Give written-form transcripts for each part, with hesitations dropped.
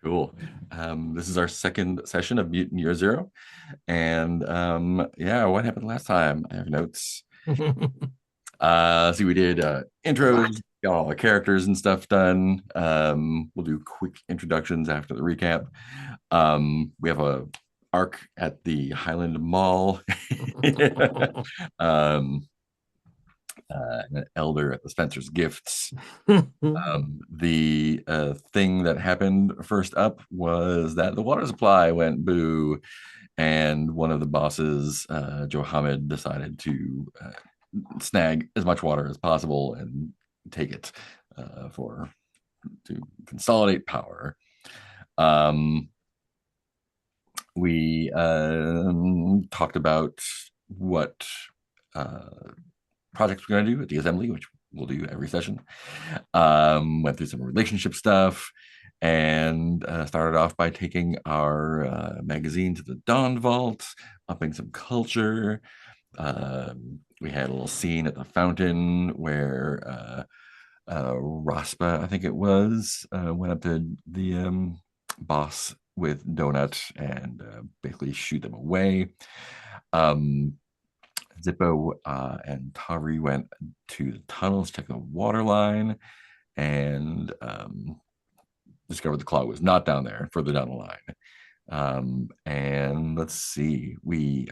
Cool. This is our second session of Mutant Year Zero. And yeah, what happened last time? I have notes. See, we did intros, What? got all the characters and stuff done. We'll do quick introductions after the recap. We have a arc at the Highland Mall. um, an elder at the Spencer's Gifts. The thing that happened first up was that the water supply went boo, and one of the bosses, Johanmed, decided to snag as much water as possible and take it for to consolidate power. Um, we talked about what uh, projects we're going to do at the assembly, which we'll do every session. Went through some relationship stuff and started off by taking our magazine to the Dawn Vault, upping some culture. We had a little scene at the fountain where Raspa, I think it was, went up to the boss with Donut and basically shoot them away. Um, Zippo and Tavri went to the tunnels, check the water line, and discovered the claw was not down there further down the line. And let's see, we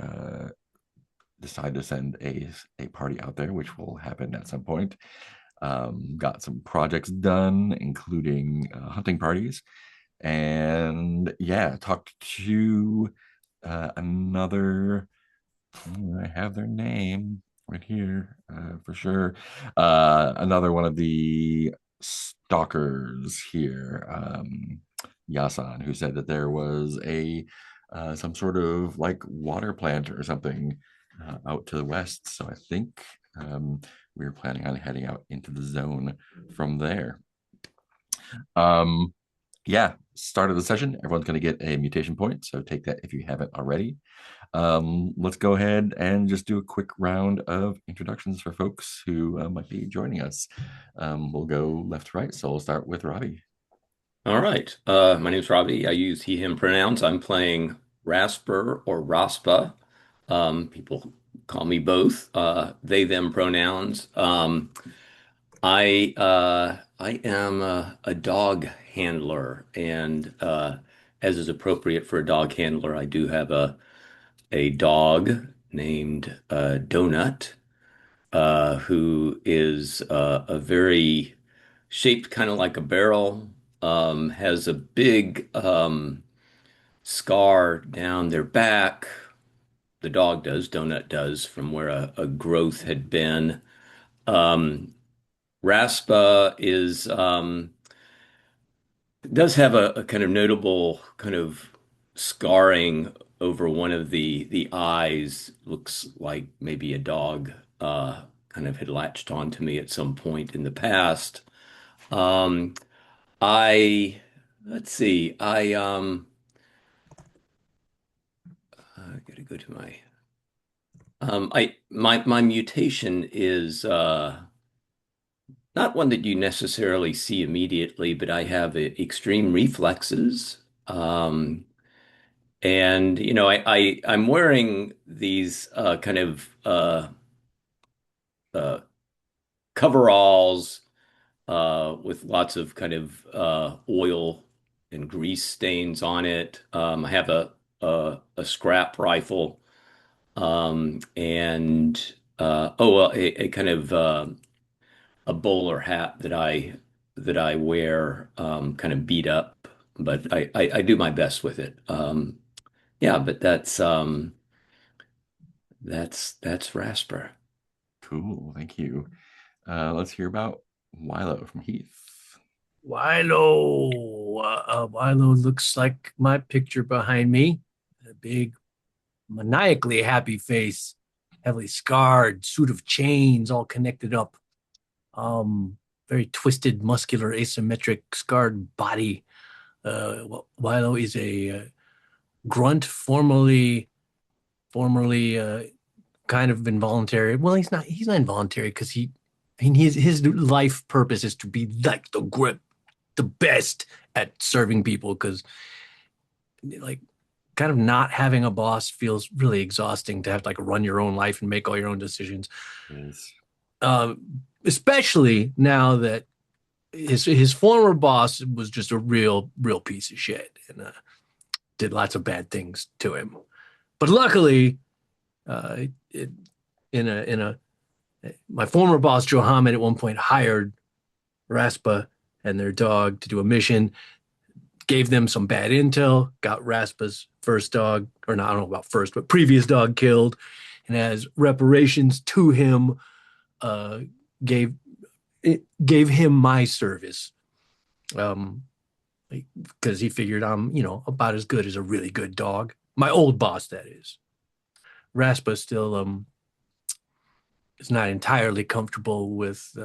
decided to send a party out there, which will happen at some point. Got some projects done, including hunting parties, and yeah, talked to another. I have their name right here for sure. Another one of the stalkers here, Yassan, who said that there was a some sort of like water plant or something out to the west. So I think we were planning on heading out into the zone from there. Um, yeah, start of the session. Everyone's going to get a mutation point, so take that if you haven't already. Let's go ahead and just do a quick round of introductions for folks who might be joining us. We'll go left to right, so we'll start with Robbie. All right. My name's Robbie. I use he, him pronouns. I'm playing Rasper or Raspa. People call me both. They, them pronouns. I am a dog handler, and as is appropriate for a dog handler, I do have a dog named Donut, who is a very shaped kind of like a barrel, has a big scar down their back. The dog does, Donut does, from where a growth had been. Um, Raspa is does have a kind of notable kind of scarring over one of the eyes. Looks like maybe a dog kind of had latched onto me at some point in the past. Um, I let's see. I gotta go to my mutation is not one that you necessarily see immediately, but I have extreme reflexes. And I'm wearing these kind of uh coveralls with lots of kind of oil and grease stains on it. I have a scrap rifle, and a kind of a bowler hat that I wear, kind of beat up, but I do my best with it. Yeah, but that's Rasper. Cool, thank you. Let's hear about Wilo from Heath. Wilo. Wilo looks like my picture behind me. A big, maniacally happy face, heavily scarred, suit of chains all connected up. Um, Very twisted, muscular, asymmetric, scarred body. Wilo is a grunt, formerly kind of involuntary. Well, he's not involuntary because his life purpose is to be like the grip. the best at serving people because like kind of not having a boss feels really exhausting to have to like run your own life and make all your own decisions. Yes. Especially now that his former boss was just a real piece of shit and did lots of bad things to him. But luckily, it, in a my former boss Johnammed at one point hired Raspa and their dog to do a mission, gave them some bad intel, got Raspa's first dog, or not, I don't know about first, but previous dog killed, and as reparations to him, uh, gave gave him my service. Um, because he figured I'm, about as good as a really good dog. My old boss, that is. Raspa still is not entirely comfortable with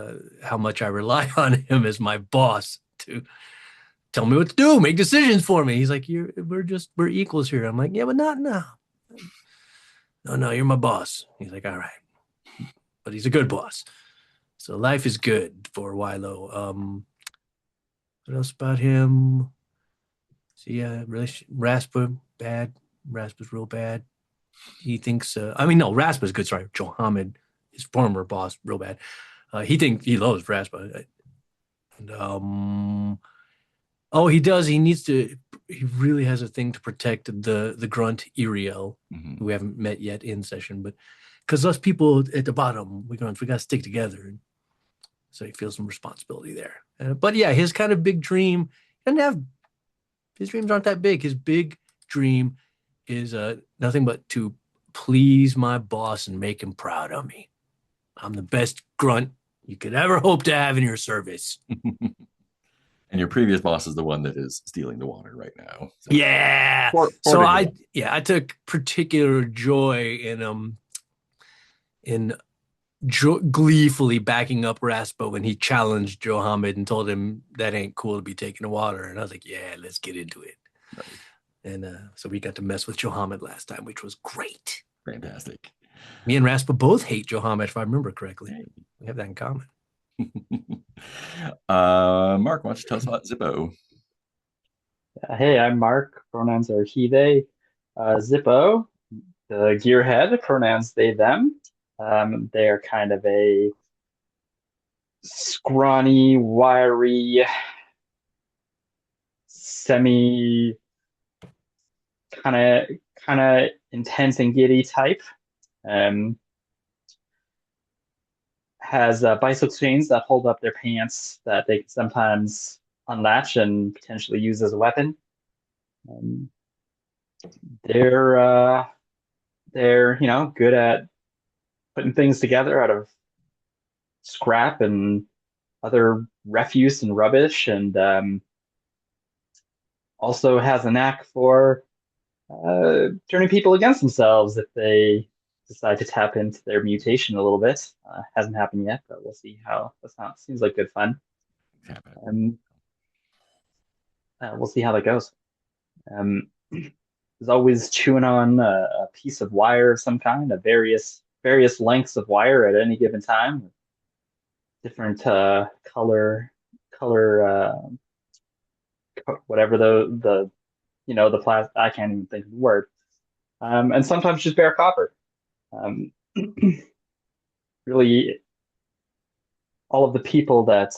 how much I rely on him as my boss to tell me what to do, make decisions for me. He's like, we're equals here. I'm like, yeah, but not now. No, you're my boss. He's like, all right, but he's a good boss. So life is good for Wilo. What else about him? So yeah, Raspa bad. Raspa's real bad. He thinks. I mean, no, Raspa's good. Sorry, Johnammed, his former boss, real bad. He thinks he loves Raspa. And, oh, he does. He needs to. He really has a thing to protect the grunt Eriel, who we haven't met yet in session, but because us people at the bottom, we got to stick together. So he feels some responsibility there. But yeah, his kind of big dream, and have his dreams aren't that big. His big dream is nothing but to please my boss and make him proud of me. I'm the best grunt you could ever hope to have in your service. And your previous boss is the one that is stealing the water right now. So, yeah. So I took particular joy in gleefully backing up Raspa when he challenged Johnammed and told him that ain't cool to be taking the water. And I was like, yeah, let's get into it. Right. And so we got to mess with Johnammed last time, which was great. Fantastic. Me and Raspa both hate Johnammed, if I remember correctly. We have that in common. Mark, why don't you tell us about Zippo? Hey, I'm Mark. Pronouns are he, they. Zippo, the gearhead, pronouns they, them. They're kind of a scrawny, wiry, semi kind of intense and giddy type. Has bicycle chains that hold up their pants that they can sometimes unlatch and potentially use as a weapon. They're good at putting things together out of scrap and other refuse and rubbish, and also has a knack for turning people against themselves if they decide to tap into their mutation a little bit. Hasn't happened yet, but we'll see how that sounds. Seems like good fun. We'll see how that goes. Is always chewing on a piece of wire of some kind, of various lengths of wire at any given time, different color, whatever the plastic. I can't even think of the word. And sometimes just bare copper. Really, all of the people that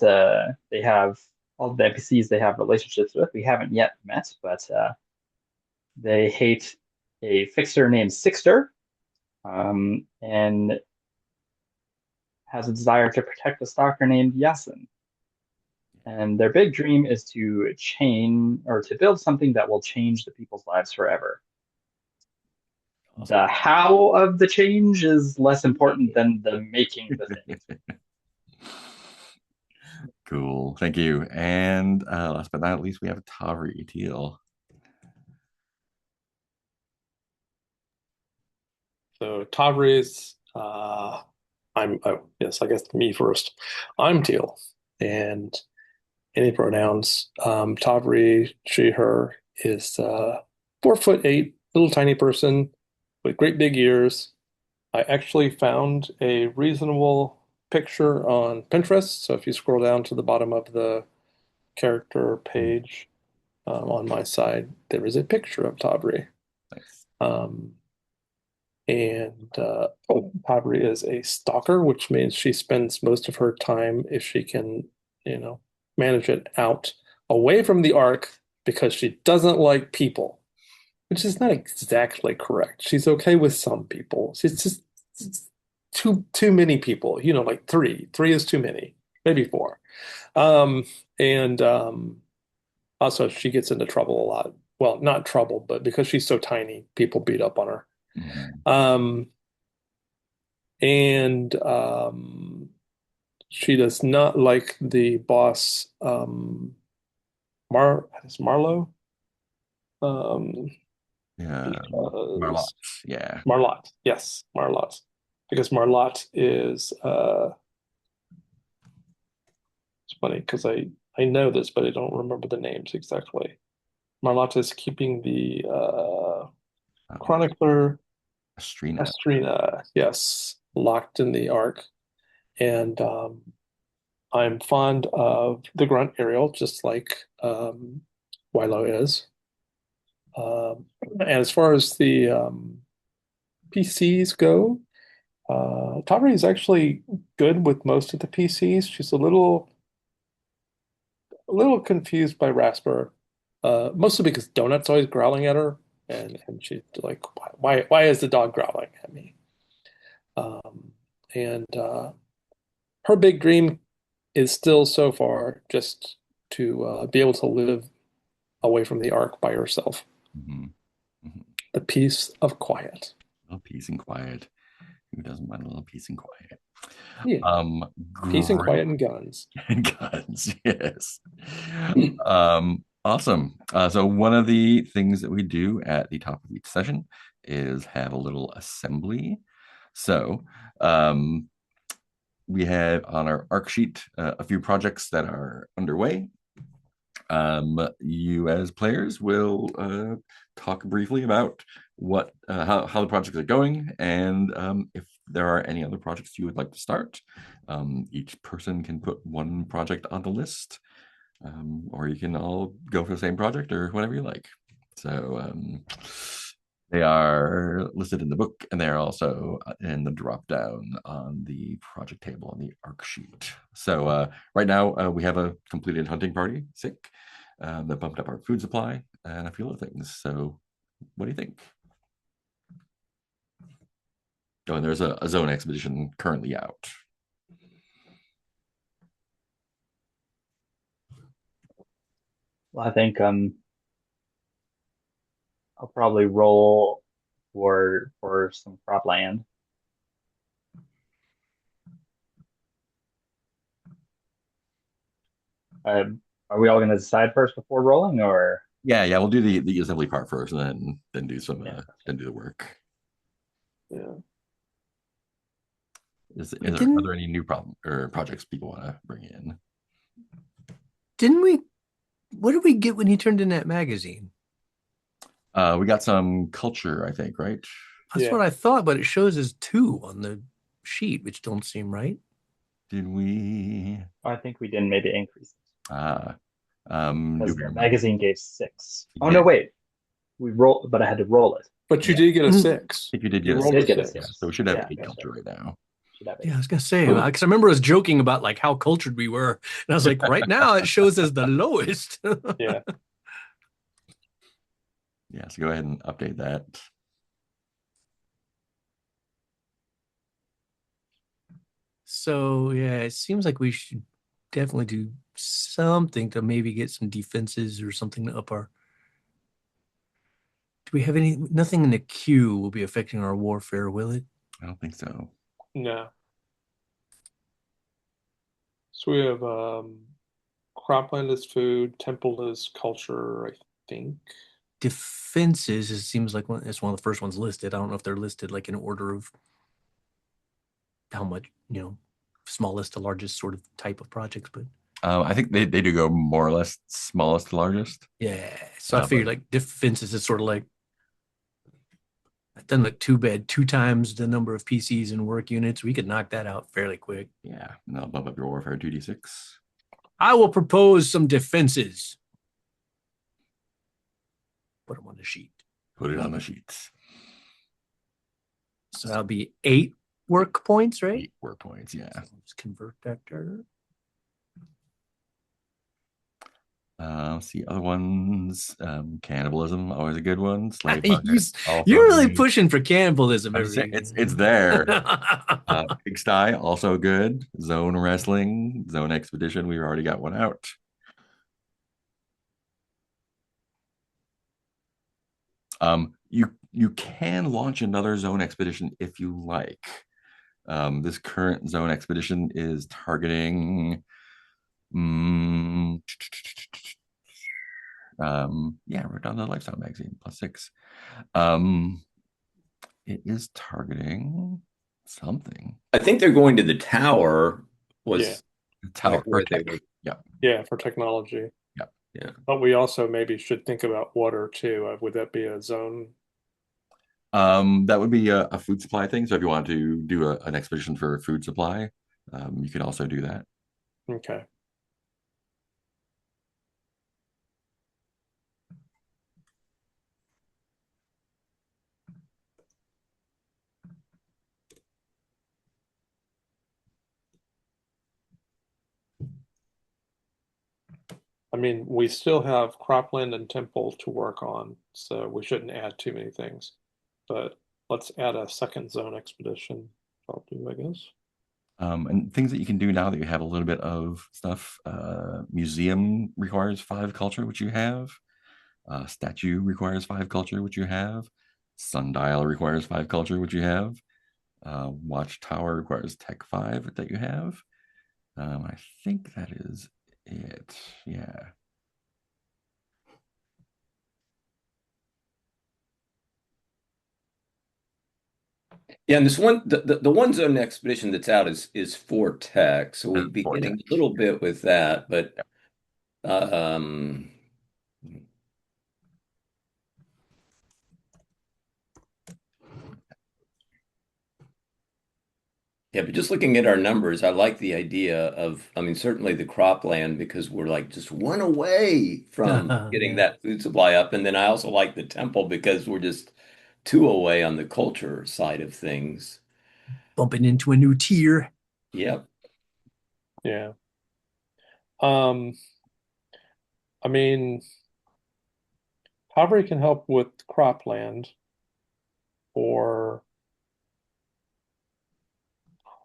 they have, all of the NPCs they have relationships with, we haven't yet met, but they hate a fixer named Sixster, and has a desire to protect a stalker named Yassan. And their big dream is to build something that will change the people's lives forever. Awesome. The how of the change is less important than the making the thing. Cool. Thank you. And last but not least, we have Tavri Teal. So Tavri's, yes, I guess me first. I'm Teal, and any pronouns. Tavri, she, her, is 4'8", little tiny person with great big ears. I actually found a reasonable picture on Pinterest. So if you scroll down to the bottom of the character page on my side, there is a picture of Tavri. Nice. Tavri is a stalker, which means she spends most of her time, if she can, manage it, out away from the Ark because she doesn't like people, which is not exactly correct. She's okay with some people. She's just it's too many people. Like three. Three is too many. Maybe four. And Also, she gets into trouble a lot. Well, not trouble, but because she's so tiny, people beat up on her. Mhm. And She does not like the boss, Marlotte. Yeah. Because Marlotte. Yeah. Marlotte, yes, Marlotte, because Marlotte is it's funny because I know this, but I don't remember the names exactly. Marlotte is keeping the chronicler Astrina. Astrina, yes, locked in the Ark, and I'm fond of the grunt Eriel, just like Wilo is. And as far as the PCs go, Tavri is actually good with most of the PCs. She's a little confused by Rasper, mostly because Donut's always growling at her, and she's like, why is the dog growling at me? And Her big dream is still so far just to be able to live away from the Ark by herself. Mhm. Mhm. The peace of quiet. A little peace and quiet. Who doesn't want a little peace and quiet? Yeah. Peace and Great. quiet and guns. And guns, yes. Awesome. So one of the things that we do at the top of each session is have a little assembly. So we have on our ARC sheet a few projects that are underway. You as players will talk briefly about how the projects are going, and if there are any other projects you would like to start. Each person can put one project on the list, or you can all go for the same project or whatever you like. So they are listed in the book, and they're also in the drop down on the project table on the ARC sheet. So right now we have a completed hunting party, sick, that bumped up our food supply and a few other things. So what do you think? Oh, and there's a zone expedition currently out. Well, I think I'll probably roll for some cropland. Are we all going to decide first before rolling, or? Yeah, we'll do the assembly part first, and then do some Yeah. then do the work. Yeah. Are there any new problem or projects people want to bring in? What did we get when he turned in that magazine? We got some culture, I think, right? That's what I thought, but it shows as 2 on the sheet, which don't seem right. Did we? I think we didn't maybe increase it Because because the magazine gave 6. Oh Yeah. no, wait, we rolled, but I had to roll it. But you did get a Mhm. 6. I think you did You get rolled did a get a 6. Yeah, 6. so we should have Yeah, 8 that's culture right now. Should have 8. Yeah, I was gonna say because I remember us joking about like how cultured we were, and I was like, right now it shows as the lowest. Yeah. Yeah, so go ahead and update that. So yeah, it seems like we should definitely do something to maybe get some defenses or something to up our. Do we have nothing in the queue will be affecting our warfare, will it? I don't think so. No. So we have cropland is food, temple is culture, I think. Defenses, it seems like it's one of the first ones listed. I don't know if they're listed like in order of how much, smallest to largest sort of type of projects, but I think they do go more or less smallest to largest. yeah. So I figured but- like defenses is sort of like that doesn't look too bad. 2 times the number of PCs and work units. We could knock that out fairly quick. Yeah, and I'll bump up your warfare 2d6. I will propose some defenses. Put them on the sheet. Put it on the sheets. So that'll be 8 work points, right? 8 work points, yeah. So let's convert vector. See other ones. Cannibalism, always a good one. Slave market, You're really good. pushing for cannibalism. It's there. Pigsty, also good. Zone wrestling, zone expedition. We've already got one out. You can launch another zone expedition if you like. This current zone expedition is targeting. Yeah, wrote down the lifestyle magazine +6. It is targeting something. I think they're going to the tower. Yeah. The tower like where for they tech. were. Yeah. Yeah, for technology. Yeah. Yeah. But we also maybe should think about water too. Would that be a zone? That would be a food supply thing. So if you want to do an expedition for food supply, you can also do that. Okay. I mean, we still have cropland and temple to work on, so we shouldn't add too many things. But let's add a second zone expedition. I'll do, I guess. And things that you can do now that you have a little bit of stuff. Museum requires 5 culture, which you have. Statue requires 5 culture, which you have. Sundial requires 5 culture, which you have. Watchtower requires tech 5 that you have. I think that is it. Yeah. Yeah, and this one, the one zone expedition that's out is for tech, so we'd be For getting tech. a little bit with that, but yeah, but just looking at our numbers, I like the idea of, I mean, certainly the cropland because we're like just one away from getting Yeah. that food supply up, and then I also like the temple because we're just 2 away on the culture side of things. Bumping into a new tier. Yep. Yeah. I mean, Tavri can help with cropland or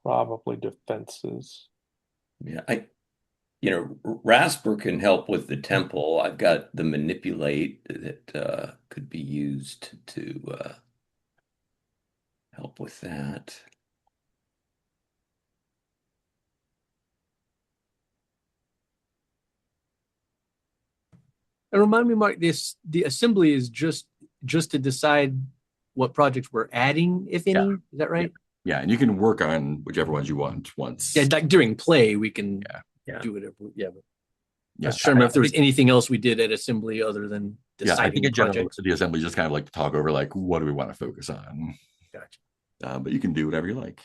probably defenses. Yeah, Rasper can help with the temple. I've got the manipulate that could be used to help with that. And remind me, Mark, the assembly is just to decide what projects we're adding, if any. Yeah. Is that right? Yeah, and you can work on whichever ones you want once. Yeah, like during play, we can Yeah. do whatever. Yeah, but I Yeah. was trying to remember if there was anything else we did at assembly other than Yeah, I think deciding in general, projects. the assembly just kind of like to talk over like what do we want to focus on. Gotcha. But you can do whatever you like.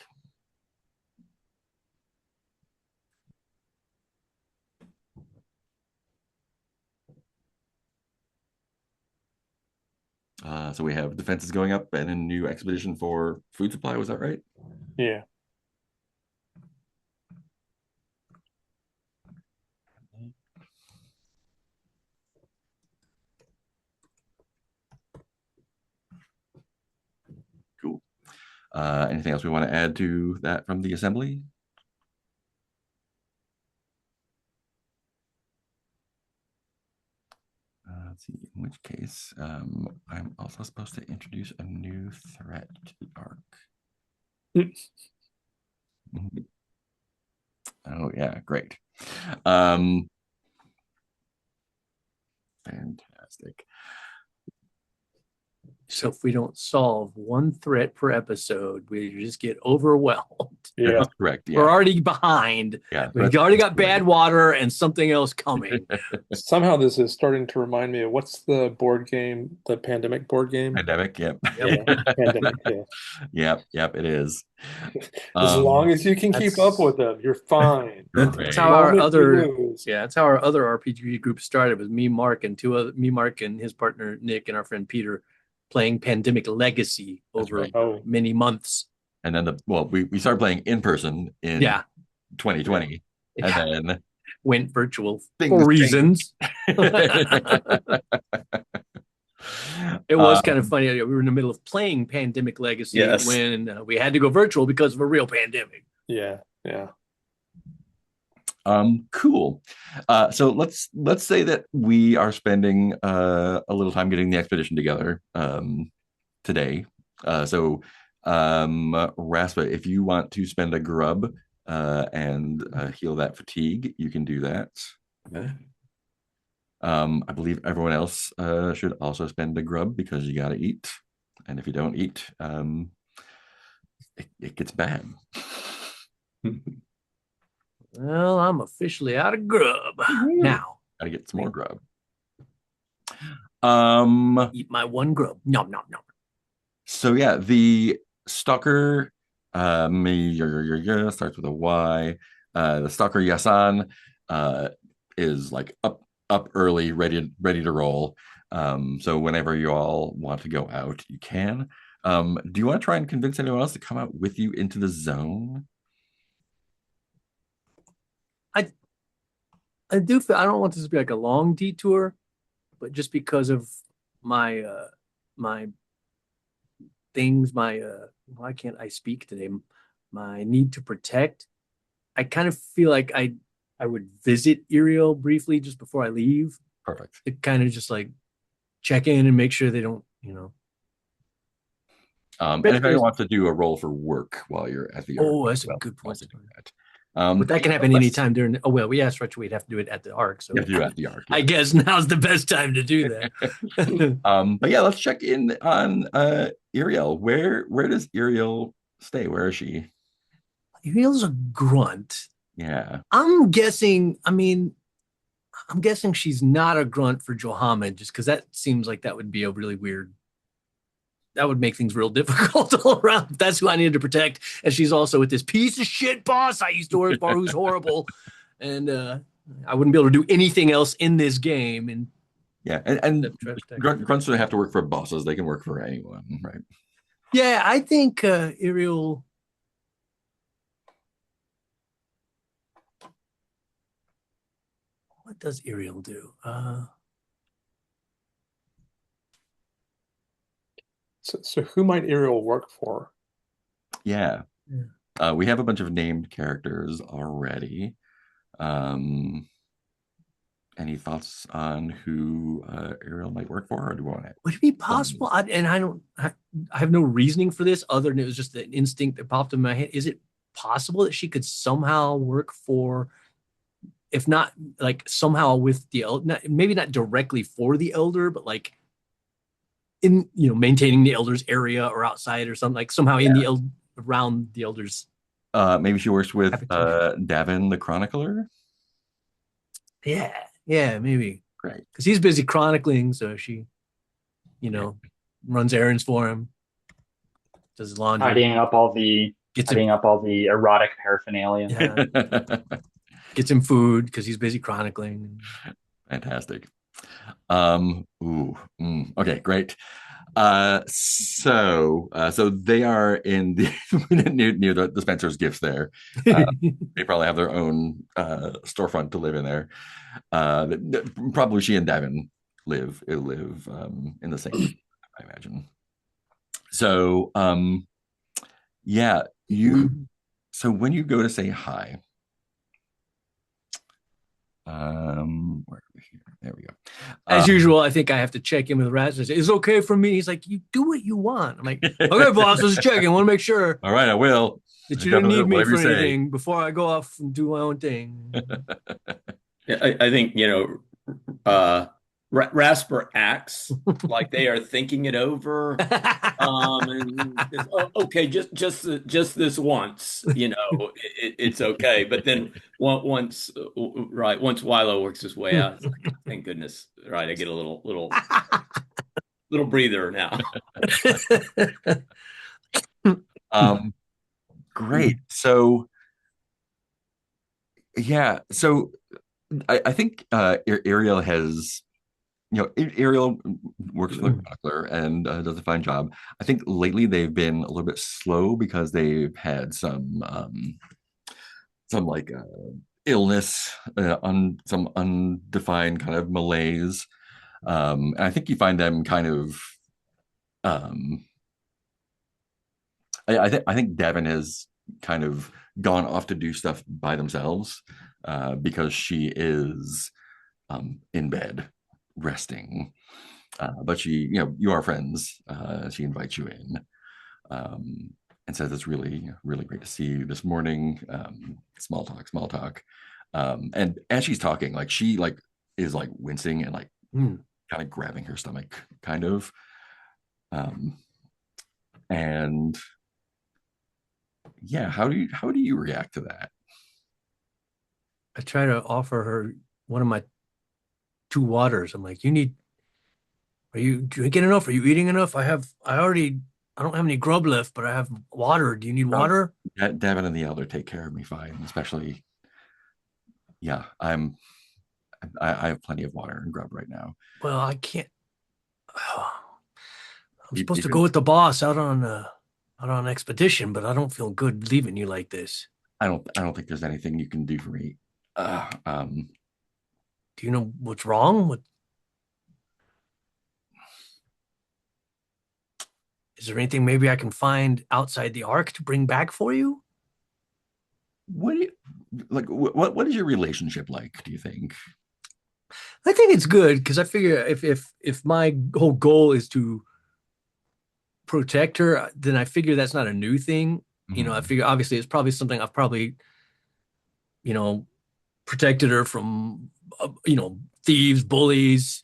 So we have defenses going up and a new expedition for food supply. Was that right? Yeah. Cool. Anything else we want to add to that from the assembly? Let's see, in which case, I'm also supposed to introduce a new threat to the arc. Oh, yeah, great. Fantastic. So if we don't solve one threat per episode, we just get overwhelmed. Yeah. That's correct. We're Yeah. already behind. Yeah. We've already got bad water and something else coming. Somehow this is starting to remind me of what's the board game, the pandemic board game? Pandemic. Yep. Yeah, pandemic. Yeah. Yep. It is. As long as you can keep up that's- with them, you're fine. That's Right. how our Moment you other lose. that's how our other RPG group started. Was me, Mark, and Mark, and his partner Nick, and our friend Peter playing Pandemic Legacy That's over right. Oh, many months. And then we started playing in person in Yeah, 2020, Yeah. and then went virtual Things for change. reasons. It was kind of Um, funny. We were in the middle of playing Pandemic Legacy Yes. when we had to go virtual because of a real pandemic. yeah, yeah. Cool. So let's say that we are spending a little time getting the expedition together today. Raspa, if you want to spend a grub and heal that fatigue, you can do that. Okay. I believe everyone else should also spend a grub because you got to eat, and if you don't eat, it gets bad. Well, I'm officially out of grub now. Got to get some more grub. Eat my one grub. Nom nom nom. So yeah, the stalker starts with a Y. The stalker Yassan is like up early, ready to roll. So whenever you all want to go out, you can. Do you want to try and convince anyone else to come out with you into the zone? I do feel I don't want this to be like a long detour, but just because of my my things, why can't I speak today? My need to protect. I kind of feel like I would visit Eriel briefly just before I leave Perfect. to kind of just like check in and make sure they don't, And if anyone wants to do a roll for work while you're at the Oh, Ark, that's a well, good point. also do that. But that can happen let's- anytime during. Oh well, we asked Retro we'd have to do it at the Ark, so You have to do it at the Ark. I Yeah. guess now's the best time to do that. But yeah, let's check in on Eriel. Where does Eriel stay? Where is she? Eriel's a grunt. Yeah. I'm guessing. I mean, I'm guessing she's not a grunt for Johnammed, just because that seems like that would be a really weird. That would make things real difficult all around. That's who I needed to protect, and she's also with this piece of shit boss I used to work for, who's horrible, and I wouldn't be able to do anything else in this game. And Yeah, and grunts don't have to work for bosses; they can work for anyone, right? yeah, I think Eriel. What does Eriel do? So who might Eriel work for? Yeah. We have a bunch of named characters already. Any thoughts on who Eriel might work for, or do we want to? Would it be possible? I have no reasoning for this other than it was just an instinct that popped in my head. Is it possible that she could somehow work for, if not like somehow with the maybe not directly for the Elder, but like in maintaining the Elder's area or outside or something, like somehow in the around the Elder's. Maybe she works with Davin the Chronicler. Yeah, maybe. Great. Because he's busy chronicling, so she, runs errands for him, does his laundry, Tidying up all the erotic paraphernalia. Yeah. Gets him food because he's busy chronicling. Fantastic. Okay, great. So they are in the near the Spencer's Gifts there. They probably have their own storefront to live in there. Probably she and Davin live in the same, I imagine. So so when you go to say hi, where are we here? There we go. As usual, I think I have to check in with Rasper and say, "Is it okay for me?" He's like, "You do what you want." I'm like, "Okay, boss, let's check in. I want to make sure All right, I will. that you don't need me Whatever for you say. anything before I go off and do my own thing." Yeah, I think Rasper acts like they are thinking it over. And okay, just this once, it's okay. But then once, right, once Wilo works his way out, it's like, thank goodness, right? I get a little breather now. Great. So yeah, so I think Eriel has, Eriel works for the chronicler and does a fine job. I think lately they've been a little bit slow because they've had some like illness, on some undefined kind of malaise. And I think you find them kind of, um, I think Devin has kind of gone off to do stuff by themselves, because she is, in bed resting. But she, you are friends. She invites you in, um, and says it's really, really great to see you this morning. Small talk, small talk. And as she's talking, like she like is like wincing and like kind of grabbing her stomach, kind of. Um, and yeah, how do you react to that? I try to offer her one of my two waters. I'm like, are you drinking enough? Are you eating enough? I don't have any grub left, but I have water. Do you need Um, water? Devin and the elder take care of me fine, especially, yeah, I have plenty of water and grub right now. Well, I can't. I'm E- supposed to Even go with the boss out on an expedition, but I don't feel good leaving you like this. I don't think there's anything you can do for me. Uh, um, Do you know what's wrong? Is there anything maybe I can find outside the Ark to bring back for you? what do you like? What is your relationship like? Do you think? I think it's good because I figure if my whole goal is to protect her, then I figure that's not a new thing. I Mhm. figure obviously it's probably something I've probably, you know, protected her from, thieves, bullies.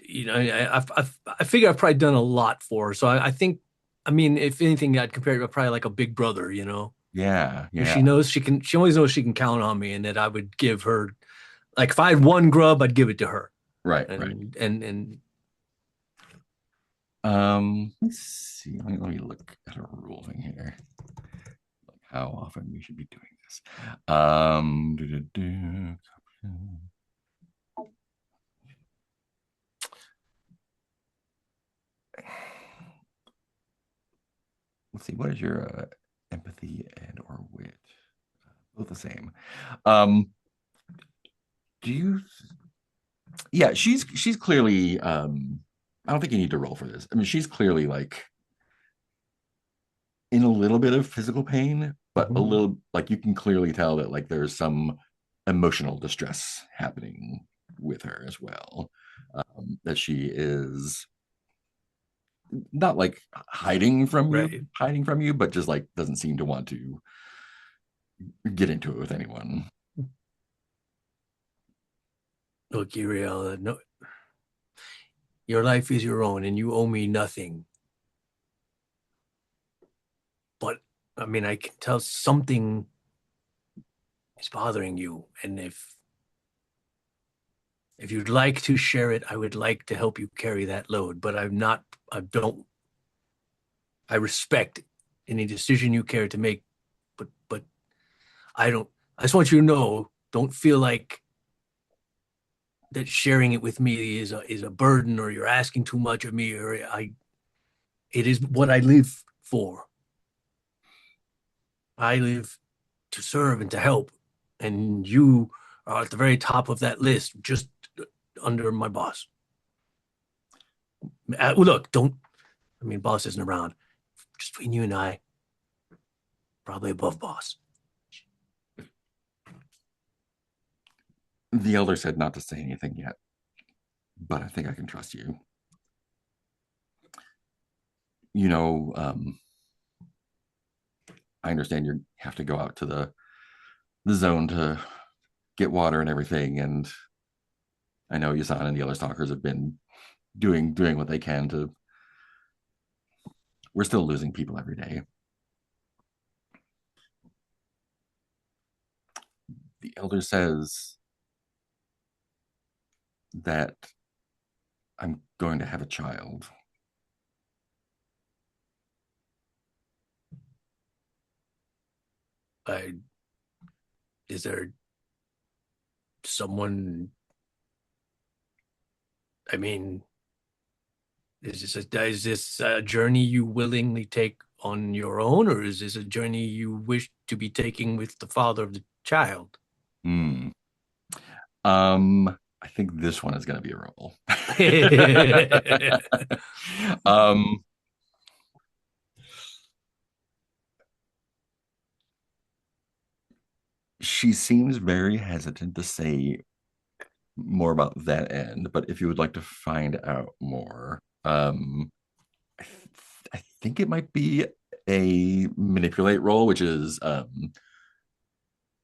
I figure I've probably done a lot for her. So I think, I mean, if anything, I'd compare it to probably like a big brother, Yeah, where yeah, she knows she always knows she can count on me and that I would give her, like if I had one grub, I'd give it to her. right, right. And Let's see. Let me look at a rule thing here. Like how often we should be doing this. Let's see. What is your empathy and or wit? Both the same. Um, do you? Yeah, she's clearly. I don't think you need to roll for this. I mean, she's clearly like in a little bit of physical pain, but a Mhm. little like you can clearly tell that like there's some emotional distress happening with her as well. That she is not like Right. hiding from you, but just like doesn't seem to want to get into it with anyone. Look, Uriel, no, your life is your own and you owe me nothing. But I mean, I can tell something is bothering you. And if you'd like to share it, I would like to help you carry that load. But I don't, I respect any decision you care to make. But I don't, I just want you to know, don't feel like that sharing it with me is a burden or you're asking too much of me it is what I live for. I live to serve and to help. And you are at the very top of that list, just under my boss. Look, don't, I mean, boss isn't around. Just between you and I, probably above boss. The elder said not to say anything yet, but I think I can trust you. You know, I understand you have to go out to the zone to get water and everything, and I know Yassan and the other stalkers have been doing what they can to. We're still losing people every day. The elder says that I'm going to have a child. Is there someone? I mean, is this a journey you willingly take on your own, or is this a journey you wish to be taking with the father of the child? Hmm. I think this one is going to be a roll. um, she seems very hesitant to say more about that end, but if you would like to find out more, I think it might be a manipulate roll, which is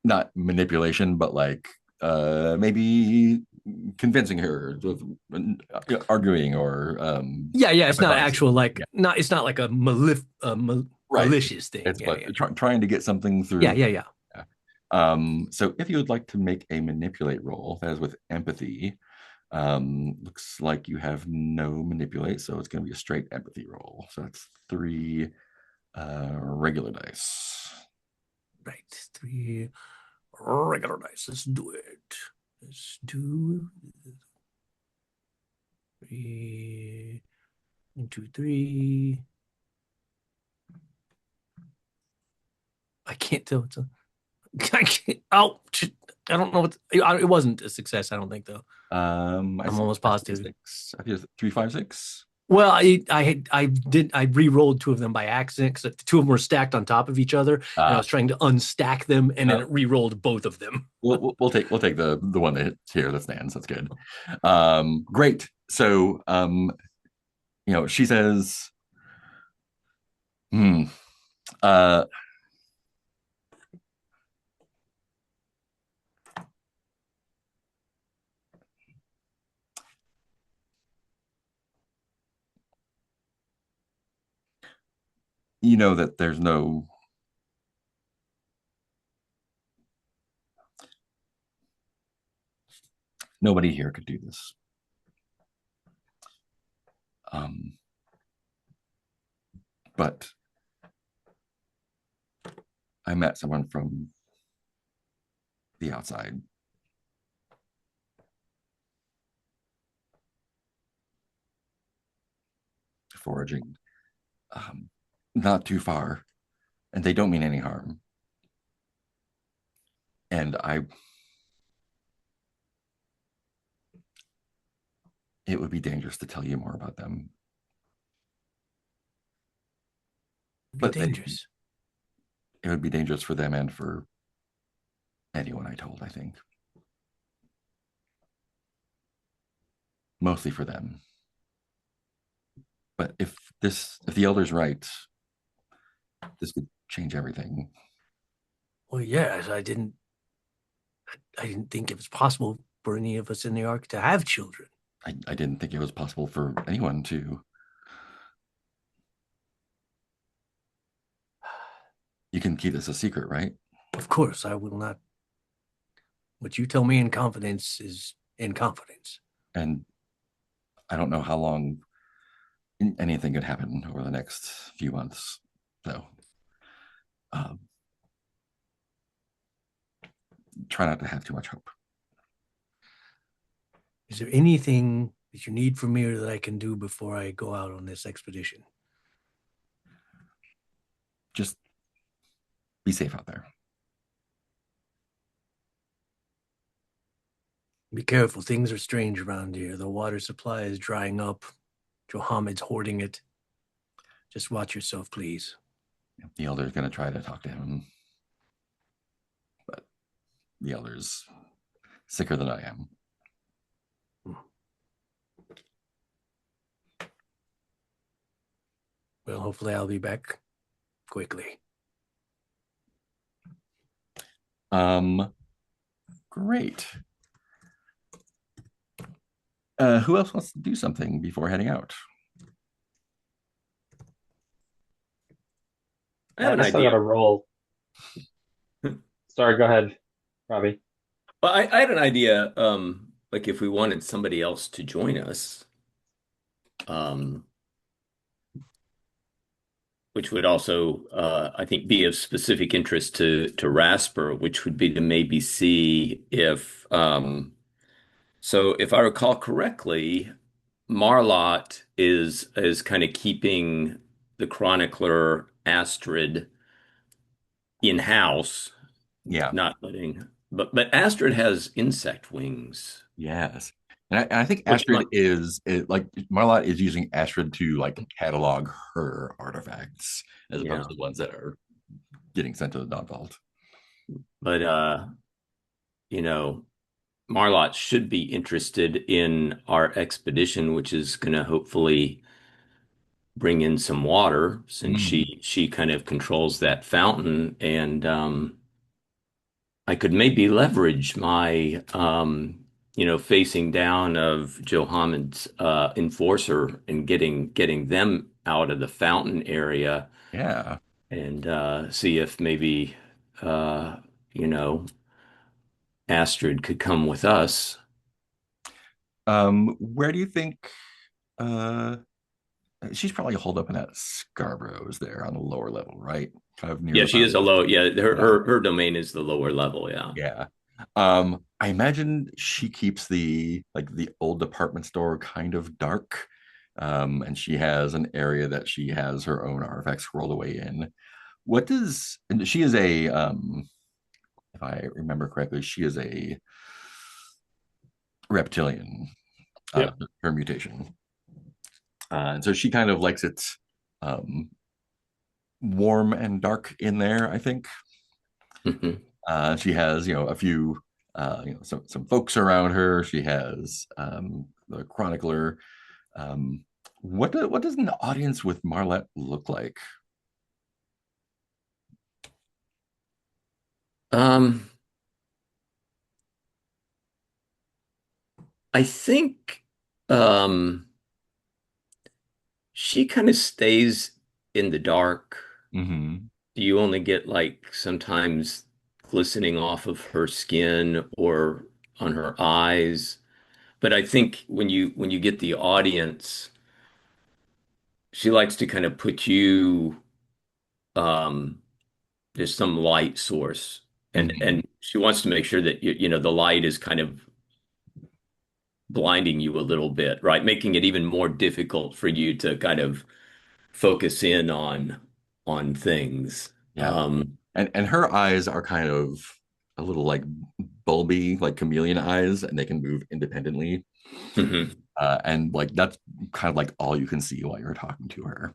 not manipulation, but like maybe convincing her, arguing, or Yeah. It's not advising. actual like Yeah, not. It's not like a right. malicious thing. It's Yeah, but trying to get something through. yeah. Yeah. So if you would like to make a manipulate roll, that is with empathy. Looks like you have no manipulate, so it's going to be a straight empathy roll. So that's 3 regular dice. Right. 3 regular dice. Let's do it. Let's do 3. 1, 2, 3. I can't tell. I can't. Oh, I don't know what. It wasn't a success. I don't think though. I I'm see, almost I see positive. 6. I think 3, 5, 6. Well, I re-rolled 2 of them by accident because the 2 of them were stacked on top of each other, and I was trying to unstack them, and then it re-rolled both of them. We'll take the one that's here that stands. That's good. Great. So she says, hmm, uh, you know that there's nobody here could do this. But I met someone from the outside. Foraging, not too far, and they don't mean any harm. And it would be dangerous to tell you more about them. But Dangerous. It would be dangerous for them and for anyone I told, I think. Mostly for them. But if the elder's right, this could change everything. Well, yes, I didn't think it was possible for any of us in the Ark to have children. I didn't think it was possible for anyone to. You can keep this a secret, right? Of course, I will not. What you tell me in confidence is in confidence. And I don't know how long anything could happen over the next few months. So try not to have too much hope. Is there anything that you need from me or that I can do before I go out on this expedition? Just be safe out there. Be careful. Things are strange around here. The water supply is drying up. Johammed's hoarding it. Just watch yourself, please. The elder's going to try to talk to him. But the elder's sicker than I am. Well, hopefully I'll be back quickly. Great. Who else wants to do something before heading out? I have I an still got idea. to roll. Sorry, go ahead, Robbie. Well, I had an idea, like if we wanted somebody else to join us, um, which would also, I think, be of specific interest to Rasper, which would be to maybe see if, so if I recall correctly, Marlotte is kind of keeping the chronicler Astrid in-house, Yeah. not letting, but Astrid has insect wings, Yes. And I think which Astrid like Marlotte is using Astrid to like catalog her artifacts as yeah, opposed to ones that are getting sent to the Dawn Vault. but you know, Marlotte should be interested in our expedition, which is going to hopefully bring in some water since Mm. she kind of controls that fountain, and I could maybe leverage my facing down of Johammed's enforcer and getting them out of the fountain area Yeah. and see if maybe uh, you know Astrid could come with us. Where do you think uh she's probably holed up in that Scarborough's there on the lower level, right? Kind of near Yeah, the she is a bottom. low. Yeah, Yeah. her domain is the lower level. Yeah. Yeah. I imagine she keeps the old department store kind of dark. And she has an area that she has her own artifacts scrolled away in. What does and she is a if I remember correctly, she is a reptilian Yep. her mutation. And so she kind of likes it um warm and dark in there, I think. Mhm. She has, a few, some folks around her. She has the chronicler. Um, what does an audience with Marlotte look like? Um, I think um, she kind of stays in the dark. Mm-hmm. You only get like sometimes glistening off of her skin or on her eyes. But I think when you get the audience, she likes to kind of put you um there's some light source Mm-hmm. and she wants to make sure that the light is kind of blinding you a little bit, right? Making it even more difficult for you to kind of focus in on things. Yeah, and her eyes are kind of a little like bulby, like chameleon eyes, and they can move independently. Mhm. And like that's kind of like all you can see while you're talking to her.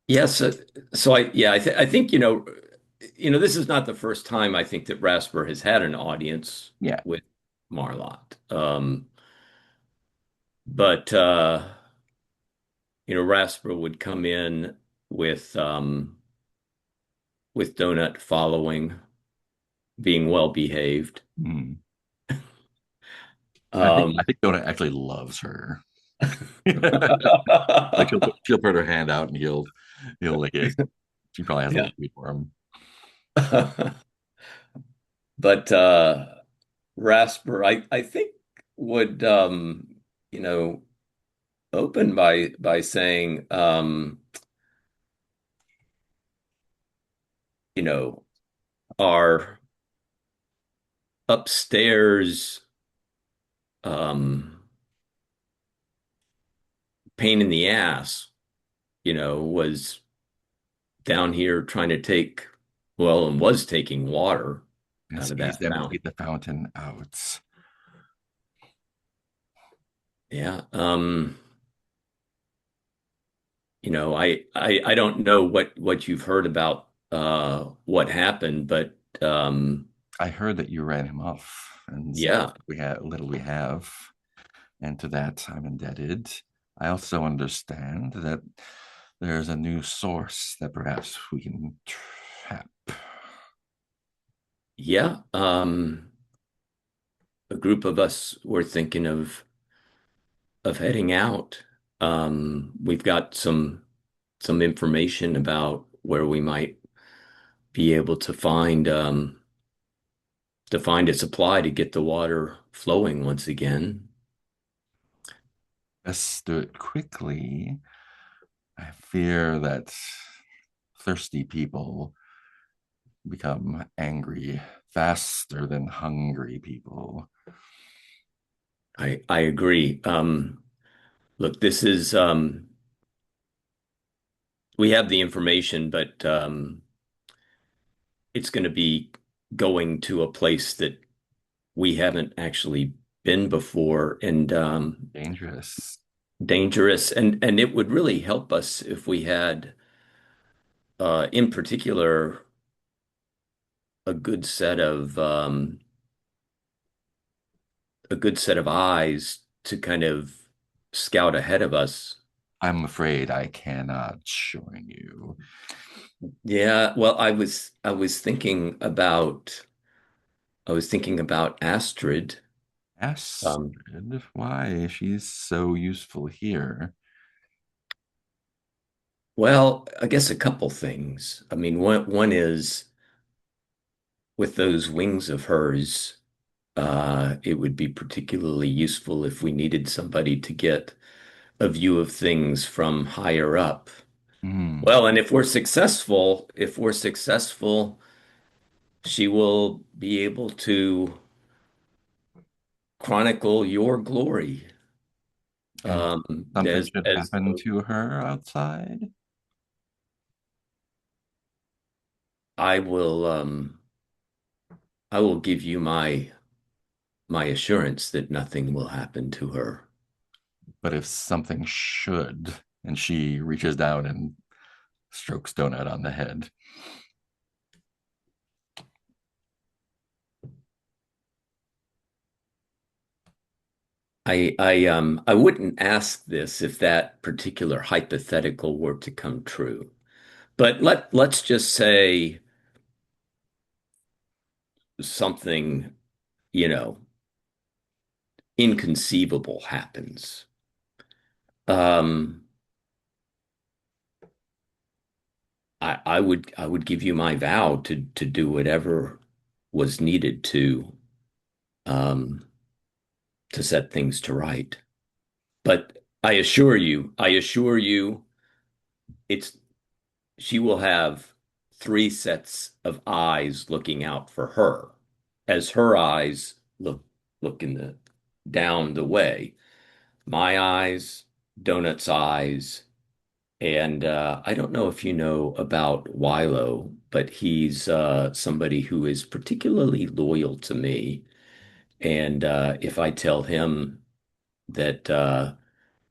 Yes, so I think this is not the first time I think that Rasper has had an audience Yeah. with Marlotte. But Rasper would come in with Donut following, being well behaved. Mm. I Um, think Donut actually loves her. Like she'll put her hand out and he'll lick it. She probably has a yeah. little sweet for him. But Rasper, I think would you know open by saying you know our upstairs um pain in the ass, was down here trying to take, well, and was taking water out Yes, of he's that emptied fountain. the fountain out. Yeah. I don't know what you've heard about what happened, but I heard that you ran him off, and so yeah. we have little we have, and to that I'm indebted. I also understand that there's a new source that perhaps we can trap. Yeah, a group of us were thinking of heading out. We've got some information about where we might be able to find a supply to get the water flowing once again. Let's do it quickly. I fear that thirsty people become angry faster than hungry people. I agree. Look, this is we have the information, but it's going to be going to a place that we haven't actually been before, and Dangerous. dangerous. And it would really help us if we had, in particular, a good set of eyes to kind of scout ahead of us. I'm afraid I cannot join you. Yeah, well, I was thinking about Astrid. Um, Astrid, why? She's so useful here. well, I guess a couple things. I mean, one is with those wings of hers, it would be particularly useful if we needed somebody to get a view of things from higher up. Hmm. Well, and if we're successful, she will be able to chronicle your glory. And something should As happen to her outside. I will I will give you my assurance that nothing will happen to her. But if something should, and she reaches down and strokes Donut on the head. I wouldn't ask this if that particular hypothetical were to come true. But let's just say something, you know, inconceivable happens. Um, I would give you my vow to do whatever was needed um, to set things to right. But I assure you, it's she will have three sets of eyes looking out for her, as her eyes look in the down the way. My eyes, Donut's eyes, and I don't know if you know about Wilo, but he's somebody who is particularly loyal to me. And if I tell him that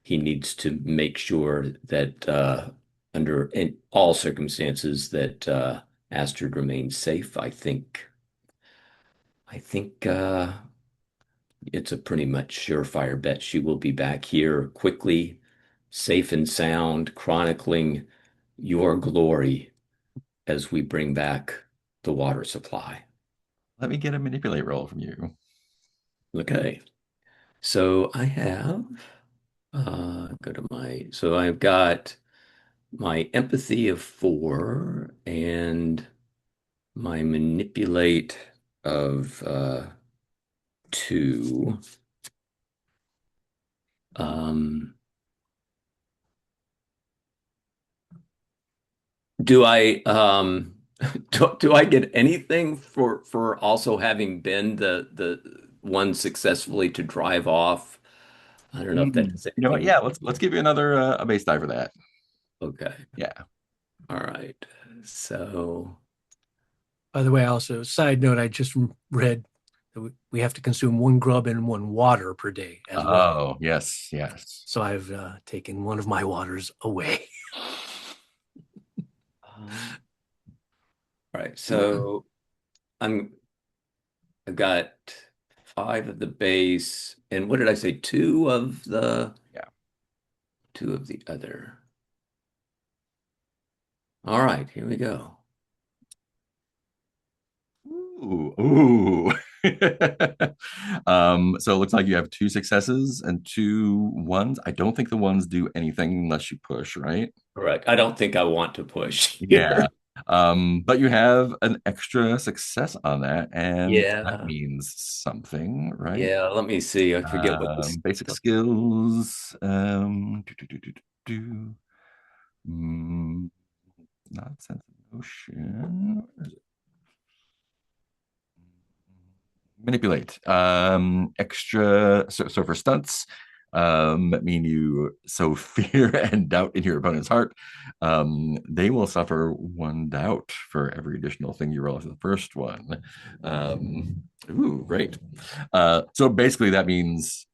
he needs to make sure that under in all circumstances that Astrid remains safe, I think it's a pretty much surefire bet she will be back here quickly, safe and sound, chronicling your glory as we bring back the water supply. Let me get a manipulate roll from you. Okay. So I've got my empathy of 4 and my manipulate of 2. Um, do I do I get anything for also having been the one successfully to drive off? I don't know if that Mm. does You know what? anything. Yeah, let's give you another a base die for that. Okay. Yeah. All right. So, By the way, also, side note, I just read that we have to consume one grub and one water per day as well. Oh, yes, yes. So I've taken one of my waters away. all right. So I'm I've got 5 of the base, and what did I say? Yeah. 2 of the other. All right, here we go. Ooh, ooh. So it looks like you have two successes and two ones. I don't think the ones do anything unless you push, right? Correct. I don't think I want to push Yeah. here. But you have an extra success on that, and that Yeah. means something, right? Yeah. Let me see. I forget what this. Basic skills. Do. Mm, not sense of motion. Manipulate. Extra. So for stunts, mean you sow fear and doubt in your opponent's heart. They will suffer one doubt for every additional thing you roll for the first one. Ooh, great. So basically, that means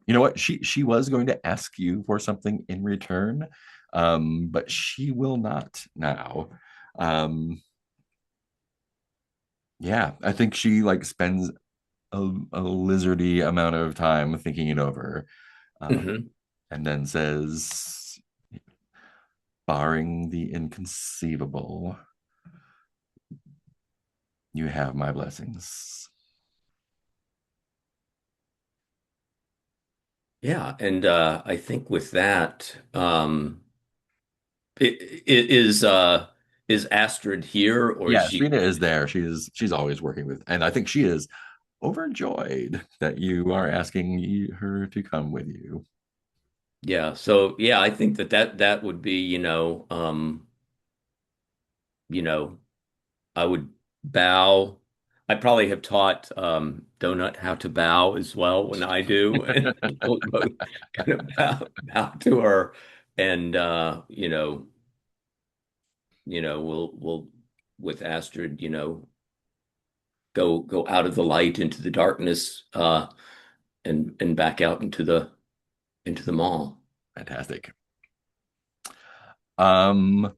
you know what she was going to ask you for something in return, but she will not now. Um, yeah, I think she like spends a lizardy amount of time thinking it over, um, Mhm. and then says, barring the inconceivable, you have my blessings. Yeah. And I think with that, it is Astrid here or is Yeah, she? Astrina is there. She's always working with, and I think she is overjoyed that you are asking her to come with you. Yeah. So yeah, I think that would be, I would bow. I probably have taught Donut how to bow as well when I do, and we'll both kind of bow to her, and we'll with Astrid, go out of the light into the darkness, and back out into the mall. Fantastic. Um,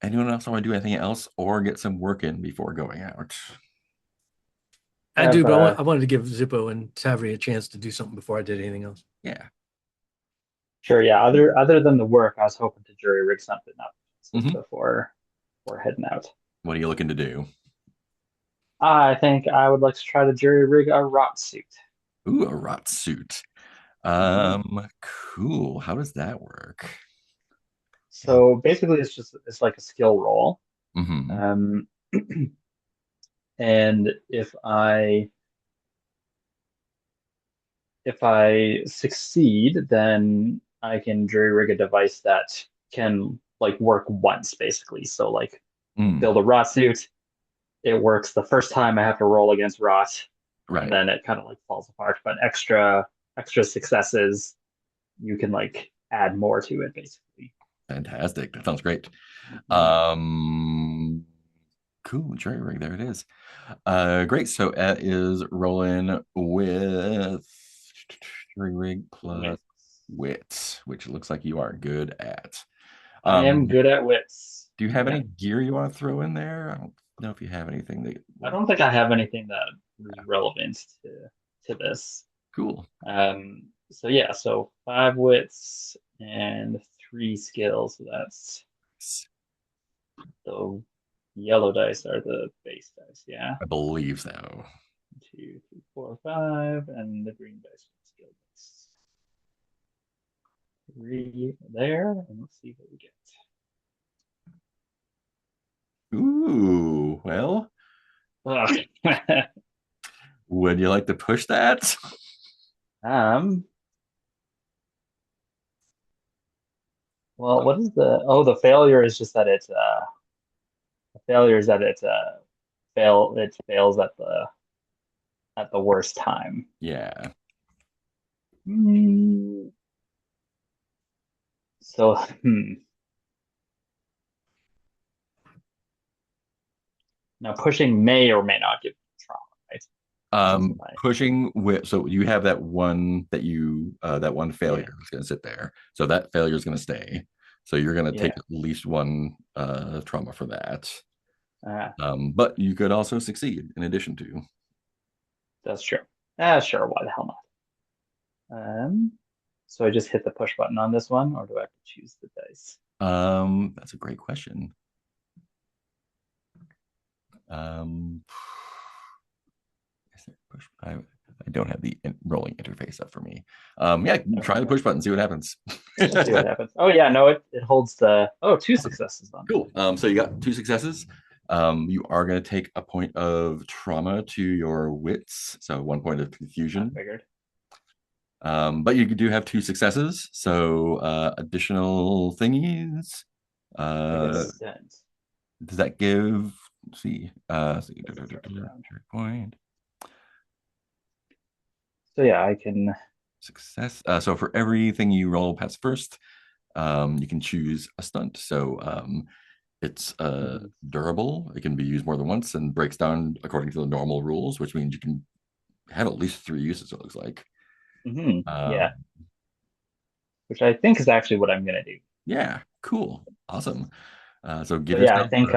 Anyone else want to do anything else or get some work in before going out? I Have do, but I wanted to give Zippo and Tavri a chance to do something before I did anything else. Yeah. sure, yeah. Other than the work, I was hoping to jury rig something up Mhm. before heading out. What are you looking to do? I think I would like to try to jury rig a rot suit. Ooh, a rot suit. Mhm. Cool. How does that work? So basically, it's like a skill roll. Mm-hmm. Um, and if I succeed, then I can jury rig a device that can like work once, basically. So like Mm, build a rot suit. It works the first time I have to roll against rot, and right. then it kind of like falls apart. But extra successes, you can like add more to it, basically. Fantastic. That sounds great. Mhm. Um, cool. Jury rig. There it is. Great. So Ed is rolling with jury rig plus Wits. wit, which looks like you are good at. I am Um, good at wits. do you have Yeah. any gear you want to throw in there? I don't know if you have anything that I would. don't think I have anything that is relevant to this. Cool. So yeah, so 5 wits and 3 skills. So that's the yellow dice are the base dice. Yeah, I believe so. 2, 3, 4, 5, and the green dice are the skill dice. 3 there, and let's see what we get. Ooh, well, Ugh. would you like to push that? um. Well, what is the? Oh, the failure is just that it's the failure is that it fails at the worst time. Yeah. Hmm. So, now pushing may or may not give trauma, right? This is my Pushing with so you have that one yeah, failure is going to sit there. So that failure is going to stay. So you're going to take yeah. at least one trauma for that. Uh, But you could also succeed in addition to. that's true. Sure. Why the hell not? So I just hit the push button on this one, or do I have to choose the dice? That's a great question. Um, I don't have the rolling interface up for me. Yeah, try the push button, see what happens. Let's see what happens. Oh yeah, no, it holds the two successes then. Cool. So you got 2 successes. You are going to take a point of trauma to your wits, so 1 point of I confusion. figured. But you do have 2 successes, so additional thingies. Does that give? Let's see. Point. So yeah, I can Success. So for everything you roll past first, you can choose a stunt. So it's durable. It can be used more than once and breaks down according to the normal rules, which means you can have at least 3 uses, it looks like. Yeah, which I think is actually what I'm gonna do. Yeah, cool. Awesome. So give yeah, I yourself think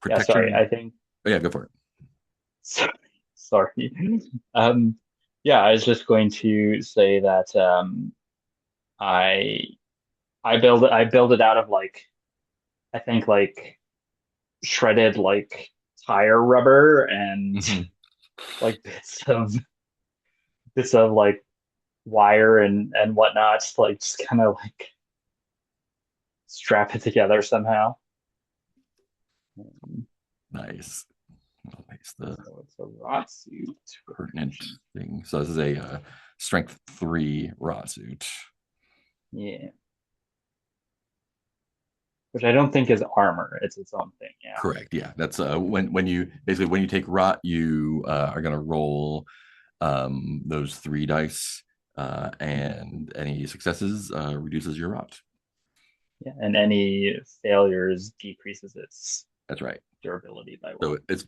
protection. I think Oh, yeah, go for it. sorry. Yeah, I was just going to say that I I build it out of like I think like shredded like tire rubber and like bits of like wire and whatnot, like just kind of like strap it together somehow. Nice. I'll paste the So it's a rot suit. pertinent thing. So this is a strength 3 rot suit. Yeah. Which I don't think is armor. It's its own thing. Yeah. Correct. Yeah, that's when you basically when you take rot, you are going to roll those 3 dice, and any successes reduces your rot. Yeah. And any failures decreases its That's right. durability by 1. So it's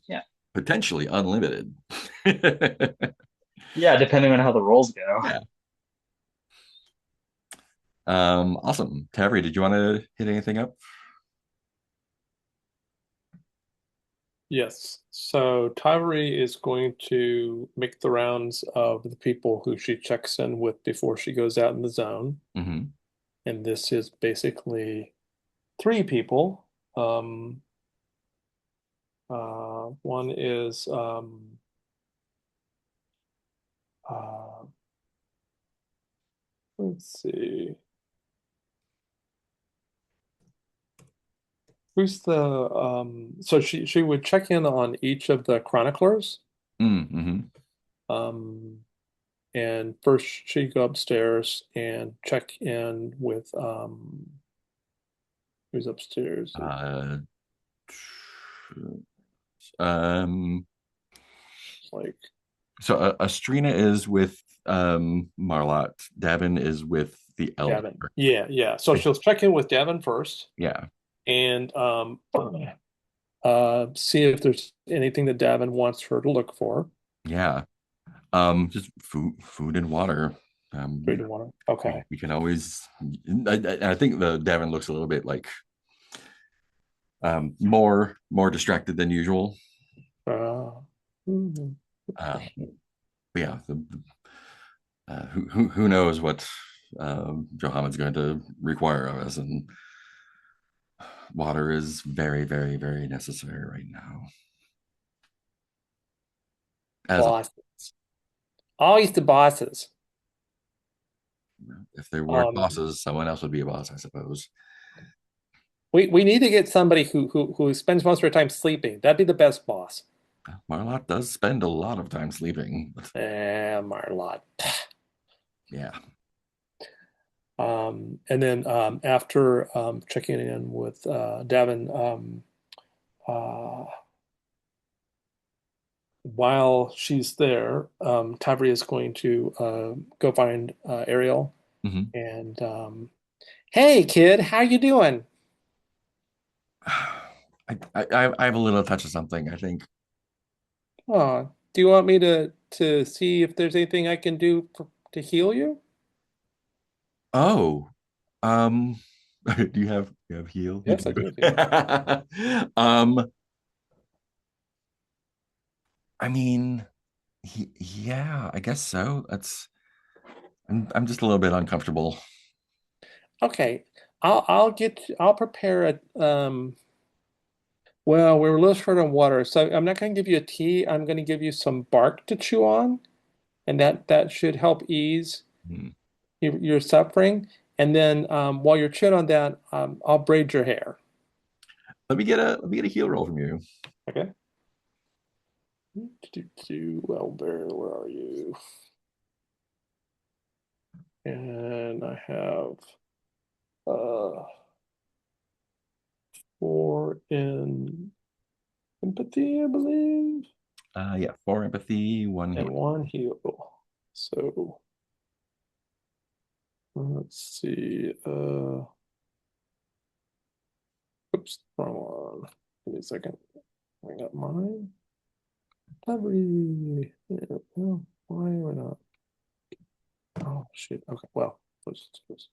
potentially unlimited. Yeah, depending on how the rolls go. Yeah. Awesome. Tavri, did you want to hit anything up? Yes. So Tavri is going to make the rounds of the people who she checks in with before she goes out in the zone. Mm-hmm. And this is basically 3 people. One is let's see. Who's the so she would check in on each of the chroniclers. Mm-hmm. And first she'd go upstairs and check in with who's upstairs? Like So Astrina is with Marlotte. Davin is with the elder. Davin. Yeah. So she'll check in with Davin first. Yeah. And see if there's anything that Davin wants her to look for. Yeah. Just food and water. Food and water. Okay. We can always. I think the Davin looks a little bit like more distracted than usual. Mm-hmm. Yeah. Who knows what Johammed's going to require of us, and water is very, very, very necessary right now. Bosses. Always the bosses. If there weren't bosses, someone else would be a boss, I suppose. We need to get somebody who spends most of their time sleeping. That'd be the best boss. Marlotte does spend a lot of time sleeping. Marlotte. Yeah. And then after checking in with Davin, while she's there, Tavri is going to go find Eriel and hey kid, how you doing? I have a little touch of something, I think. Oh, do you want me to see if there's anything I can do to heal you? Oh, do you have heal? Yes, I do have heal. I mean, yeah, I guess so. I'm just a little bit uncomfortable. Okay, I'll prepare Well, we're a little short on water, so I'm not going to give you a tea. I'm going to give you some bark to chew on, and that should help ease Hmm. your suffering. And then while you're chewing on that, I'll braid your hair. Let me get a heal roll from you. Okay. Well, Bear, where are you? And I have 4 in empathy, I believe, Yeah, 4 empathy, 1 heal. and 1 heal. So let's see. Oops, wrong one. Give me a second. I got mine. Tavri. Yeah, well, why am I not? Oh shit. Okay. Well, let's do this.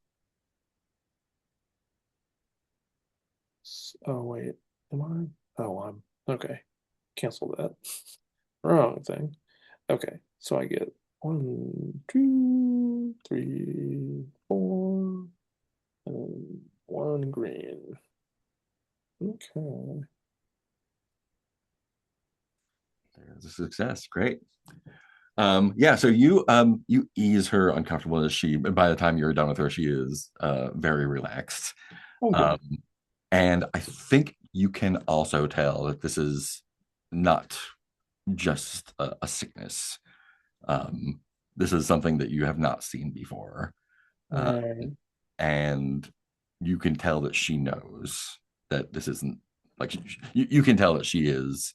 Oh wait. Am I? Oh, I'm okay. Cancel that. Wrong thing. Okay. So I get 1, 2, 3, 4, and 1 green. Okay. There's a success. Great. Yeah, so you ease her uncomfortableness. By the time you're done with her, she is very relaxed. Oh, Um, good. and I think you can also tell that this is not just a sickness. Um, this is something that you have not seen before. Uh, Right. and you can tell that she knows that this isn't like you can tell that she is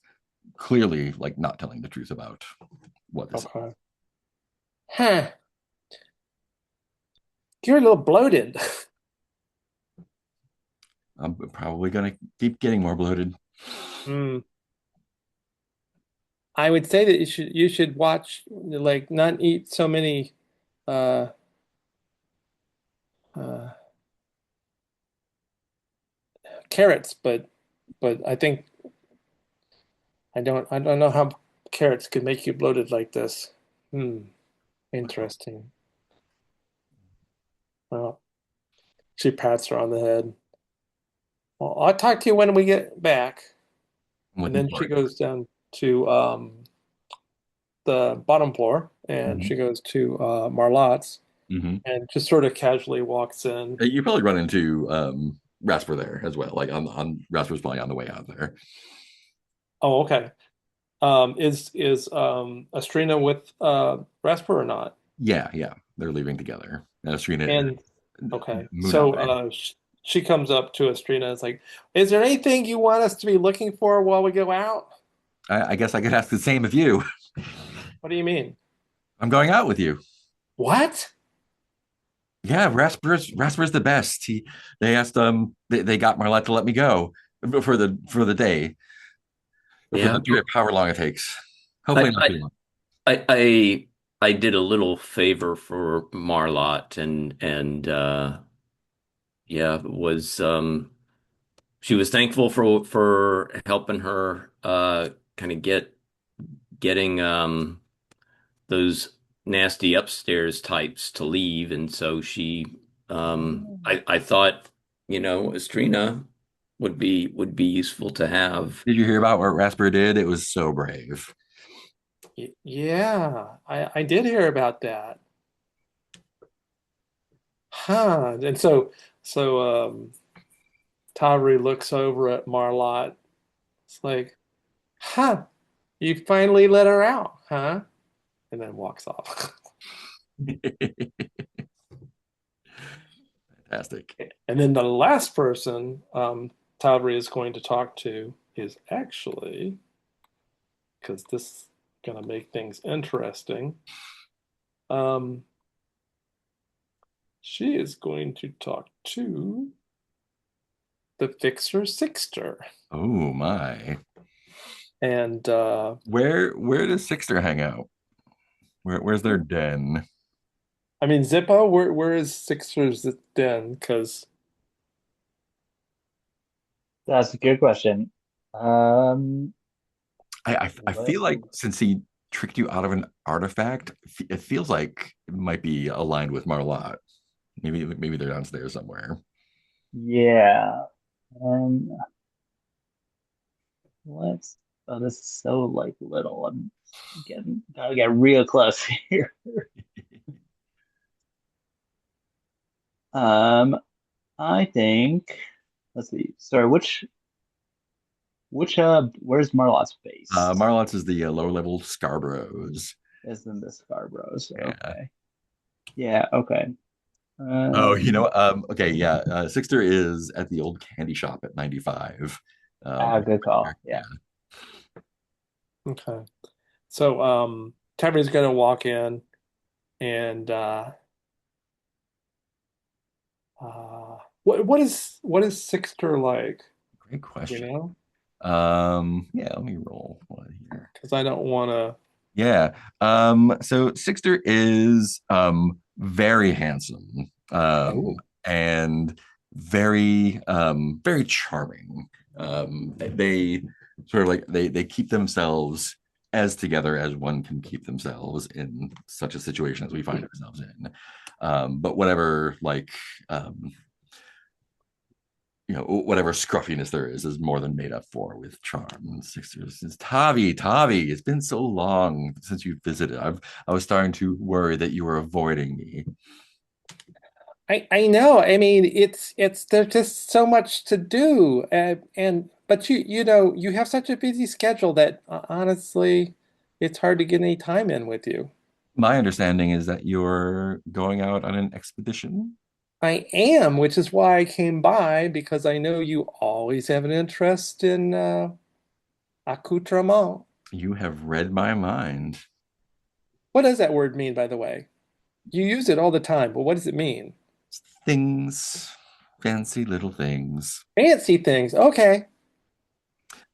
clearly like not telling the truth about what this is. Okay. Huh. You're a little bloated. I'm probably gonna keep getting more bloated. Hmm. I would say that you should watch, like, not eat so many uh uh carrots, but I think I don't know how carrots could make you bloated like this. Hmm. Interesting. Well, she pats her on the head. Well, I'll talk to you when we get back. I'm And looking then she forward to goes down to the bottom floor, and it. she goes to Marlotte's Hmm. and just sort of casually walks in. You probably run into Rasper there as well. Like on Rasper's probably on the way out there. Oh, okay. Is Astrina with Rasper or not? Yeah, yeah, they're leaving together. And Astrina And okay, moved out so there. she comes up to Astrina and is like, "Is there anything you want us to be looking for while we go out?" I guess I could ask the same of you. What do you mean? I'm going out with you. What? Yeah, Rasper's the best. They asked they got Marlotte to let me go for the day or for Yeah, the trip, however long it takes. I Hopefully not too long. I I I did a little favor for Marlotte and yeah, was she was thankful for helping her kind of getting those nasty upstairs types to leave, and so she I thought, Estrina would be useful to have. Did you hear about what Rasper did? It was so brave. Yeah, I did hear about that. Huh. And so Tavri looks over at Marlotte. It's like, huh, you finally let her out, huh? And then walks off. Fantastic. And then the last person Tavri is going to talk to is actually, because this is going to make things interesting, um, she is going to talk to the fixer Sixster. Oh my. And Where does Sixter hang out? Where's their den? I mean, Zippo, where is Sixter's den? Because That's a good question. Um, I let feel like me, since he tricked you out of an artifact, it feels like it might be aligned with Marlotte. Maybe they're downstairs somewhere. yeah. Um, let's. Oh, this is so like little. I'm getting gotta get real close here. Um, I think. Let's see. Sorry, which where's Marlotte's base? Marlotte's is the lower level Scarboroughs. Is in the Scarboroughs. Yeah. Okay. Yeah. Okay. Oh, you Um. know, okay, yeah. Sixter is at the old candy shop at 95. Good call. Yeah. Yeah. Okay. So Tavri's gonna walk in and what is Sixter like? Great You question. know? Yeah, let me roll one here. Because I don't wanna Yeah. So Sixter is very handsome Oh. and very charming. They sort of like they keep themselves as together as one can keep themselves in such a situation as we find ourselves in. But whatever um whatever scruffiness there is more than made up for with charm. And Sixers is Tavi. It's been so long since you visited. I was starting to worry that you were avoiding me. I know. I mean, it's there's just so much to do, and but you have such a busy schedule that honestly, it's hard to get any time in with you. My understanding is that you're going out on an expedition. I am, which is why I came by because I know you always have an interest in accoutrement. You have read my mind. What does that word mean, by the way? You use it all the time, but what does it mean? Things, fancy little things. Fancy things. Okay.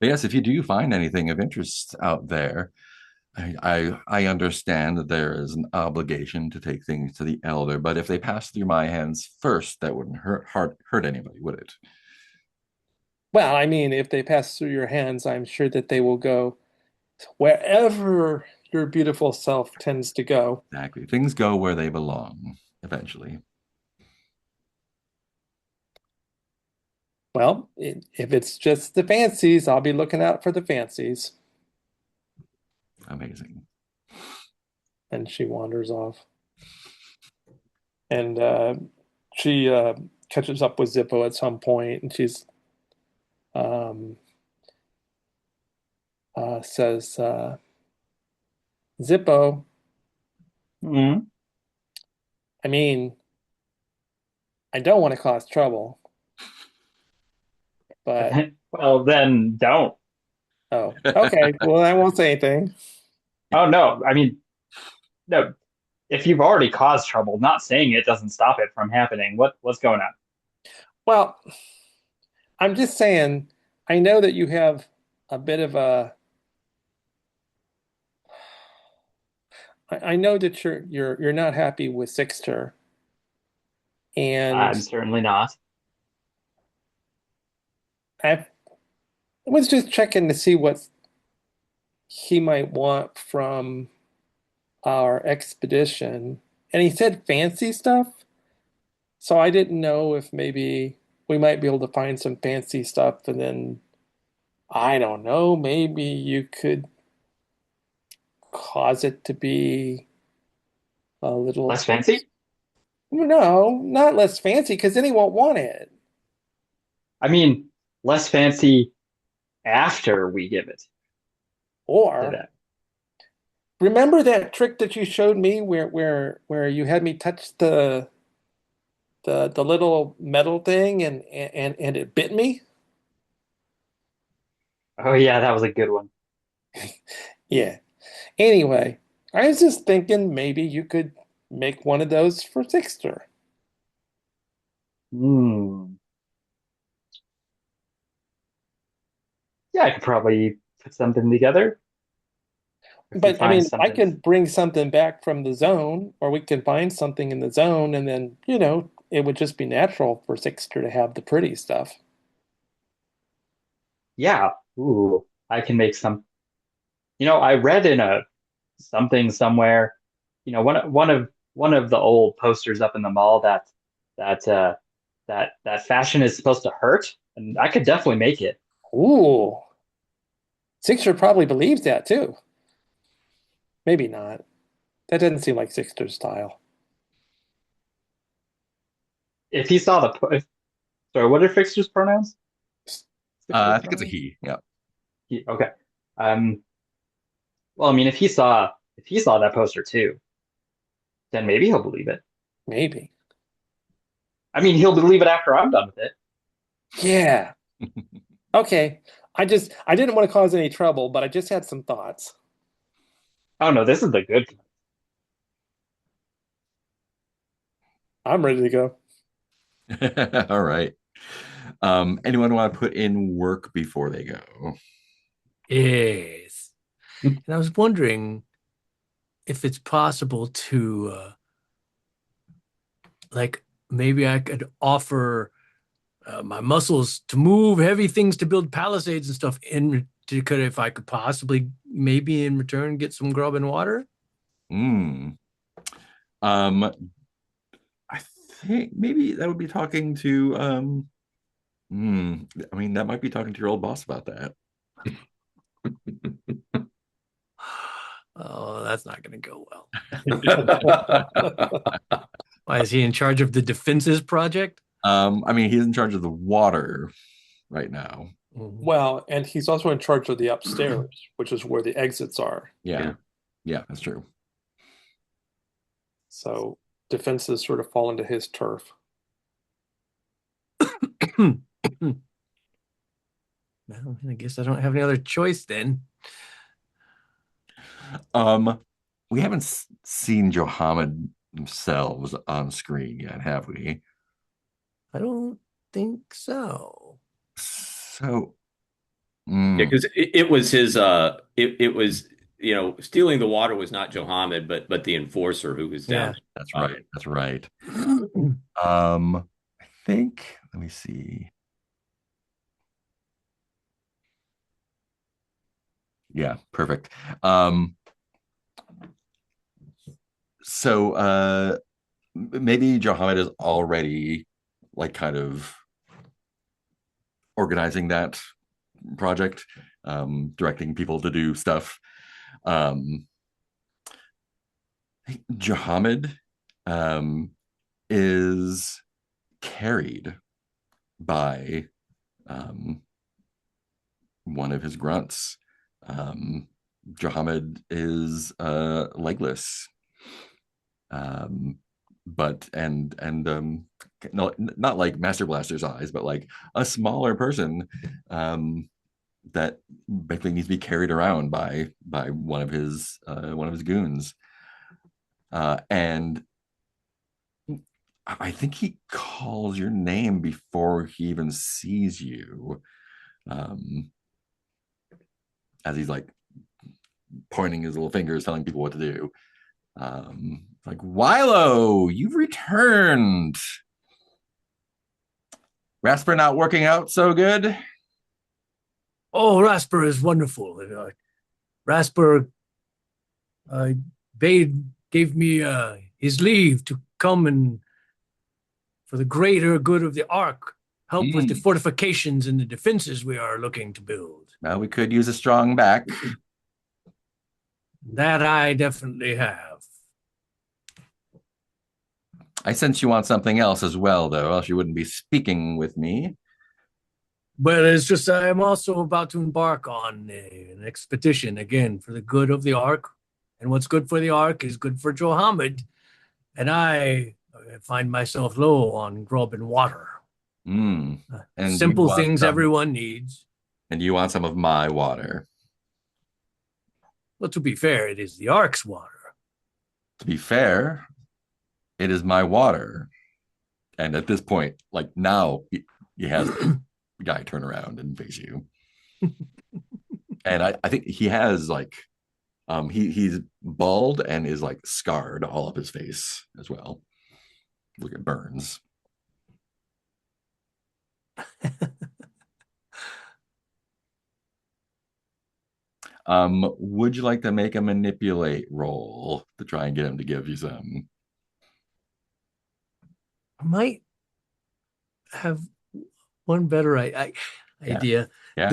But yes, if you do find anything of interest out there, I understand that there is an obligation to take things to the elder, but if they pass through my hands first, that wouldn't hurt anybody, would it? Well, I mean, if they pass through your hands, I'm sure that they will go wherever your beautiful self tends to go. Exactly. Things go where they belong eventually. Well, if it's just the fancies, I'll be looking out for the fancies. Amazing. And she wanders off. And she catches up with Zippo at some point, and she's um, says, Zippo, Mhm. I mean, I don't want to cause trouble, but Well, then don't. oh, okay. Well, I won't say anything. Oh no. I mean, no. If you've already caused trouble, not saying it doesn't stop it from happening. What's going on? Well, I'm just saying, I know that you have a bit of a. I know that you're not happy with Sixter, and I'm certainly not. I was just checking to see what he might want from our expedition, and he said fancy stuff. So I didn't know if maybe we might be able to find some fancy stuff, and then I don't know, maybe you could cause it to be a little. Less fancy? No, not less fancy, because then he won't want it. I mean, less fancy after we give it to Or them. remember that trick that you showed me where you had me touch the little metal thing and it bit me? Oh yeah, that was a good one. Yeah. Anyway, I was just thinking maybe you could make one of those for Sixter. Hmm. Yeah, I could probably put something together if we But I find mean, I something. can bring something back from the zone, or we can find something in the zone, and then, it would just be natural for Sixter to have the pretty stuff. Yeah. Ooh, I can make some. I read in a something somewhere, one of the old posters up in the mall that that fashion is supposed to hurt, and I could definitely make it. Ooh. Sixter probably believes that too. Maybe not. That doesn't seem like Sixter's style. If he saw sorry, what are Fixer's pronouns? I Fixer's think it's a pronouns? he. Yeah. Okay. Um, well, I mean, if he saw that poster too, then maybe he'll believe it. Maybe. I mean, he'll believe it after I'm done with it. Yeah. Okay. I didn't want to cause any trouble, but I just had some thoughts. Oh no, this is the good. I'm ready to go. All right. Anyone want to put in work before they go? Yes. And I was wondering if it's possible to, like, maybe I could offer my muscles to move heavy things to build palisades and stuff. If I could possibly, maybe in return, get some grub and water. Hmm. Um, I think maybe that would be talking to I mean, that might be talking to your old boss about that. Oh, that's not going to go well. Why is he in charge of the defenses project? I mean, he's in charge of the water right now. Well, and he's also in charge of the upstairs, which is where the exits are. Yeah. Yeah, that's true. So defenses sort of fall into his turf. Well, I guess I don't have any other choice then. We haven't seen Johanna themselves on screen yet, have we? I don't think so. So, Yeah, because it was his it was stealing the water was not Johnammed, but the enforcer who was down. Yeah. that's right. That's right. I think, let me see. Yeah, perfect. So maybe Johanna is already like kind of organizing that project, directing people to do stuff. Um, Johanna is carried by one of his grunts. Johanna is legless, but no, not like Master Blaster's eyes, but like a smaller person that basically needs to be carried around by one of his goons, and I think he calls your name before he even sees you, as he's like pointing his little fingers, telling people what to do. Like, Wilo, you've returned. Rasper not working out so good? Oh, Rasper is wonderful. Rasper gave me his leave to come and, for the greater good of the Ark, help with the fortifications and the defenses we are looking to build. Well, we could use a strong back. That I definitely have. I sense you want something else as well, though, else you wouldn't be speaking with me. But it's just I'm also about to embark on an expedition again for the good of the Ark. And what's good for the Ark is good for Johanna. And I find myself low on grub and water. And Simple things everyone needs. And you want some of my water. Well, to be fair, it is the Ark's water. To be fair, it is my water. And at this point, like now, he has the guy turn around and face you. And I think he has like, he's bald and is like scarred all up his face as well. Look at burns. Would you like to make a manipulate roll to try and get him to give you some? I might have one better idea. Yeah.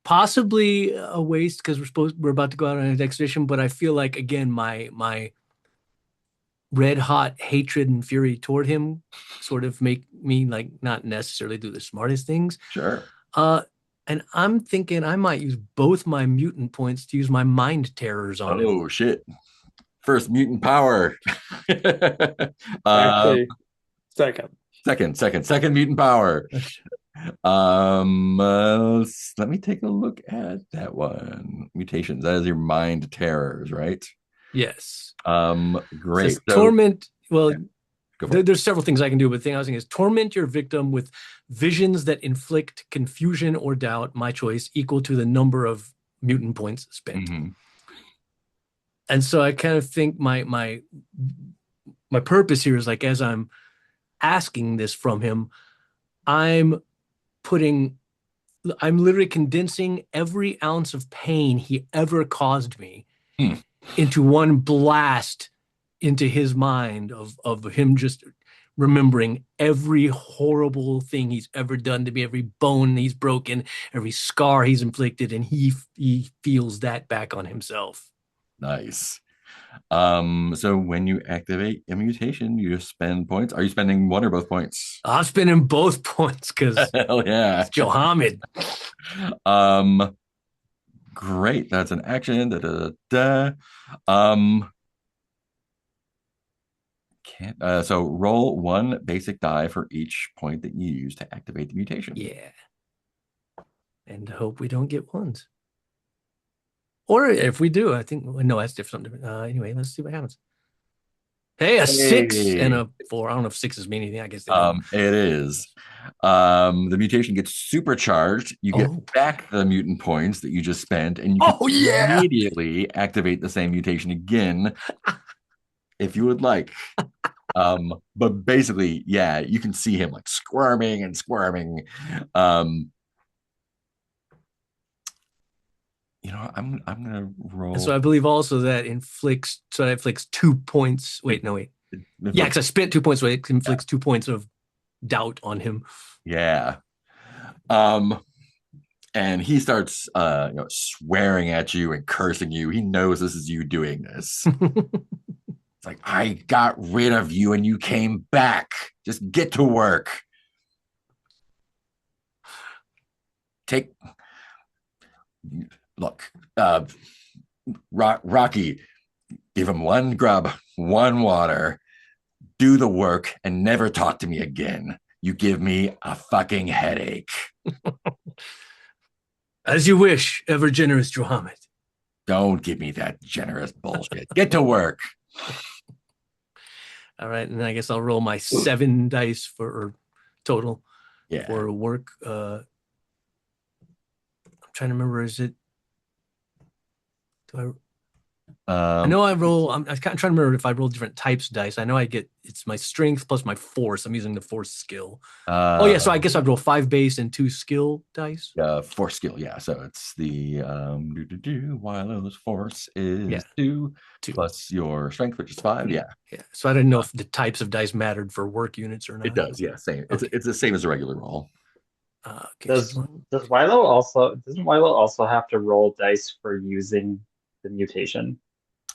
possibly a waste because we're about to go out on an expedition, but I feel like again my red hot hatred and fury toward him sort of make me like not necessarily do the smartest things. Sure. And I'm thinking I might use both my mutant points to use my mind terrors on him. Oh shit. First mutant power. Actually, second. Second mutant power. Let me take a look at that one. Mutations. That is your mind terrors, right? Yes. Great. So, torment. Well, yeah, there's several things I can do, but the thing I was thinking is torment your victim with visions that inflict confusion or doubt, my choice, equal to the number of mutant points spent. Mm-hmm. And so I kind of think my purpose here is like as I'm asking this from him, I'm literally condensing every ounce of pain he ever caused me into one blast into his mind of him just remembering every horrible thing he's ever done to me, every bone he's broken, every scar he's inflicted, and he feels that back on himself. Nice. So when you activate a mutation, you spend points. Are you spending one or both points? I'm spending both points because hell yeah, it's Johnammed. Great. That's an action. So roll one basic die for each point that you use to activate the mutation. Yeah. And hope we don't get ones. Or if we do, I think no, that's different. Anyway, let's see what happens. Hey, a 6 and a 4. I don't know if 6 is mean anything. I guess they don't. It is. The mutation gets supercharged. You get back the mutant points that you just spent, and you can immediately activate the same mutation again if you would like. But basically, yeah, you can see him like squirming and squirming. I'm gonna roll. And so I believe also that inflicts 2 points. Wait, no, wait. Yeah, because I spent 2 points, so it inflicts 2 points of doubt on him. Yeah. And he starts swearing at you and cursing you. He knows this is you doing this. It's like, I got rid of you and you came back. Just get to work. Look, Rocky, give him one grub, one water, do the work, and never talk to me again. You give me a fucking headache. As you wish, ever generous Johnammed. Don't give me that generous bullshit. Get to work. All right, and I guess I'll roll my 7 dice for total for work. I'm trying to remember. Is it? I know I roll. I'm kind of trying to remember if I roll different types of dice. I know it's my strength plus my force. I'm using the force skill. So I guess I'd roll 5 base and 2 skill dice. Force skill, yeah. So it's the Wilo's force is 2 plus your strength, which is 5. Yeah. So I didn't know if the types of dice mattered for work units or not. It does, yeah. Same. It's the same as a regular roll. Doesn't Wilo also have to roll dice for using the mutation?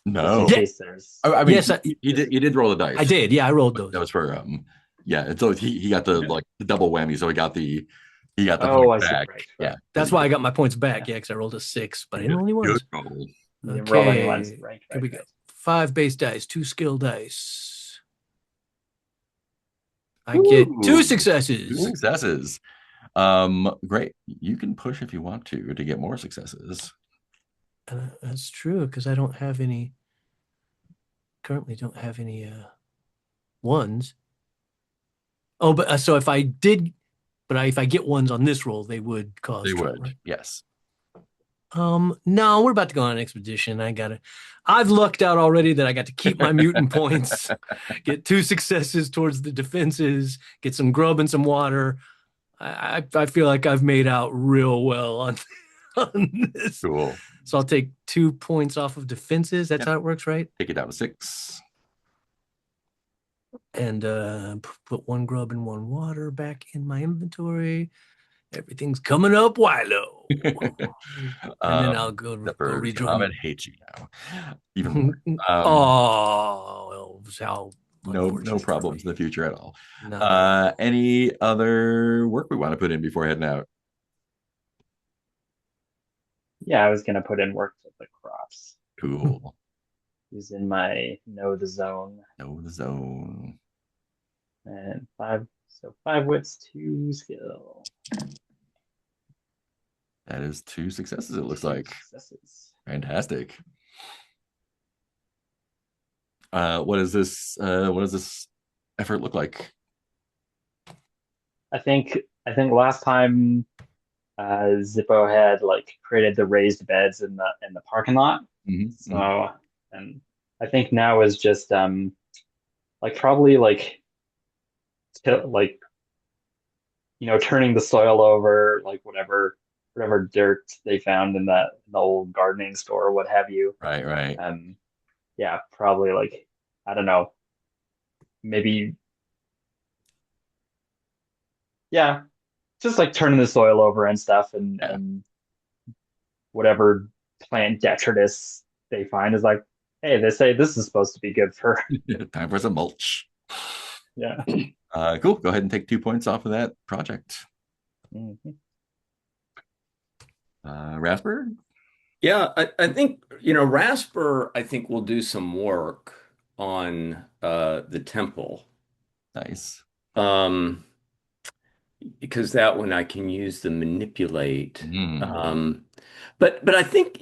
No. In case there's... I mean, yes, you did roll the dice. I did. Yeah, I rolled those. That was for And so he got the double whammy. So he got the points back. Right. Yeah, that's why I got my points back. Yeah, because I rolled a 6, but I didn't only once. Okay, right. Here we go. 5 base dice, 2 skill dice. I get 2 successes. 2 successes. Great. You can push if you want to get more successes. That's true because I don't have any. Currently, don't have any ones. Oh, but so if I did, if I get ones on this roll, they would cause. They trouble, would, right? yes. No, we're about to go on an expedition. I've lucked out already that I got to keep my mutant points, get 2 successes towards the defenses, get some grub and some water. I feel like I've made out real well on this. Cool. So I'll take 2 points off of defenses. That's how it works, right? Take it down to 6. And put 1 grub and 1 water back in my inventory. Everything's coming up, Wilo. And then Um, I'll go Zipper, rejoin. Johnammed hates you now. Even more. Oh, how No unfortunate for problems in me. the future at all. None at all. Any other work we want to put in before heading out? Yeah, I was gonna put in work with the crops. Cool. Using my know the zone Know the zone. and five wits, two skill. That is 2 successes, it looks Two like. successes. Fantastic. What is this? What does this effort look like? I think last time Zippo had like created the raised beds in the parking lot. So and I think now is just like probably like like turning the soil over, like whatever dirt they found in the old gardening store or what have you. Right, right. Yeah, probably like I don't know, maybe yeah, just like turning the soil over and stuff Yeah. and whatever plant detritus they find is like, hey, they say this is supposed to be good for Time for some mulch. yeah. Cool. Go ahead and take 2 points off of that project. Mhm. Rasper? Yeah, I think, Rasper, I think will do some work on the temple. Nice. Um, because that one I can use the manipulate. Mm. But I think,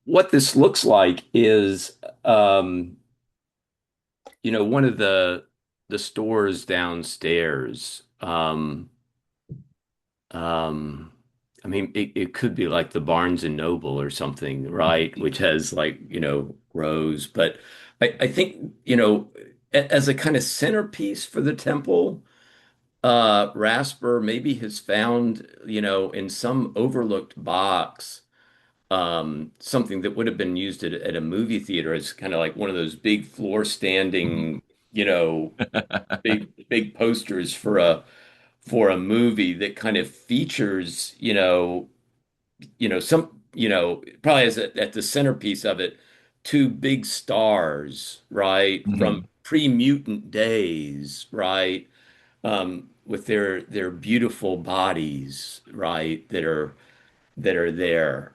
what this looks like is one of the stores downstairs. Um, I mean, it could be like the Barnes and Noble or something, right? Which has like, rows. But I think, as a kind of centerpiece for the temple, Rasper maybe has found, in some overlooked box, something that would have been used at a movie theater as kind of like one of those big floor standing, you know, big posters for a movie that kind of features, probably as at the centerpiece of it, two big stars, right, from Mhm. pre-mutant days, right, with their beautiful bodies, right, that are there.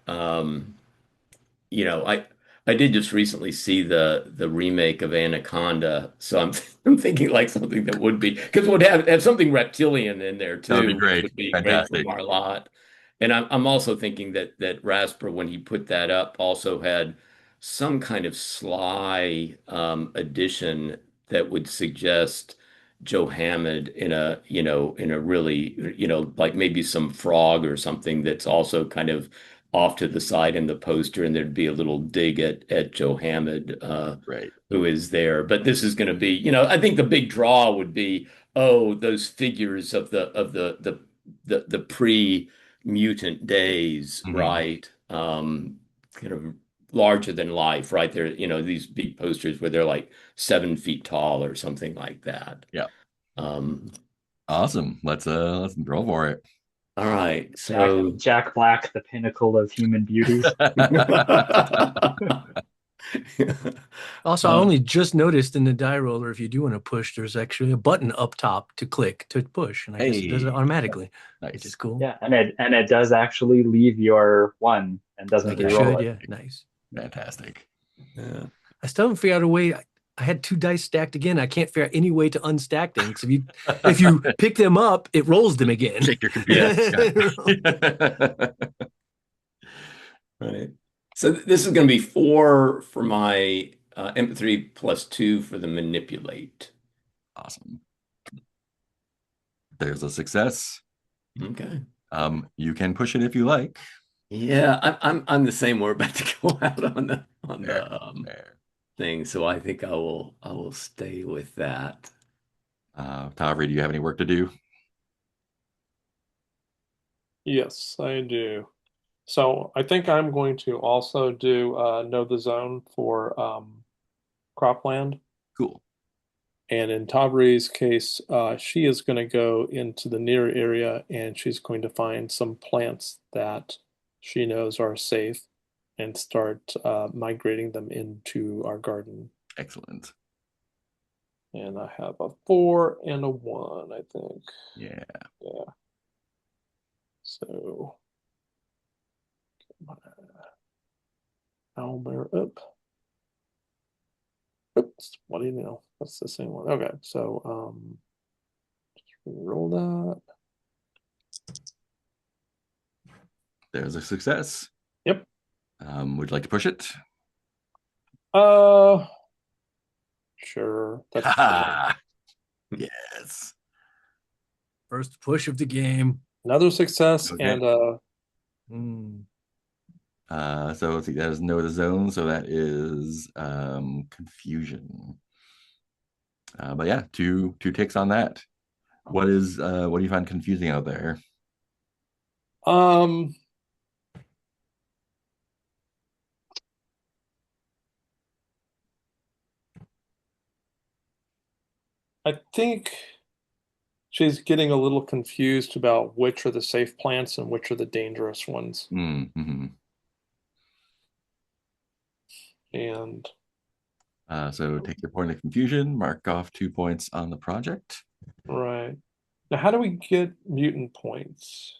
I did just recently see the remake of Anaconda, so I'm I'm thinking like something that would be because would have something reptilian in there That would be too, which great. would be great for Fantastic. Marlotte. And I'm also thinking that Rasper, when he put that up, also had some kind of sly addition that would suggest Johannes in a really, like maybe some frog or something that's also kind of off to the side in the poster, and there'd be a little dig at Johannes, Great. who is there. But this is going to be, I think the big draw would be, oh, those figures of the pre-mutant days, Mhm. right? Kind of larger than life, right? There, these big posters where they're like 7 feet tall or something like that. Yeah. Um, Awesome. Let's roll for it. all right, Jack so Jack Black, the pinnacle of human beauty. Also, I Uh, only just noticed in the die roller, if you do want to push, there's actually a button up top to click to push, and I guess it does it Hey, automatically, which is nice. cool. Yeah, and it does actually leave your one and doesn't Like it re-roll should, it. yeah. Nice. Fantastic. yeah. I still haven't figured out a way. I had 2 dice stacked again. I can't figure out any way to unstack them because if you pick them up, it rolls them again. Shake your computer. Right. So this is going to be 4 for my empathy plus 2 for the manipulate. Awesome. There's a success. Okay. You can push it if you like. Yeah, I'm the same. We're about to go out on There, the there. thing, so I think I will stay with that. Tavri, do you have any work to do? Yes, I do. So I think I'm going to also do know the zone for cropland. Cool. And in Tavri's case, she is going to go into the near area and she's going to find some plants that she knows are safe and start migrating them into our garden. Excellent. And I have a 4 and a 1, I think. Yeah. Yeah. So, get my owlbear up. Oops, what do you know? That's the same one. Okay, so just roll that. There's a success. Yep. Would you like to push it? Uh, sure. That's Ha! Yes. First push of the game. another success Okay. and So let's see, that is know the zone, so that is confusion. But yeah, two ticks on that. What do you find confusing out there? I think she's getting a little confused about which are the safe plants and which are the dangerous ones. Mm-hmm. And So take your point of confusion, mark off 2 points on the project. right. Now, how do we get mutant points?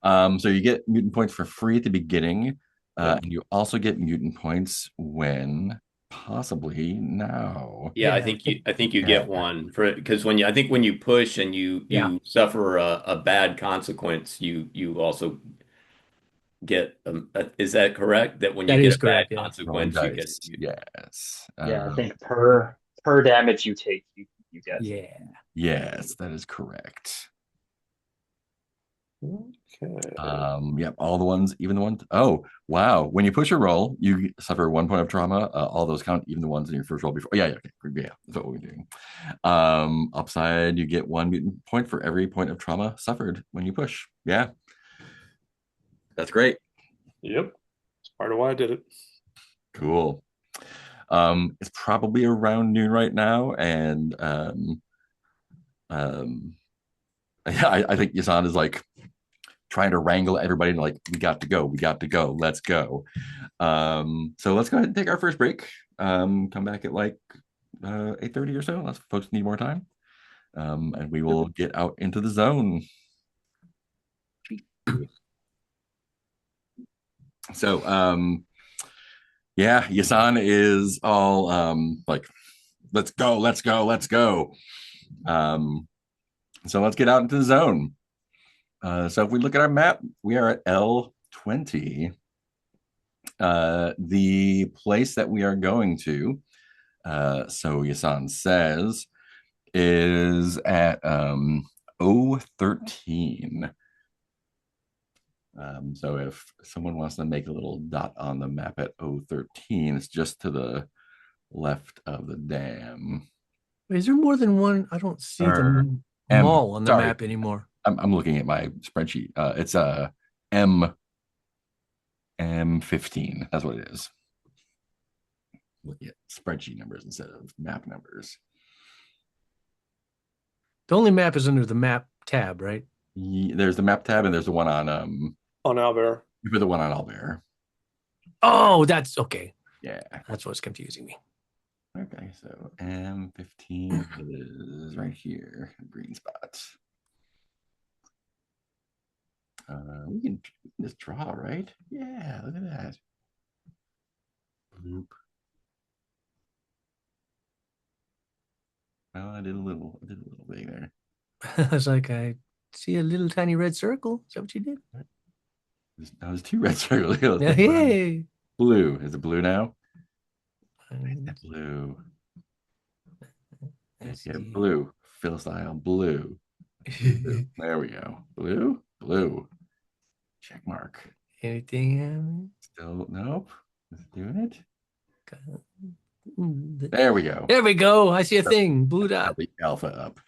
So you get mutant points for free at the beginning, Yeah. and you also get mutant points when possibly now. Yeah, I Yeah. think you Yeah. get one for it because I think when you push and you Yeah. suffer a bad consequence, you also get is that correct? That when you That get is a bad correct, yeah. Rolling consequence, you get dice. Yes. Yeah, I think per damage you take, you get. Yeah. Yes, that is correct. Okay. Yep, all the ones, even the ones. Oh, wow. When you push a roll, you suffer 1 point of trauma. All those count, even the ones in your first roll before. Yeah, okay. Yeah, that's what we're doing. Upside, you get 1 mutant point for every point of trauma suffered when you push. Yeah. That's great. Yep. That's part of why I did it. Cool. It's probably around noon right now, and yeah, I think Yassan is like trying to wrangle everybody and like, we got to go, let's go. So let's go ahead and take our first break. Come back at like 8:30 or so, unless folks need more time. And we will get out into the zone. So yeah, Yassan is all like, let's go. So let's get out into the zone. So if we look at our map, we are at L20. The place that we are going to, so Yassan says, is at O13. So if someone wants to make a little dot on the map at O13, it's just to the left of the dam. Is there more than one? I don't see the M. mall on the Sorry. map anymore. I'm looking at my spreadsheet. It's M15. That's what it is. Looking at spreadsheet numbers instead of map numbers. The only map is under the map tab, right? There's the map tab and there's the one on Albert. you put the one on Albert. Oh, that's okay. Yeah. That's what's confusing me. Okay, so M15 is right here, green spot. We can just draw, right? Yeah, look at that. Bloop. Oh, I did a little thing there. I was like, I see a little tiny red circle. Is that what you did? That was 2 red circles. Yay! Blue. Is it blue now? Blue. Yeah, blue. Philistine blue. There we go. Blue. Check mark. Anything? Still nope. Is it doing it? There There we go. we go. I see a thing. Blue dot. The alpha up.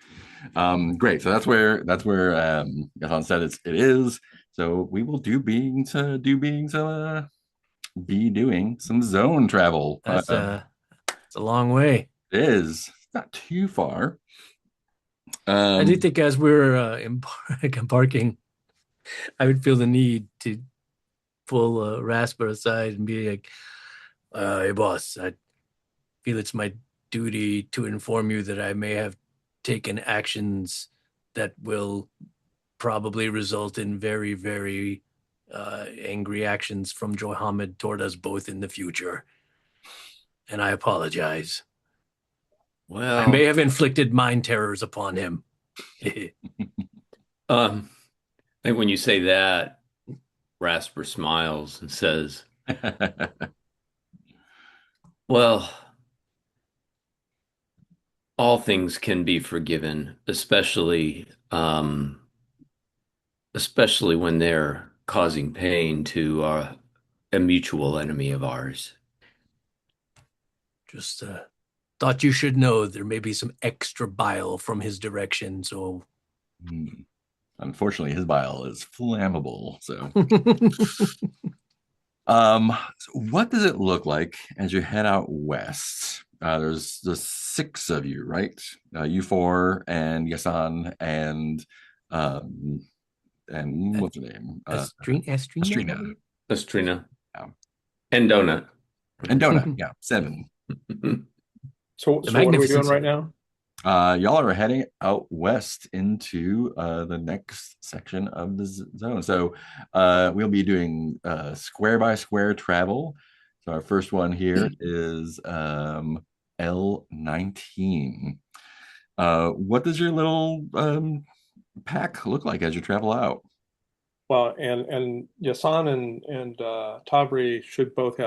Great. So that's where Yassan said it is. So we will be doing some zone travel. It's a long way. It is. not too far. I do think as we're embarking, I would feel the need to pull Rasper aside and be like, "Hey, boss, I feel it's my duty to inform you that I may have taken actions that will probably result in very, very angry actions from Johnammed toward us both in the future. And I apologize. I Well, may have inflicted mind terrors upon him." I think when you say that, Rasper smiles and says, "Well, all things can be forgiven, especially when they're causing pain to a mutual enemy of ours." Just thought you should know there may be some extra bile from his direction, so Unfortunately, his bile is flammable. So, so what does it look like as you head out west? There's the six of you, right? You four and Yassan and what's her name? Astrina? Astrina Yeah. and Donut. And Donut. Yeah, seven. So what are we Magnificent doing right Seven. now? Y'all are heading out west into the next section of the zone. So we'll be doing square by square travel. So our first one here is L19. What does your little pack look like as you travel out? Well, and Yassan and Tavri should both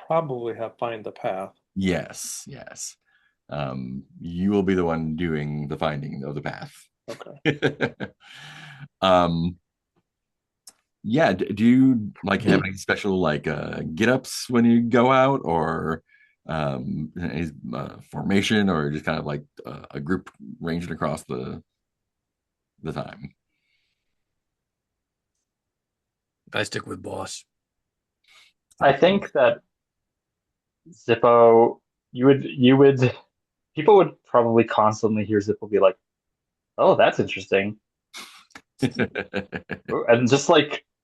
probably have find the path. Yes, yes. You will be the one doing the finding of the path. Okay. Yeah, do you like have any special like get ups when you go out, or any formation, or just kind of like a group ranging across the time? I stick with boss. I think that Zippo, you would people would probably constantly hear Zippo be like, "Oh, that's interesting," and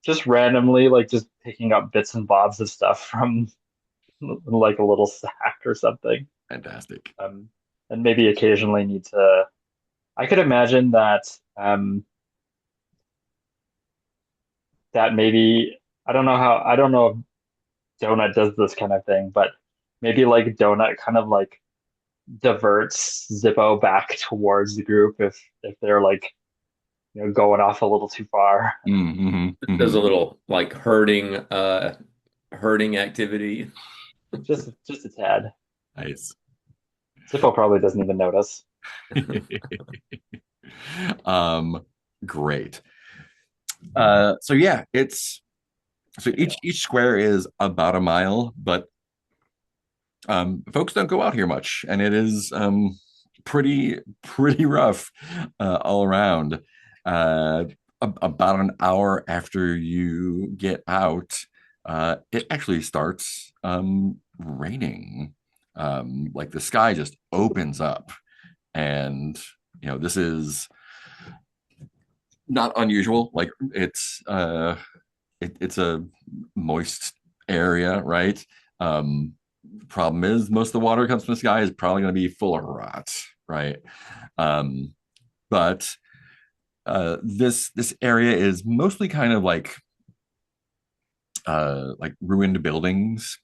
just randomly like just picking up bits and bobs of stuff from like a little sack or something. Fantastic. And maybe occasionally need to. I could imagine that that maybe I don't know if Donut does this kind of thing, but maybe like Donut kind of like diverts Zippo back towards the group if they're like going off a little too far. Mm-hmm, Does mm-hmm. a little like herding activity. Just a tad. Nice. Zippo probably doesn't even notice. um, Great. So yeah, each square is about a mile, but folks don't go out here much, and it is pretty rough all around. About an hour after you get out, it actually starts raining. Like the sky just opens up, and this is not unusual. Like it's a moist area, right? Problem is most of the water that comes from the sky is probably going to be full of rot, right? Um, but this area is mostly kind of like ruined buildings.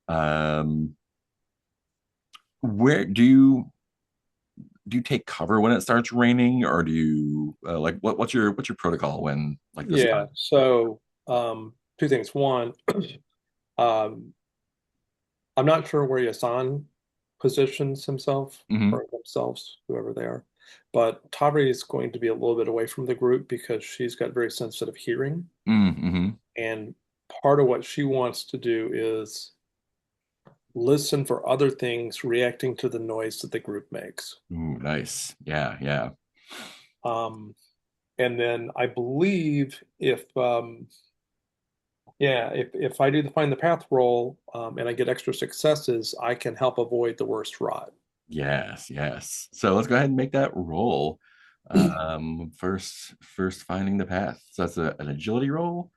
Um, where do you take cover when it starts raining, or do you like what's your protocol when like this? Yeah. So two things. One, um, I'm not sure where Yassan positions himself Mhm. or themselves, whoever they are, but Tavri is going to be a little bit away from the group because she's got very sensitive hearing, Mm-hmm. and part of what she wants to do is listen for other things reacting to the noise that the group makes. Ooh, nice. Yeah, yeah. And then I believe if I do the find the path roll and I get extra successes, I can help avoid the worst rot. Yes, yes. So let's go ahead and make that roll. First finding the path. So that's an agility roll.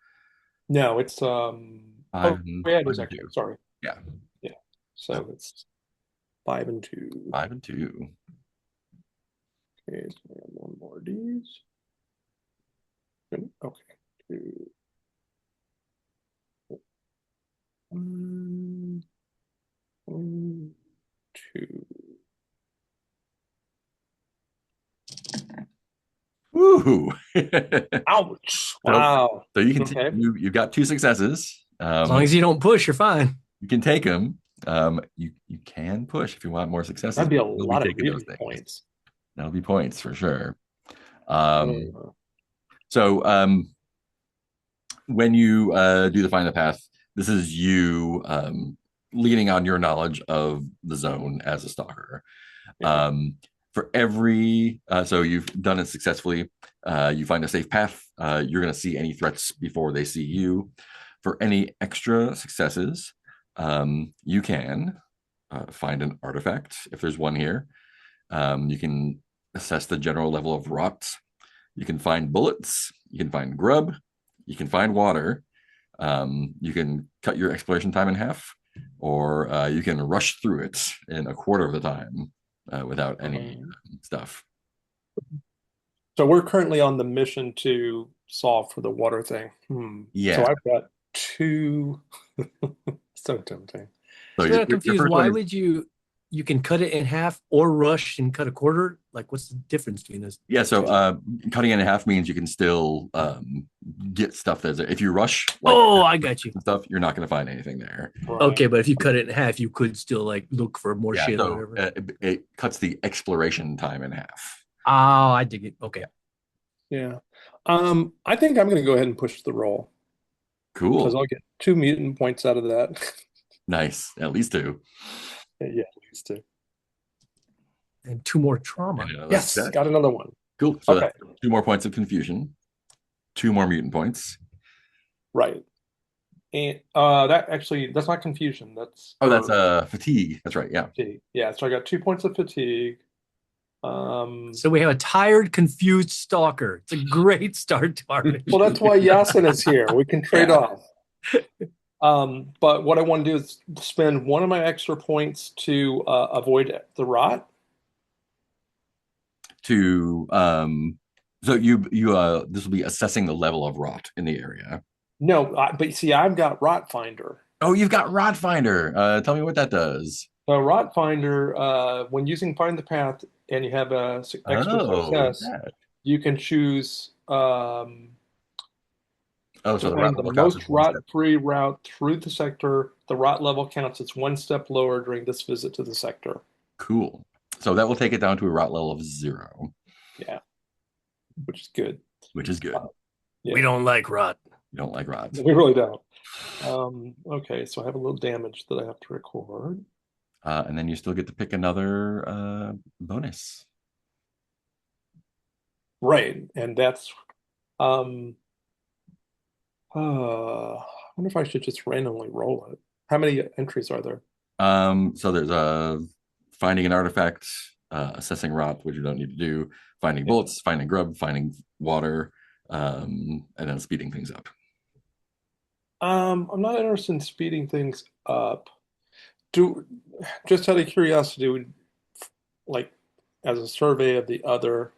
No, it's Five oh and yeah, it five is and actually. two. Sorry. Yeah, Yeah. So it's 5 and 2. 5 and 2. Okay, so we have one more of these. Good. Okay. 2. 1, 1, 2. Woo! Ouch! So, Wow. so you can Okay. you've got 2 successes. As long as you don't push, you're fine. You can take them. You can push if you want more successes. That'd be a You'll be lot of taking those mutant things. points. That'll be points for sure. Um, Uh, so when you do the find the path, this is you leaning on your knowledge of the zone as a stalker. yeah. For every so you've done it successfully, you find a safe path. You're going to see any threats before they see you. For any extra successes, you can find an artifact if there's one here. You can assess the general level of rot. You can find bullets. You can find grub. You can find water. You can cut your exploration time in half, or you can rush through it in a quarter of the time without any stuff. So we're currently on the mission to solve for the water thing. Yeah. So I've got 2. So tempting. So I'm your confused. first Why one is, would you can cut it in half or rush and cut a quarter? Like, what's the difference between those? yeah. So cutting it in half means you can still get stuff that's if you rush like Oh, I got you. stuff, you're not going to find anything there. Right. Okay, but if you cut it in half, you could still like look for more Yeah. shit or So whatever. it cuts the exploration time in half. Oh, I dig it. Okay. Yeah. I think I'm going to go ahead and push the roll because Cool. I'll get 2 mutant points out of that. Nice. At least 2. Yeah, at least 2. And 2 more trauma. And, Yes, that's got another one. cool. So Okay. that's 2 more points of confusion, 2 more mutant points. Right. And that's not confusion. That's Oh, that's fatigue. That's right. Yeah. fatigue. Yeah, so I got 2 points of fatigue. So we have a tired, confused stalker. It's a great start to our mission. Well, that's why Yassan is here. We can trade off. But what I want to do is spend one of my extra points to avoid the rot. To so you this will be assessing the level of rot in the area. No, but see, I've got Rot Finder. Oh, you've got Rot Finder. Tell me what that does. So Rot Finder, when using Find the Path and you have a extra success, that. you can choose So to the find rot the level counts most as 1 step. rot-free route through the sector. The rot level counts as 1 step lower during this visit to the sector. Cool. So that will take it down to a rot level of 0. Yeah, which is good. Which is good. Yeah. We don't like rot. You don't like rots. We really don't. Okay, so I have a little damage that I have to record. And then you still get to pick another bonus. Right, and that's I wonder if I should just randomly roll it. How many entries are there? So there's finding an artifact, assessing rot, which you don't need to do, finding bullets, finding grub, finding water, and then speeding things up. I'm not interested in speeding things up. Just out of curiosity, like as a survey of the other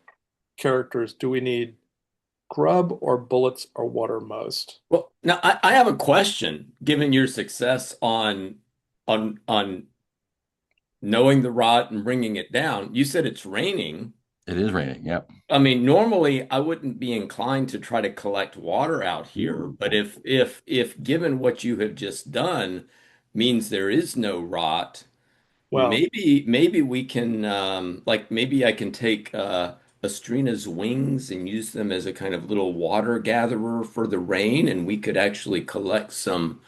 characters, do we need grub or bullets or water most? Well, now I have a question. Given your success on knowing the rot and bringing it down, you said it's raining. It is raining. Yep. I mean, normally I wouldn't be inclined to try to collect water out here, but if given what you have just done means there is no rot, Well, maybe we can like maybe I can take Astrina's wings and use them as a kind of little water gatherer for the rain, and we could actually collect some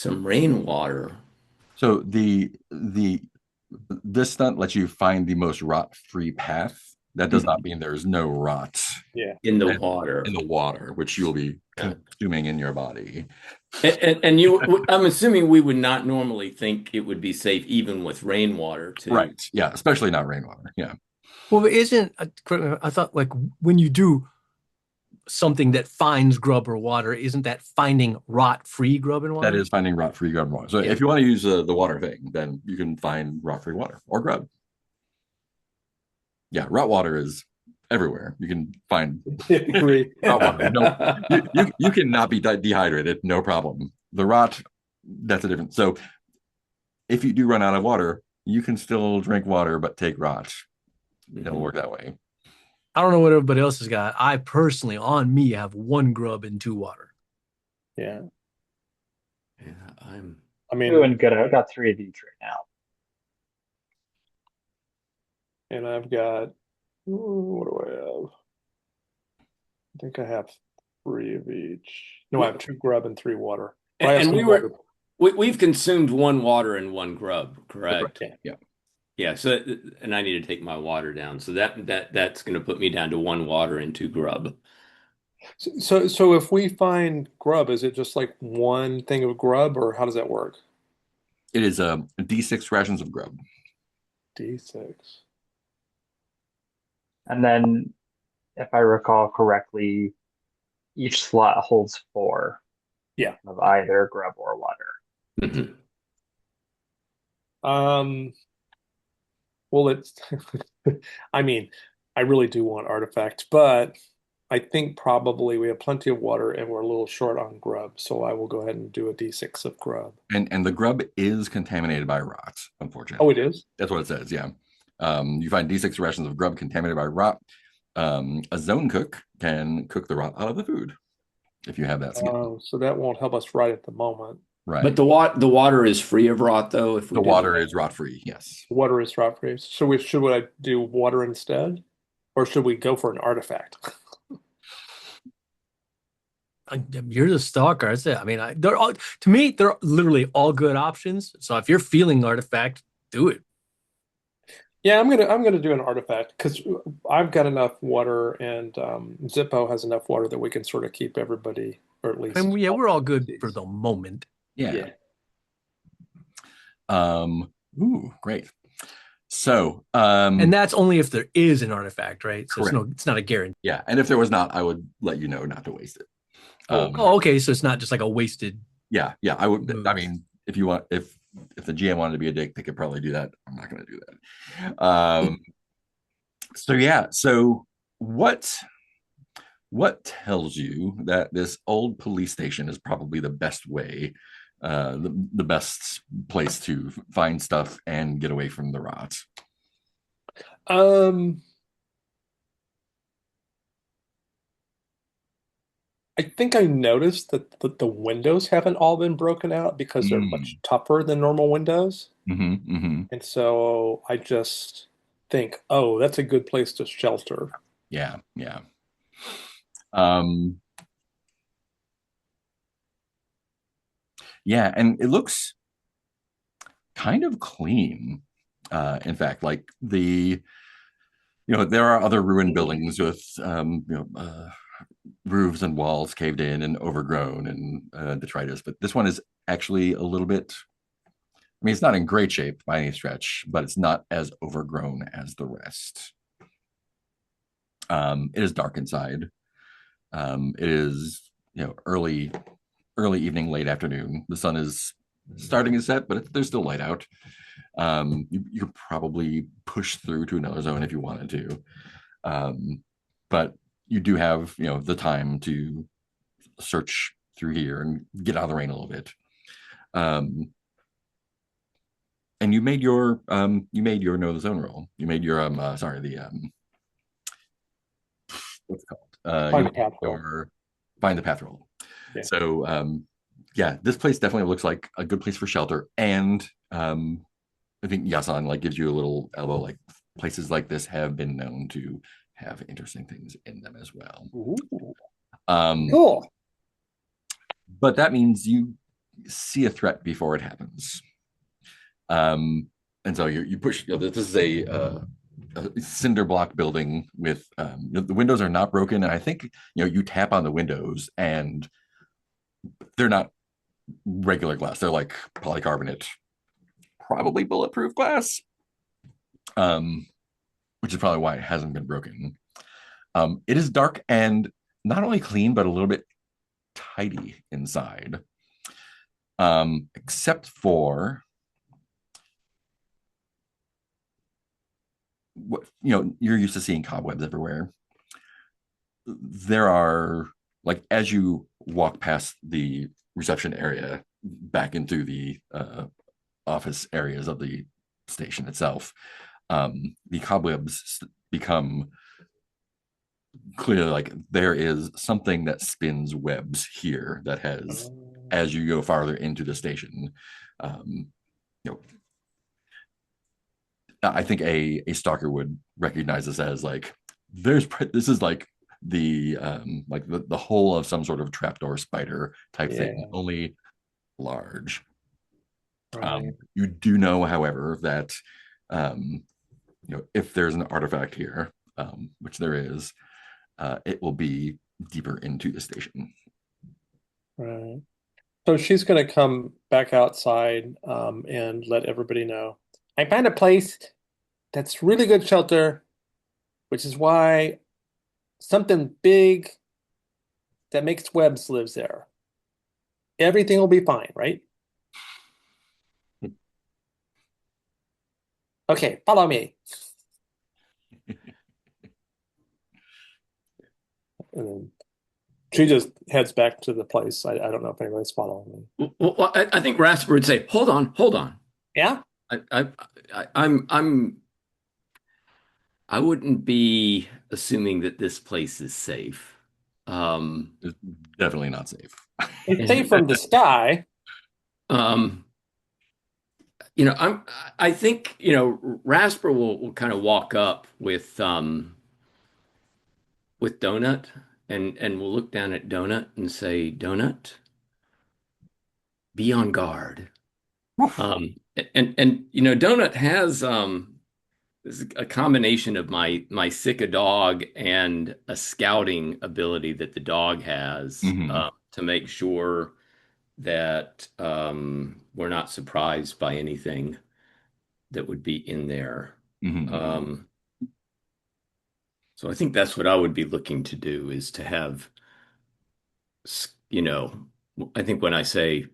rainwater. So this stunt lets you find the most rot-free path. That does not mean there's no rot yeah. In the water. which you'll be consuming in your body. And I'm assuming we would not normally think it would be safe even with rainwater to. Right. Yeah. Especially not rainwater. Yeah. Well, isn't I thought like when you do something that finds grub or water, isn't that finding rot-free grub and That water? is finding rot-free grub and water. So Yeah. if you want to use the water thing, then you can find rot-free water or grub. Yeah, rot water is everywhere. You can find I agree. rot water. No, you cannot be dehydrated, no problem. The rot, that's a different. So if you do run out of water, you can still drink water, but take rot. It'll work that way. I don't know what everybody else has got. I personally, on me, have 1 grub and 2 water. Yeah. Yeah, I mean, Doing good. I've got 3 of each right now. and I've got, what do I have? I think I have 3 of each. No, I have 2 grub and 3 water. I have and some we've consumed 1 water and 1 grub, correct? Yeah. Yeah. So, and I need to take my water down. So that's going to put me down to 1 water and 2 grub. So if we find grub, is it just like 1 thing of grub, or how does that work? It is a D6 rations of grub. D6. And then, if I recall correctly, each slot holds 4 Yeah. of either grub or water. Mhm. Well, it's, I mean, I really do want artifact, but I think probably we have plenty of water and we're a little short on grub, so I will go ahead and do a D6 of grub. And the grub is contaminated by rot, unfortunately. Oh, it is? That's what it says, yeah. You find D6 rations of grub contaminated by rot. A zone cook can cook the rot out of the food if you have that skill. So that won't help us right at the moment. Right. But the water is free of rot, though. If we the do water is rot free, yes. Water is rot free. So should I do water instead? Or should we go for an artifact? You're the stalker. That's it. I mean, they're all, to me, they're literally all good options. So if you're feeling artifact, do it. Yeah, I'm gonna do an artifact because I've got enough water and Zippo has enough water that we can sort of keep everybody, or at least And yeah, we're all good for the moment. Yeah. Ooh, great. So, and that's only if there is an artifact, right? So correct. it's not a guarantee. Yeah, and if there was not, I would let you know not to waste it. Okay, so it's not just like a wasted. Yeah, I would. move. I mean, if you want, if the GM wanted to be a dick, they could probably do that. I'm not going to do that. So yeah, so what tells you that this old police station is probably the best way, the best place to find stuff and get away from the rot? I think I noticed that the windows haven't all been broken out because they're much tougher than normal windows. And so I just think, oh, that's a good place to shelter. Yeah. Yeah, and it looks kind of clean. In fact, like there are other ruined buildings with roofs and walls caved in and overgrown and detritus, but this one is actually a little bit. I mean, it's not in great shape by any stretch, but it's not as overgrown as the rest. It is dark inside. It is early evening, late afternoon. The sun is starting to set, but there's still light out. You could probably push through to another zone if you wanted to, but you do have the time to search through here and get out of the rain a little bit. And you made your know the zone roll. You made your what's it called? Find the path roll. Find the path roll. Yeah. So this place definitely looks like a good place for shelter. And I think Yassan gives you a little elbow, like places like this have been known to have interesting things in them as well. Ooh. Cool. But that means you see a threat before it happens. And so you push. This is a cinder block building with the windows are not broken, and I think you tap on the windows and they're not regular glass. They're like polycarbonate, probably bulletproof glass, um, which is probably why it hasn't been broken. It is dark and not only clean, but a little bit tidy inside, except for what you're used to seeing cobwebs everywhere. There are, like, as you walk past the reception area back into the office areas of the station itself, the cobwebs become clearly like there is something that spins webs here that has, as you go farther into the station, you know, I think a stalker would recognize this as like this is like the whole of some sort of trapdoor spider type thing, Yeah. only large. Right. You do know, however, that if there's an artifact here, which there is, it will be deeper into the station. Right. So she's going to come back outside and let everybody know. I found a place that's really good shelter, which is why something big that makes webs lives there. Everything will be fine, right? Okay, follow me. And then she just heads back to the place. I don't know if anybody's following me. Well, I think Rasper would say, "Hold on, hold on. Yeah? I'm I wouldn't be assuming that this place is safe. It's definitely not safe. It's safe from the sky. um, I think, Rasper will kind of walk up with Donut and we'll look down at Donut and say, Donut, be on guard. Donut has this is a combination of my sick a dog and a scouting ability that the dog has, Mhm. to make sure that we're not surprised by anything that would be in there. Mhm. So I think that's what I would be looking to do, is to have, you know, I think when I say,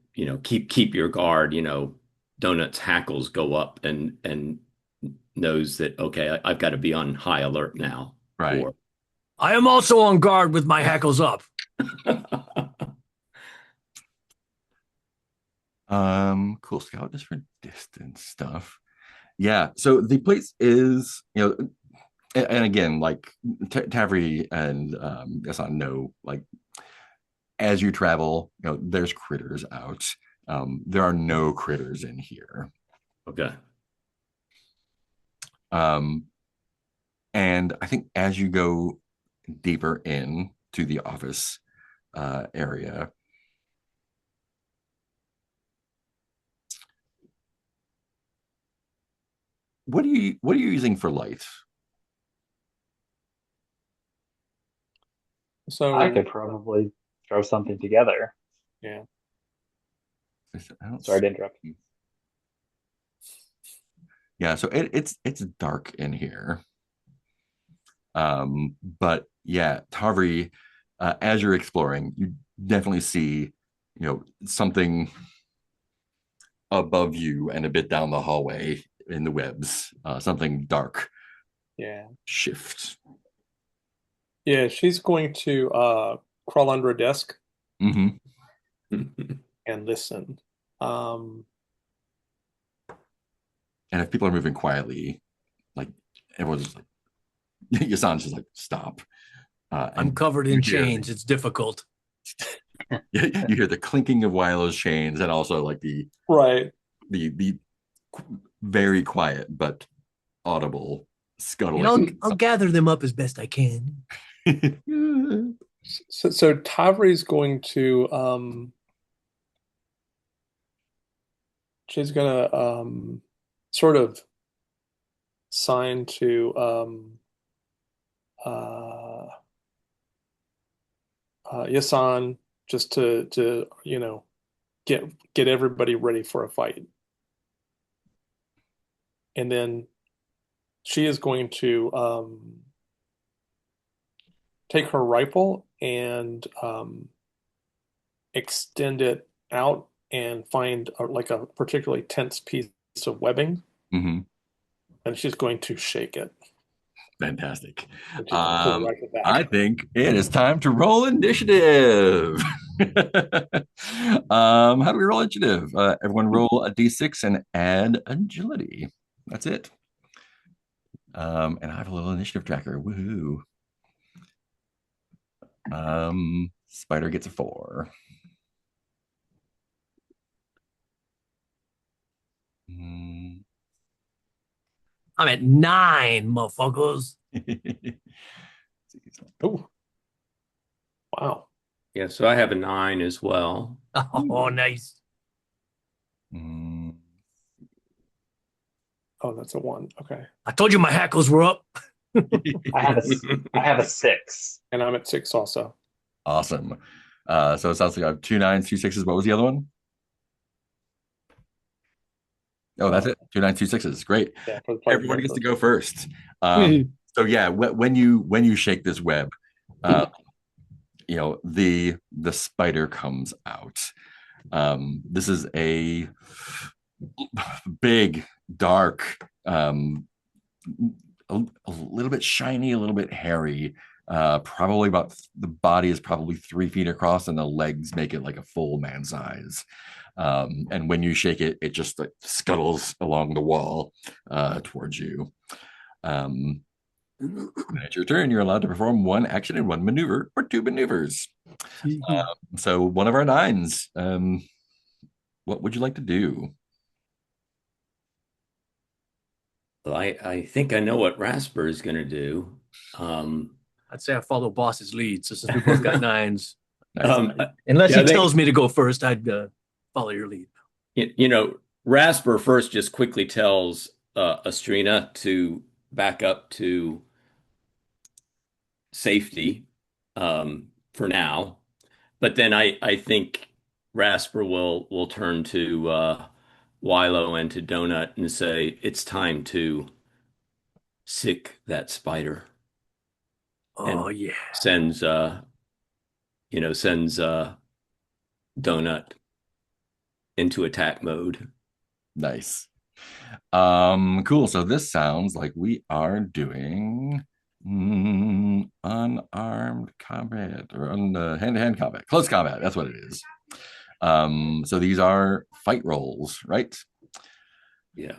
keep your guard, Donut's hackles go up and knows that, okay, I've got to be on high alert now Right. for. I am also on guard with my hackles up. Cool scout just for distance stuff. Yeah. So the place is, and again, like Tavri and Yassan know, like, as you travel, there's critters out. There are no critters in here. Okay. Um, and I think as you go deeper in to the office area, what are you using for light? I So, could probably throw something together. yeah. I don't Sorry to interrupt. Yeah, so it's dark in here. But yeah, Tavri, as you're exploring, you definitely see, something above you and a bit down the hallway in the webs, something dark Yeah. shift. Yeah, she's going to crawl under a desk Mm-hmm. and listen. Um, And if people are moving quietly, like, everyone's just like, Yasan's just like, stop. I'm And covered you in hear chains. It's difficult. you hear the clinking of Wilo's chains, and also like right. the very quiet but audible And I'll scuttling. I'll gather them up as best I can. So Tavri's going to she's gonna sort of sign to uh Yassan, just to get everybody ready for a fight. And then she is going to take her rifle and extend it out and find like a particularly tense piece of webbing, Mm-hmm. and she's going to shake it. Fantastic. And she's gonna pull the rifle I back. think it is time to roll initiative. How do we roll initiative? Everyone roll a d6 and add agility. That's it. And I have a little initiative tracker. Woohoo. Spider gets a 4. I'm at 9, motherfuckers. Oh, wow. Yeah, so I have a 9 as well. Oh, nice. Mm. Oh, that's a 1. Okay. I told you my hackles were up. I have a 6. And I'm at 6 also. Awesome. So it sounds like I have 2 9s, 2 6s. What was the other one? Oh, that's it. 2 9s, 2 6s. Great. Yeah, for the player Everyone gets to first. go first. So yeah, when you shake this web, the spider comes out. This is a big, dark, a little bit shiny, a little bit hairy. Probably about the body is probably 3 feet across, and the legs make it like a full man size. And when you shake it, it just like scuttles along the wall towards you. When it's your turn, you're allowed to perform 1 action and 1 maneuver, or 2 maneuvers. So one of our 9s. What would you like to do? Well, I think I know what Rasper is going to do. I'd say I follow boss's lead. So since we both got 9s, Nice. unless yeah, he tells me to go first, I'd follow your lead. Rasper first just quickly tells Astrina to back up to safety for now. But then I think Rasper will turn to Wilo and to Donut and say, it's time to sick that spider. Oh, And yeah. sends Donut into attack mode. Nice. Cool. So this sounds like we are doing unarmed combat or hand-to-hand combat, close combat. That's what it is. So these are fight rolls, right? Yeah.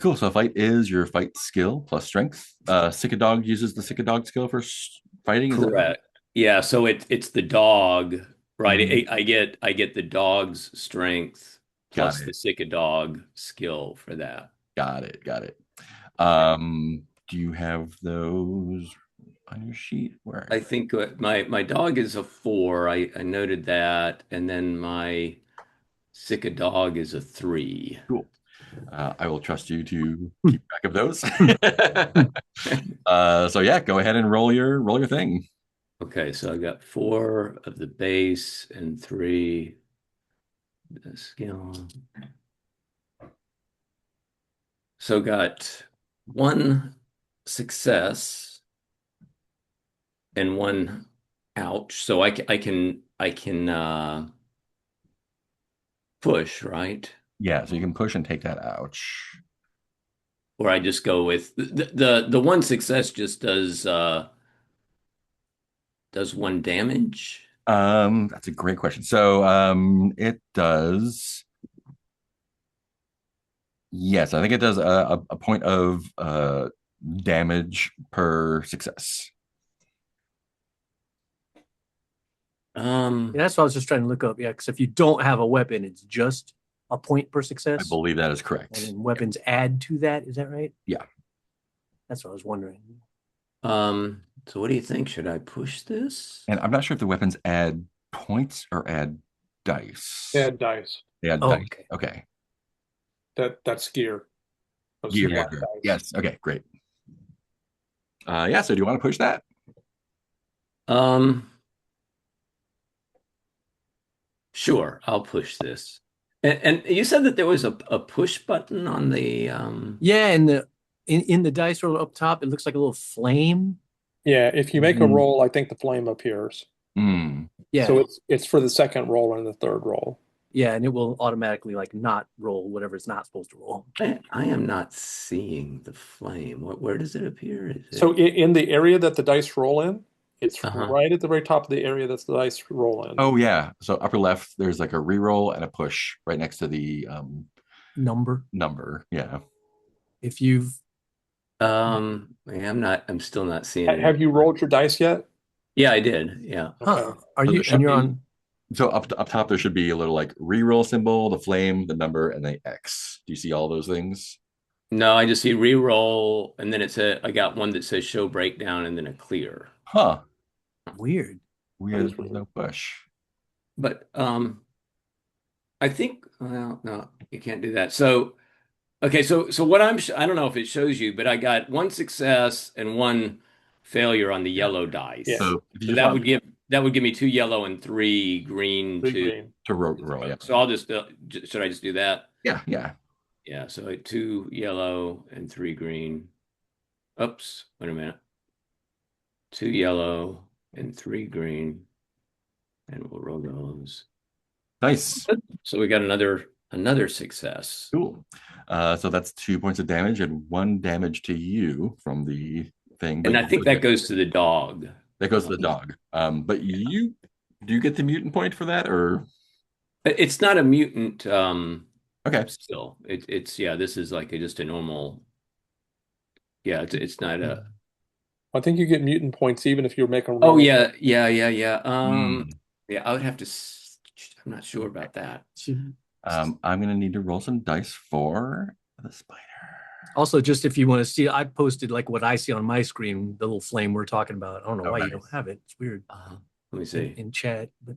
Cool. So fight is your fight skill plus strength. Sick a dog uses the sick a dog skill for fighting. Is that right? Correct. Yeah, so it's the dog, right? Mhm. I get the dog's strength Got plus it. the sick a dog skill for that. Got it. Do you have those on your sheet? Where? I think my dog is a 4. I noted that, and then my sick a dog is a 3. Cool. I will trust you to keep track of those. So yeah, go ahead and roll your thing. Okay, so I got 4 of the base and 3 the skill. So got 1 success and 1 ouch. So I can push, right? Yeah, so you can push and take that ouch. Or I just go with the 1 success just does 1 damage. That's a great question. So it does. Yes, I think it does a point of damage per success. Yeah, that's what I was just trying to look up. Yeah, because if you don't have a weapon, it's just a point per I success. believe that is correct. And then weapons add to that. Is that right? Yeah. That's what I was wondering. So what do you think? Should I push this? And I'm not sure if the weapons add points or add dice. Add dice. They add Oh, dice. okay. Okay. That's gear. Those Gear. black dice. Yes. Okay, great. Yeah, so do you want to push that? Sure, I'll push this. And you said that there was a push button on the Yeah, and in the dice roll up top, it looks like a little flame. Yeah, if you make a roll, I think the flame appears. Mm. Yeah, So it's for the second roll and the third roll. yeah, and it will automatically like not roll whatever it's not supposed to roll. I am not seeing the flame. Where does it appear? So in the area that the dice roll in, it's Uh-huh. right at the very top of the area that's the dice roll in. Oh yeah. So upper left, there's like a reroll and a push right next to the Number. Yeah. If you've yeah, I'm still not seeing it. Have you rolled your dice yet? Yeah, I did. Yeah. Huh. Are So you there should and you're be- on So up top there should be a little like reroll symbol, the flame, the number, and the X. Do you see all those things? No, I just see re-roll, and then I got one that says show breakdown and then a clear. Huh. weird. Weird. is There's no push. But I think, well, no, you can't do that. So okay, so what I don't know if it shows you, but I got one success and one failure on the yellow dice. Yeah. So if you So just that want would give me 2 yellow and 3 green Three to green. to roll, yeah. So I'll just should I just do that? Yeah, yeah. Yeah, so 2 yellow and 3 green. Oops, wait a minute. 2 yellow and 3 green. And we'll roll those. Nice. So we got another success. Cool. So that's 2 points of damage and 1 damage to you from the thing. And I think that goes to the dog. That goes to the dog. But do you get the mutant point for that or? It's not a mutant Okay. still. It's yeah, this is like just a normal. Yeah, it's not a. I think you get mutant points even if you're making a Oh roll. yeah. Hmm. Yeah, I would have to. I'm not sure about that. I'm gonna need to roll some dice for the spider. Also, just if you want to see, I posted like what I see on my screen, the little flame we're talking about. I don't know Oh, why you nice. don't have it. It's weird Let me see. in chat, but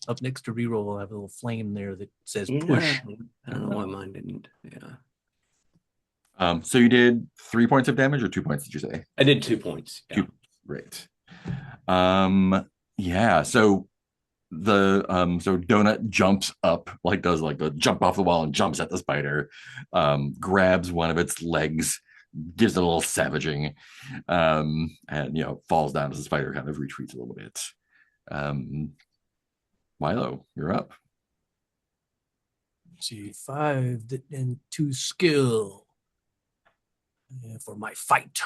up next to reroll, we'll have a little flame there that says Yeah, push. I don't know why mine didn't. Yeah, So you did 3 points of damage or 2 points, did you say? I did 2 points. Yeah. 2. Great. Yeah, so so Donut jumps up, like does like the jump off the wall and jumps at the spider, grabs one of its legs, gives it a little savaging, and falls down as the spider kind of retreats a little bit. Milo, you're up. See, 5 and 2 skill for my fight.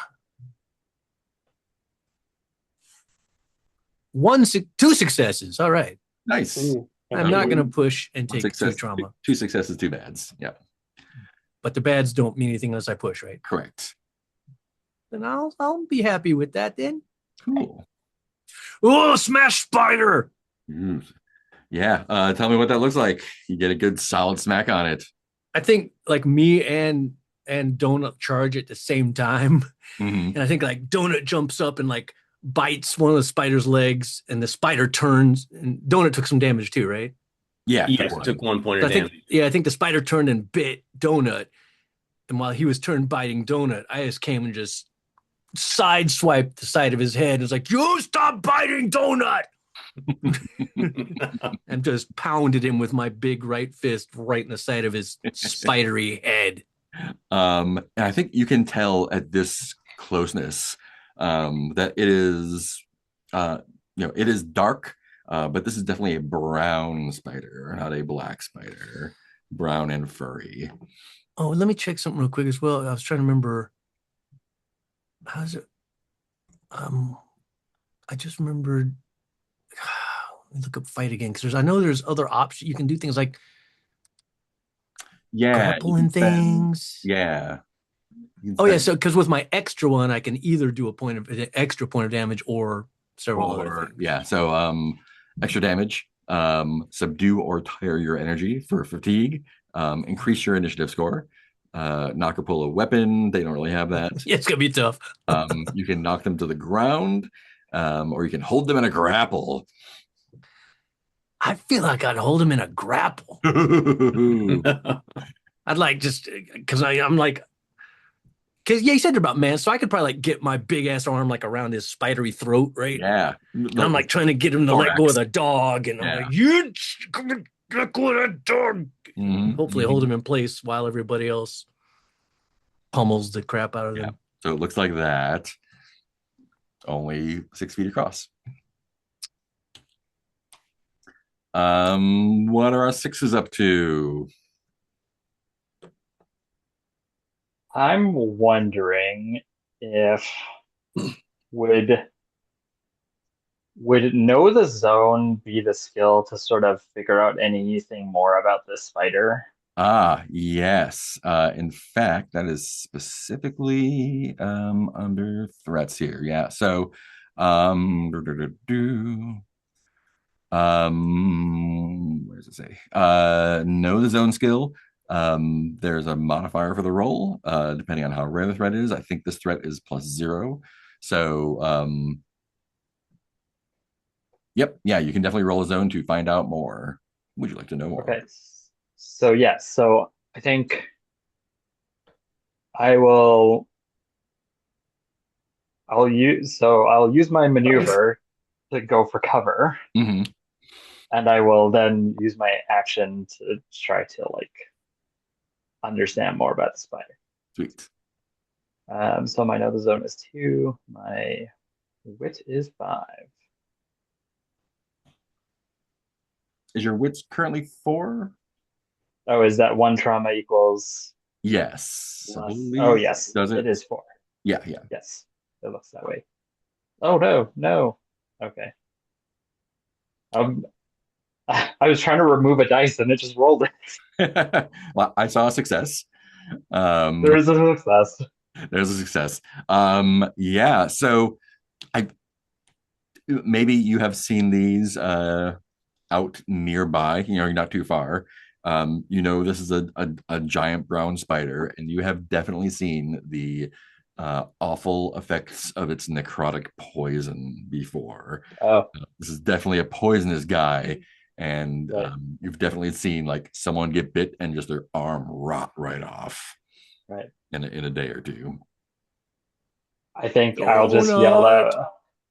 2 successes. All right. Nice. Ooh, I'm not going to push and One take 2 success, trauma, 2 successes, 2 bads. Yeah, but the bads don't mean anything unless I push, right? correct. Then I'll be happy with that then. Cool. Oh, smash spider! Yeah. Tell me what that looks like. You get a good solid smack on it. I think like me and Donut charge at the same time, Mhm. and I think like Donut jumps up and like bites one of the spider's legs, and the spider turns. And Donut took some damage too, right? Yeah. Yes, one. took 1 point I of think damage. I think the spider turned and bit Donut, and while he was turned biting Donut, I just came and just sideswiped the side of his head and was like, "You stop biting Donut!" and just pounded him with my big right fist right in the side of his spidery head. And I think you can tell at this closeness that it is, it is dark, but this is definitely a brown spider, not a black spider. Brown and furry. Oh, let me check something real quick as well. I was trying to remember. How's it? I just remembered. Let me look up fight again because I know there's other options. You can do things like Yeah. grapple and things. Yeah. Oh yeah, so because with my extra one, I can either do an extra point of damage or several other things. Yeah. So extra damage, subdue or tire your energy for fatigue, increase your initiative score, knock or pull a weapon. They don't really have that. Yeah, it's gonna be tough. You can knock them to the ground, or you can hold them in a grapple. I feel like I'd hold him in a grapple. I'd like just because I'm like, because yeah, you said about man, so I could probably like get my big ass arm like around his spidery throat, right? Yeah. And I'm like trying to get him to let go of the dog, and I'm like, you Look what I done. Hopefully hold him in place while everybody else pummels the crap out of them. So it looks like that. Only 6 feet across. What are our sixes up to? I'm wondering if would know the zone be the skill to sort of figure out anything more about this spider? Yes. In fact, that is specifically under threats here. Yeah. So, what does it say? Know the zone skill. There's a modifier for the roll, depending on how rare the threat is. I think this threat is +0. So, yep, yeah, you can definitely roll a zone to find out more. Would you like to know more? Okay. So yes, so I think I'll use my maneuver to go for cover, Mm-hmm. and I will then use my action to try to like understand more about the spider. Sweet. So my know the zone is 2, my wit is 5. Is your wits currently 4? Oh, is that 1 trauma equals Yes. I plus? believe. Oh, yes, Does it? it is 4. Yeah. Yes, it looks that way. Oh no. Okay. I was trying to remove a dice and it just rolled it. Well, I saw a success. There is a success. There's a success. Yeah. So I maybe you have seen these out nearby. You're not too far. This is a giant brown spider, and you have definitely seen the awful effects of its necrotic poison before. Oh, This is definitely a poisonous guy, and right. you've definitely seen like someone get bit and just their arm rot right off Right. in a day or two. I think I'll just yell out.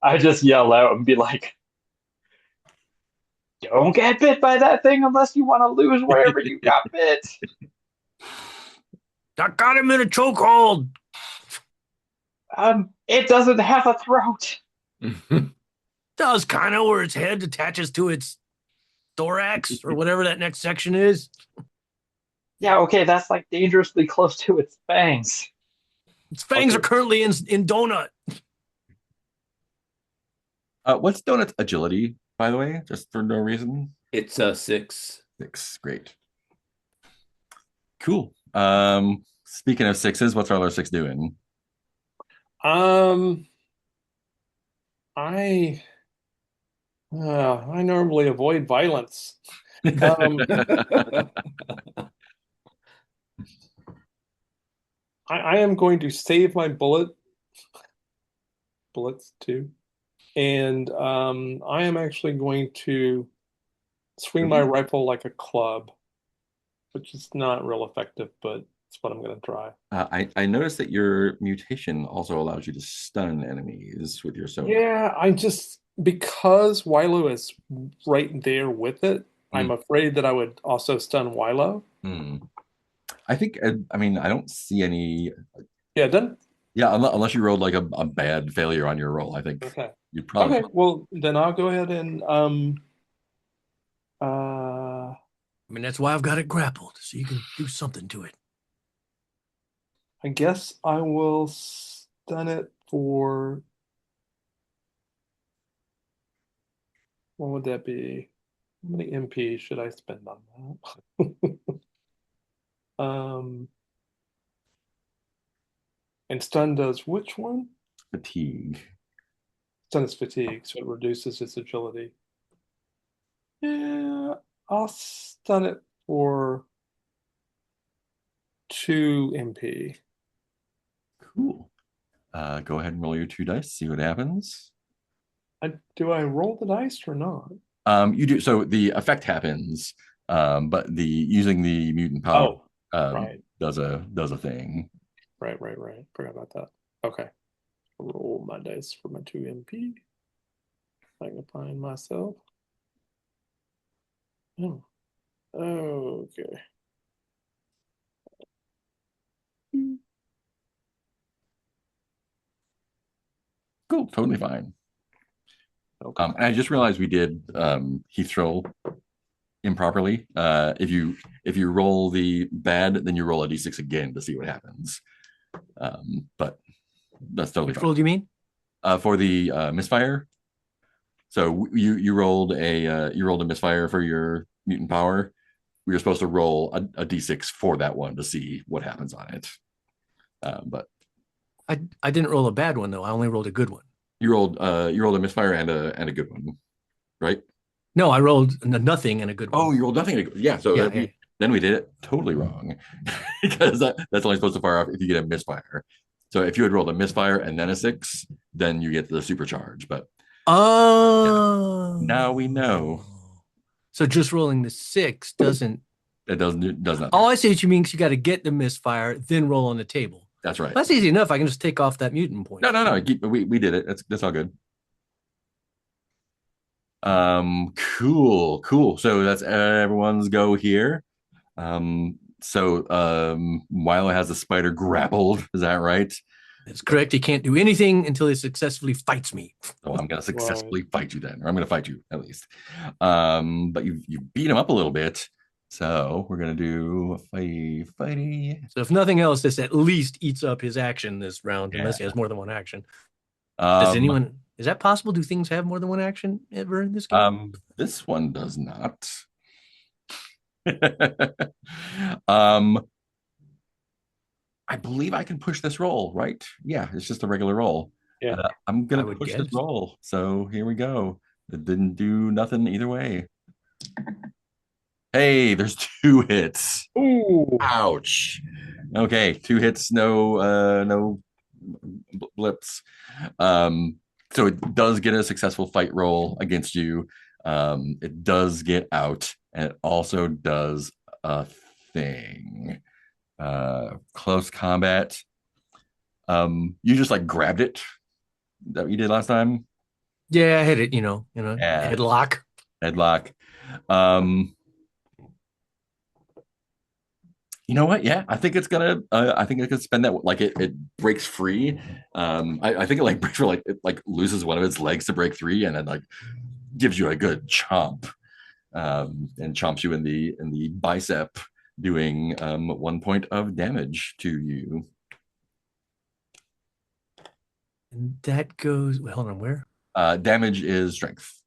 I just yell out and be like, "Don't get bit by that thing unless you want to lose wherever you got bit." I got him in a chokehold. It doesn't have a throat. Does kind of where its head attaches to its thorax or whatever that next section is. Yeah, okay, that's like dangerously close to its fangs. Its fangs are currently in Donut. What's Donut's agility, by the way? Just for no reason. It's a 6. 6. Great. Cool. Speaking of sixes, what's our other 6 doing? I normally avoid violence. I am going to save my bullets too, and I am actually going to swing my rifle like a club, which is not real effective, but it's what I'm going to try. I noticed that your mutation also allows you to stun enemies with your sonar. Yeah, because Wilo is right there with it, I'm afraid that I would also stun Wilo. I think, I mean, I don't see any. Yeah, then. Yeah, unless you rolled like a bad failure on your roll, I think you'd probably. Okay, well, then I'll go ahead and I mean, that's why I've got it grappled, so you can do something to it. I guess I will stun it for. What would that be? How many MP should I spend on that? And stun does which one? Fatigue. Stun is fatigue, so it reduces its agility. Yeah, I'll stun it for 2 MP. Cool. Go ahead and roll your 2 dice, see what happens. Do I roll the dice or not? You do. So the effect happens, but using the mutant power right. does a thing. Right. Forgot about that. Okay. Roll my dice for my 2 MP. Magnifying myself. Oh. Okay. Cool, totally fine. Okay. And I just realized we did Heath roll improperly. If you roll the bad, then you roll a d6 again to see what happens. But that's totally Which fine. roll do you mean? For the misfire. So you rolled a misfire for your mutant power. We were supposed to roll a d6 for that one to see what happens on it. But I didn't roll a bad one though. I only rolled a good one. you rolled a misfire and a good one, right? No, I rolled a nothing and a good one. Oh, you rolled nothing. Yeah, so Yeah, then we did it totally wrong because that's only supposed to fire off if you get a misfire. So if you had rolled a misfire and then a 6, then you get the supercharge. But oh, now we know. So just rolling the 6 doesn't. It does not. Oh, I see what you mean. 'Cause you got to get the misfire, then roll on the table. That's right. That's easy enough. I can just take off that mutant point. No. We did it. That's all good. Cool. So that's everyone's go here. Wilo has the spider grappled. Is that right? That's correct. He can't do anything until he successfully fights me. So I'm gonna successfully fight you then, or I'm gonna fight you at least. But you beat him up a little bit. So we're gonna do a fighty. So if nothing else, this at least eats up his action this round, unless he has more than one action. Does anyone? Is that possible? Do things have more than one action ever in this game? This one does not. I believe I can push this roll, right? Yeah, it's just a regular roll. Yeah. I'm gonna push this roll. So here we go. It didn't do nothing either way. Hey, there's 2 hits. Ooh. Ouch. Okay, 2 hits, no blips. So it does get a successful fight roll against you. It does get out, and it also does a thing. Close combat. You just like grabbed it. Is that what you did last time? Yeah, I hit it. Headlock. Headlock. You know what? Yeah, I think it's gonna. I think it could spend that. Like it breaks free. I think it like breaks for like it like loses one of its legs to break free, and then like gives you a good chomp, and chomps you in the bicep, doing 1 point of damage to you. And that goes. Wait, hold on. Where? Damage is strength.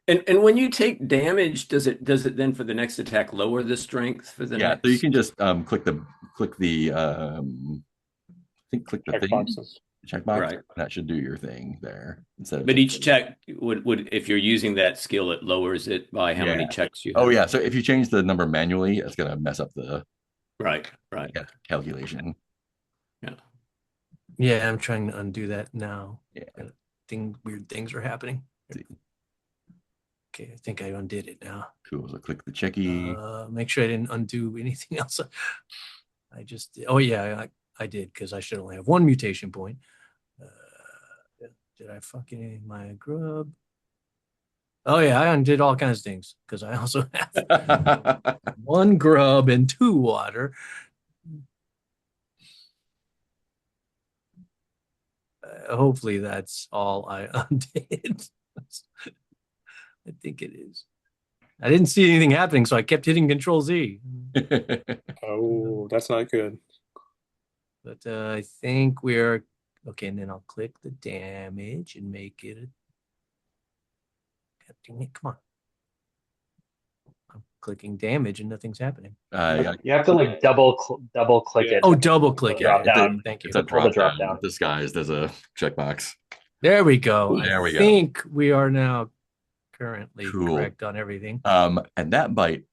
And when you take damage, does it then for the next attack lower the strength for the next? So you can just click the checkbox. Right. That should do your thing there. But each check would if you're using that skill, it lowers it by how many checks you have. Oh yeah. So if you change the number manually, it's gonna mess up the right calculation. Yeah, I'm trying to undo that now. Yeah. Weird things are happening. Okay, I think I undid it now. Cool. So click the checky. Make sure I didn't undo anything else. I just did. Oh yeah, I did because I should only have 1 mutation point. Did I fucking my grub? Oh yeah, I undid all kinds of things because I also have 1 grub and 2 water. Hopefully that's all I undid. I think it is. I didn't see anything happening, so I kept hitting Control Z. Oh, that's not good. But I think we're okay. And then I'll click the damage and make it. Come on. I'm clicking damage and nothing's happening. You have to like double click it. Oh, double click it. Drop down. Thank you. It's a drop down disguised as a checkbox. There we go. There we go. I think we are now currently correct on everything. And that bite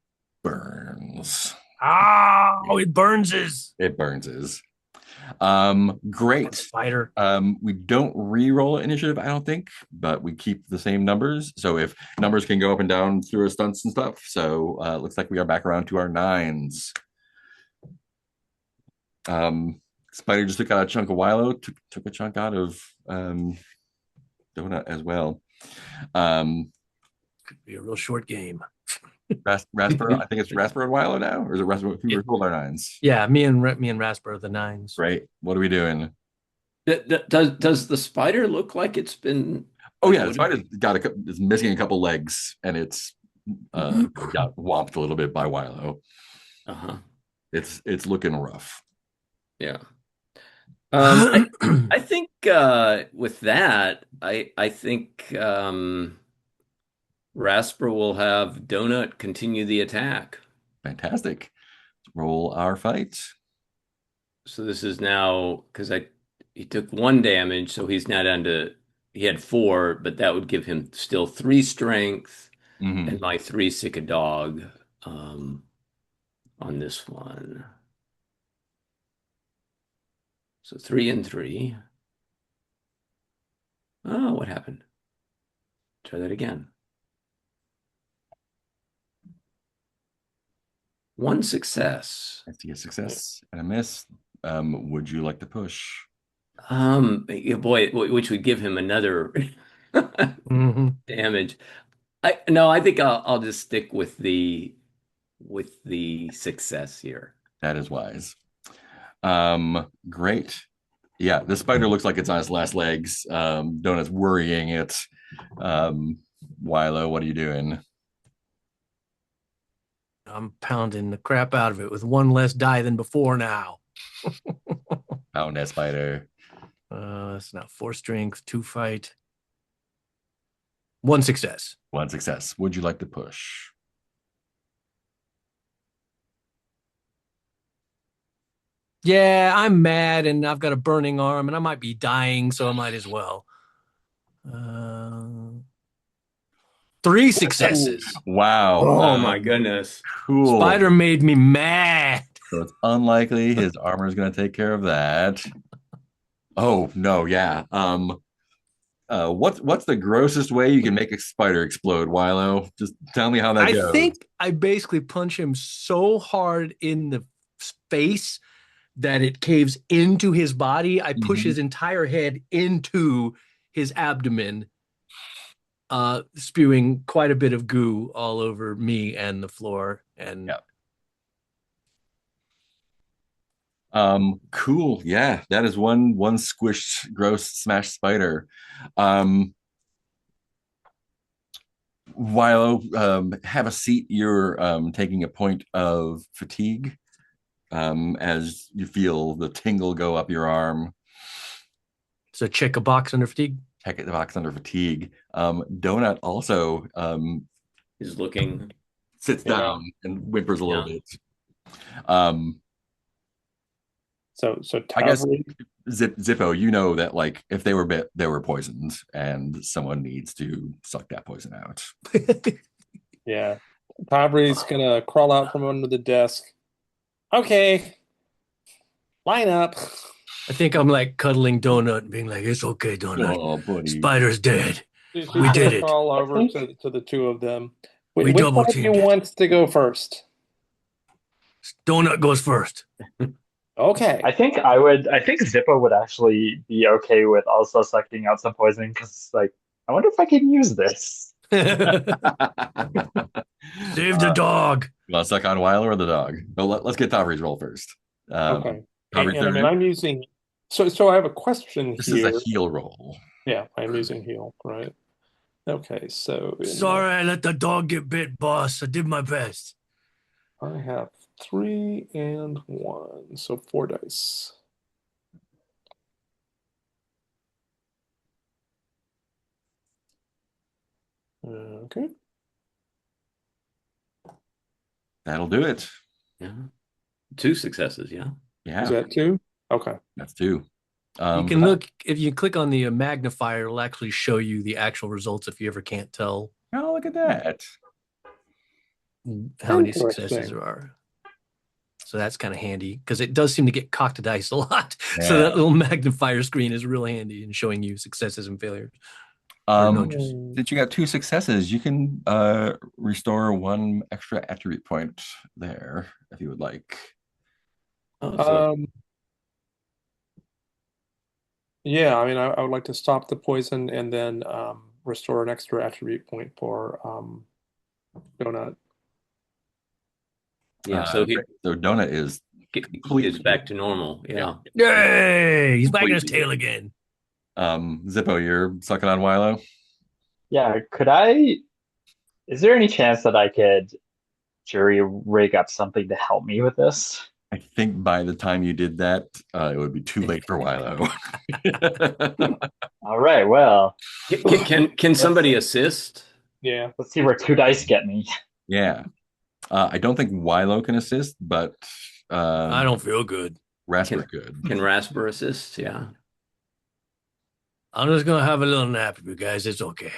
burns. Oh, it burns. It burns. Great. Spider. We don't re-roll initiative, I don't think, but we keep the same numbers. So if numbers can go up and down through our stunts and stuff. So looks like we are back around to our 9s. Spider just took out a chunk of Wilo, took a chunk out of Donut as well. could be a real short game. Rasper, I think it's Rasper and Wilo now, or is it Rasper? Who rolled our nines? Yeah, me and Rasper are the nines. Right. What are we doing? Does the spider look like it's been? Oh yeah, the spider's it's missing a couple legs, and it's got whomped a little bit by Wilo. Uh-huh. It's looking rough. Yeah. I think with that, I think Rasper will have Donut continue the attack. Fantastic. Let's roll our fight. So this is now because he took 1 damage, so he's now down to he had 4, but that would give him still 3 strength and my 3 sick a dog on this one. So 3 and 3. Oh, what happened? Try that again. 1 success. I see a success and a miss. Would you like to push? Yeah, boy, which would give him another damage. I think I'll just stick with the success here. That is wise. Great. Yeah, the spider looks like it's on its last legs. Donut's worrying it. Wilo, what are you doing? I'm pounding the crap out of it with 1 less die than before now. Pound that spider. It's now 4 strength, 2 fight, 1 success. 1 success. Would you like to push? Yeah, I'm mad and I've got a burning arm and I might be dying, so I might as well. 3 successes. Wow. Oh my goodness. Cool. Spider made me mad. So it's unlikely his armor is going to take care of that. Oh no, yeah. What's the grossest way you can make a spider explode, Wilo? Just tell me how that goes. I think I basically punch him so hard in the face that it caves into his body. I push his entire head into his abdomen, spewing quite a bit of goo all over me and the floor. And cool. Yeah, that is one squished, gross, smashed spider. Wilo, have a seat. You're taking a point of fatigue as you feel the tingle go up your arm. So check a box under fatigue. Check the box under fatigue. Donut also Is looking sits down and whimpers a little bit. So I guess Tavri, Zippo, you know that like if they were bit, they were poisoned, and someone needs to suck that poison out. yeah, Tavri's gonna crawl out from under the desk. Okay, line up. I think I'm like cuddling Donut and being like, "It's okay, Donut. Oh, buddy. Spider's dead. She's We did gonna it." Crawl over to the two of them. We Which double one of you teamed it. wants to go first? Donut goes first. Okay. I think Zippo would actually be okay with also sucking out some poison because like I wonder if I can use this. Save the dog. You want to suck on Wilo or the dog? Well, let's get Tavri's roll first. Okay. Tavri's And turn. I'm using so I have a question This here. is a heal roll. Yeah, I'm using heal, right? Okay, so Sorry, I let the dog get bit, boss. I did my best. I have 3 and 1, so 4 dice. Okay. That'll do it. Yeah. 2 successes, yeah. Yeah, Is that 2? Okay. that's 2. You can look, if you click on the magnifier, it'll actually show you the actual results if you ever can't tell Oh, look at that. how many Interesting. successes there are. So that's kind of handy because it does seem to get cocked dice a lot. Yeah. So that little magnifier screen is real handy in showing you successes and failures. nudges. Since you got 2 successes, you can restore 1 extra attribute point there if you would like. Yeah, I mean, I would like to stop the poison and then restore an extra attribute point for Donut. Yeah, so he so Donut is is back to normal. Yeah. Yay! He's wagging his tail again. Zippo, you're sucking on Wilo. Yeah, is there any chance that I could jury rig up something to help me with this? I think by the time you did that, it would be too late for Wilo. All right, well, Can somebody assist? Yeah. let's see where 2 dice get me. Yeah. I don't think Wilo can assist, but I don't feel good. Rasper could. Can Rasper assist? Yeah. I'm just gonna have a little nap with you guys. It's okay.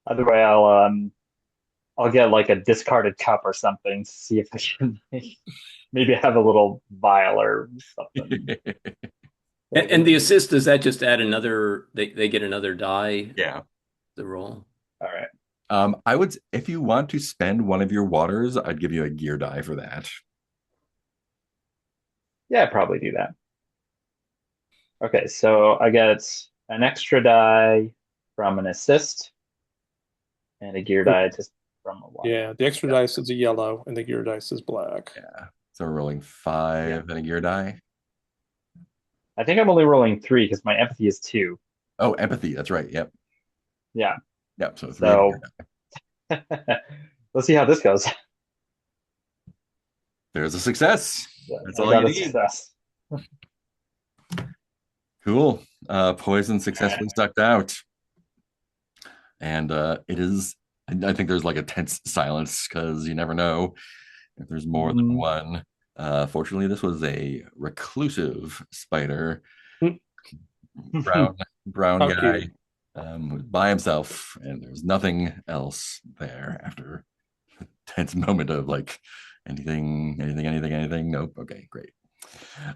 Either way, I'll get like a discarded cup or something to see if I can maybe have a little vial or something. And the assist, does that just add another? They get another die. Yeah. The roll. All right. I would, if you want to spend one of your waters, I'd give you a gear die for that. Yeah, I'd probably do that. Okay, so I get an extra die from an assist and a gear die just from a water. Yeah, the extra dice is a yellow and the gear dice is black. Yeah. So we're rolling 5 and a gear die. I think I'm only rolling 3 because my empathy is 2. Oh, empathy. That's right. Yep. Yeah. Yep. So 3. So let's see how this goes. There's a success. That's I all got you a need. success. Cool. Poison successfully sucked out. And it is, I think there's like a tense silence because you never know if there's more than one. Fortunately, this was a reclusive spider. Brown guy who's by himself, and there's nothing else there after a tense moment of like anything. Nope. Okay, great.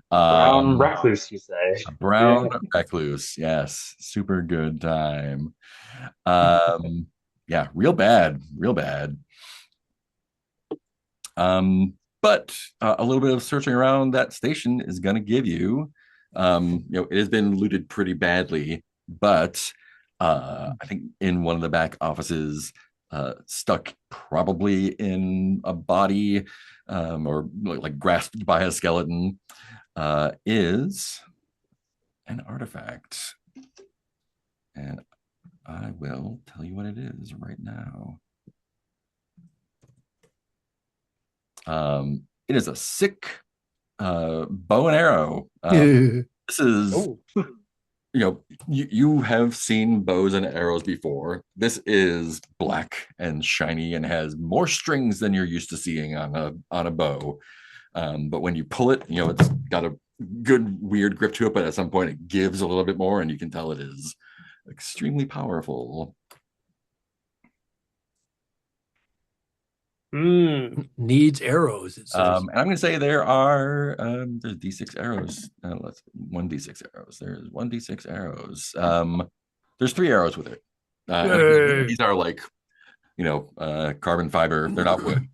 Brown recluse, you say? Brown recluse, yes, super good time. Yeah, real bad. But a little bit of searching around that station is going to give you, it has been looted pretty badly, but I think in one of the back offices, stuck probably in a body, or like grasped by a skeleton, is an artifact. And I will tell you what it is right now. It is a sick bow and arrow. This is, you have seen bows and arrows before. This is black and shiny and has more strings than you're used to seeing on a bow. But when you pull it, it's got a good weird grip to it, but at some point it gives a little bit more, and you can tell it is extremely powerful. Needs arrows, it says. And I'm going to say there's D6 arrows. Let's 1d6 arrows. There's 1d6 arrows. There's 3 arrows with it. These are like, carbon fiber. They're not wood.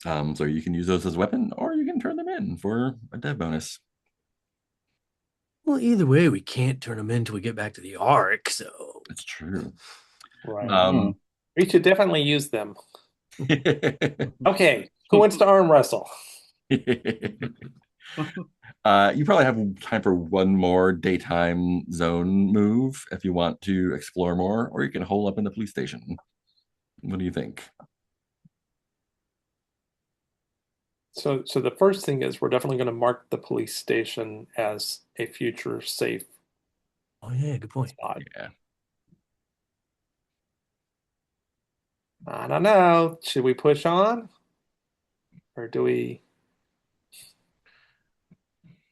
So you can use those as a weapon, or you can turn them in for a dev bonus. Well, either way, we can't turn them in until we get back to the Ark, so. That's true. Right. We should definitely use them. Okay, who wants to arm wrestle? You probably have time for one more daytime zone move if you want to explore more, or you can hole up in the police station. What do you think? So the first thing is we're definitely going to mark the police station as a future safe. Oh yeah, good point. Spot. Yeah. I don't know. Should we push on? Or do we?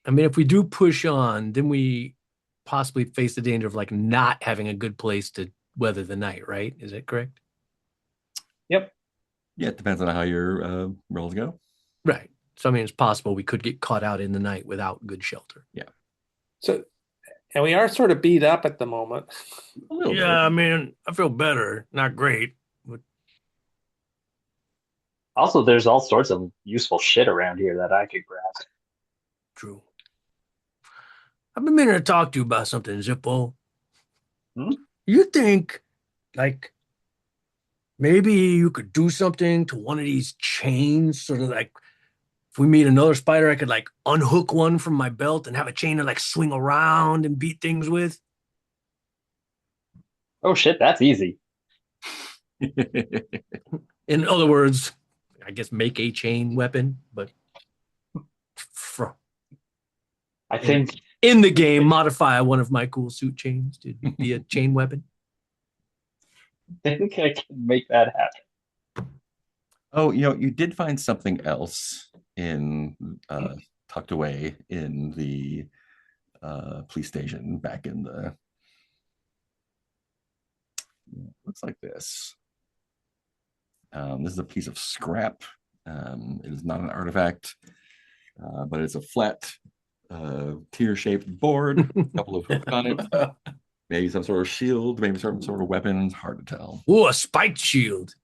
I mean, if we do push on, then we possibly face the danger of like not having a good place to weather the night, right? Is that correct? Yep. Yeah, it depends on how your rolls go. Right. So, I mean, it's possible we could get caught out in the night without good shelter. Yeah. So, and we are sort of beat up at the moment. A little bit. I mean, I feel better. Not great. But... Also, there's all sorts of useful shit around here that I could grab. True. I've been meaning to talk to you about something, Zippo. Hmm? You think, like, maybe you could do something to one of these chains, sort of like if we meet another spider, I could like unhook one from my belt and have a chain to like swing around and beat things with. Oh shit, that's easy. In other words, I guess make a chain weapon, but fr- I think in the game, modify one of my cool suit chains to be a chain weapon. I think I can make that happen. Oh, you did find something else in tucked away in the police station back in the looks like this. This is a piece of scrap. It is not an artifact, but it's a flat tear-shaped board, a couple of hooks on it, maybe some sort of shield, maybe some sort of weapon. It's hard to tell. Ooh, a spiked shield.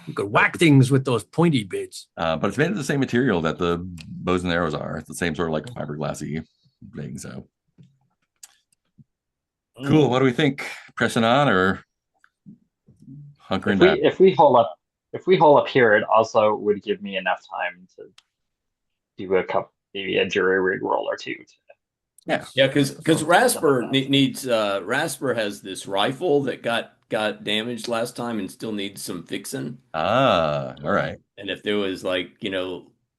You could whack things with those pointy bits. But it's made of the same material that the bows and arrows are. It's the same sort of like fiberglassy thing. So cool. What do we think? Pressing on or hunkering down? If we hole up here, it also would give me enough time to do a couple, maybe a jury rig roll or two. Yeah. Yeah, because Rasper needs Rasper has this rifle that got damaged last time and still needs some fixing. All right. And if there was like,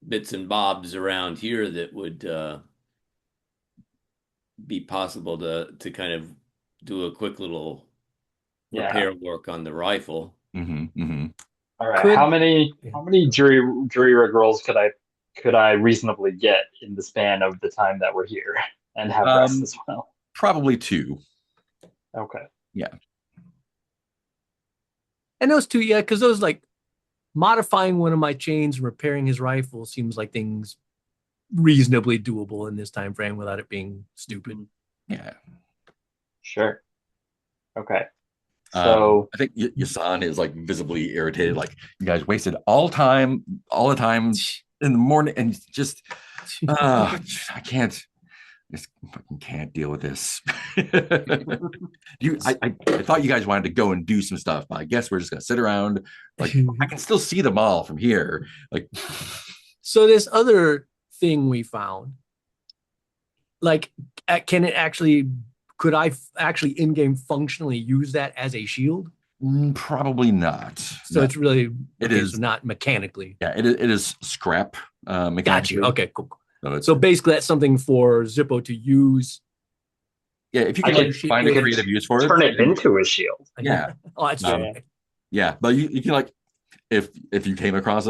bits and bobs around here that would be possible to kind of do a quick little repair work on the rifle. All right. How many jury rig rolls could I reasonably get in the span of the time that we're here and have rest as well? Probably 2. Okay. Yeah. And those 2, yeah, because those like modifying one of my chains and repairing his rifle seems like things reasonably doable in this time frame without it being stupid. Yeah. Sure. Okay. So I think Yassan is like visibly irritated. Like, you guys wasted all the time in the morning, and just I just fucking can't deal with this. I thought you guys wanted to go and do some stuff, but I guess we're just gonna sit around. Like, I can still see them all from here. Like, so this other thing we found, like, could I actually in-game functionally use that as a shield? Probably not. So No. it's really is so not mechanically. Yeah, it is scrap. Got you. Okay, cool. So basically, that's something for Zippo to use. Yeah, if you can find a creative use for it, turn it into a shield. Yeah. Oh, that's true. Yeah, but you can, like, if you came across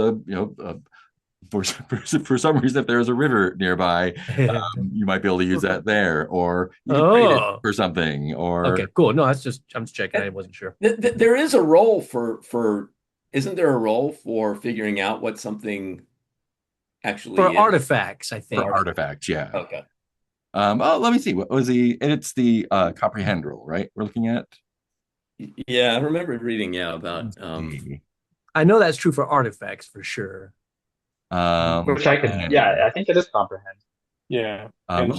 for some reason, if there's a river nearby, you might be able to use that there, or you can trade it for something. Or okay, cool. No, I'm just checking. I wasn't sure. There is a role for isn't there a role for figuring out what something actually for is? Artifacts, I think. For artifacts, yeah. Okay. Let me see. What was the? And it's the comprehend rule, right? We're looking at. Yeah, I remember reading about. I know that's true for artifacts for sure. Which I could, I think it is comprehend. Yeah. And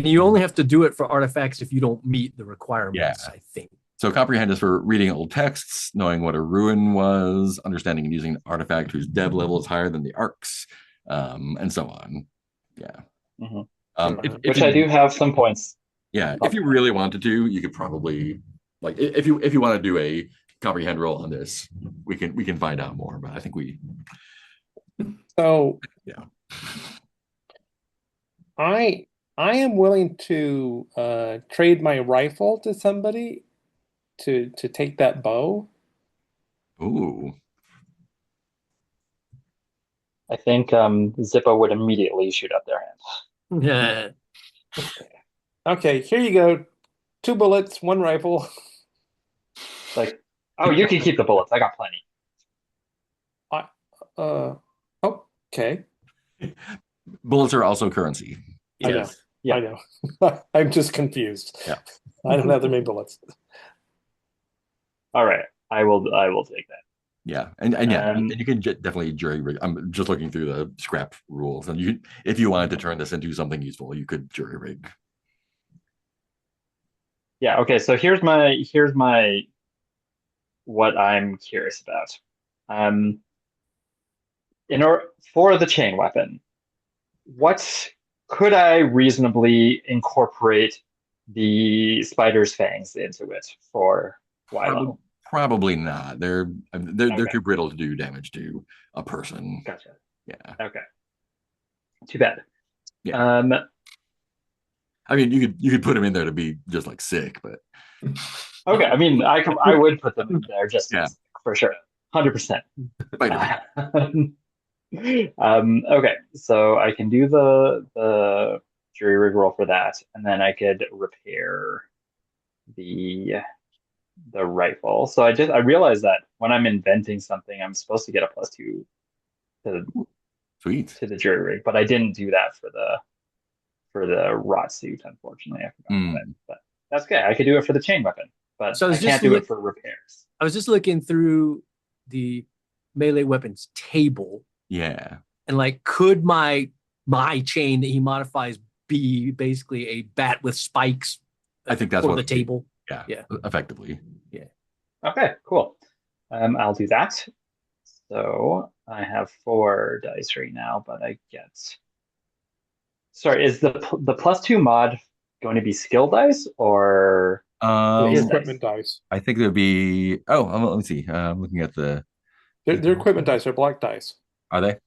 you only have to do it for artifacts if you don't meet the requirements, I think. So comprehend is for reading old texts, knowing what a ruin was, understanding and using an artifact whose dev level is higher than the arcs, and so on. Yeah. Which I do have some points. Yeah, if you really wanted to, you could probably, like, if you want to do a comprehend roll on this, we can find out more. But I think we. So yeah, I am willing to trade my rifle to somebody to take that bow. Ooh. I think Zippo would immediately shoot up their hand. Yeah. Okay, here you go. 2 bullets, 1 rifle. Like, oh, you can keep the bullets. I got plenty. Okay. Bullets are also currency. Yes. I know. I'm just confused. Yeah. I don't have that many bullets. All right. I will take that. Yeah, and yeah, Um, and you can definitely jury rig. I'm just looking through the scrap rules, and you, if you wanted to turn this into something useful, you could jury rig. yeah, okay, so here's my what I'm curious about. Um, in order for the chain weapon, what could I reasonably incorporate the spider's fangs into it for Probably, Wilo? probably not. They're Okay, too brittle to do damage to a person. gotcha. Yeah, Okay, too bad. yeah. Um, I mean, you could put them in there to be just like sick, but okay, I mean, I would put them in there just to be yeah, sick, for sure, 100%. spider. Okay, so I can do the jury rig roll for that, and then I could repair the the rifle. So I realized that when I'm inventing something, I'm supposed to get a +2 to Sweet. to the jury rig, but I didn't do that for the rot suit. Unfortunately, I forgot about it. Mm, But that's okay. I could do it for the chain weapon, but So I can't do it for repairs. I was just looking through the melee weapons table, yeah, and like, could my chain that he modifies be basically a bat with spikes I think that's for what the it would be. table? Yeah, Yeah. effectively. Yeah. Okay, cool. I'll do that. So I have 4 dice right now, but I get. Sorry, is the +2 mod going to be skill dice or It's base Um, dice? equipment dice. I think there'd be. Oh, let me see. I'm looking at the. They're equipment dice. They're black dice. Are they?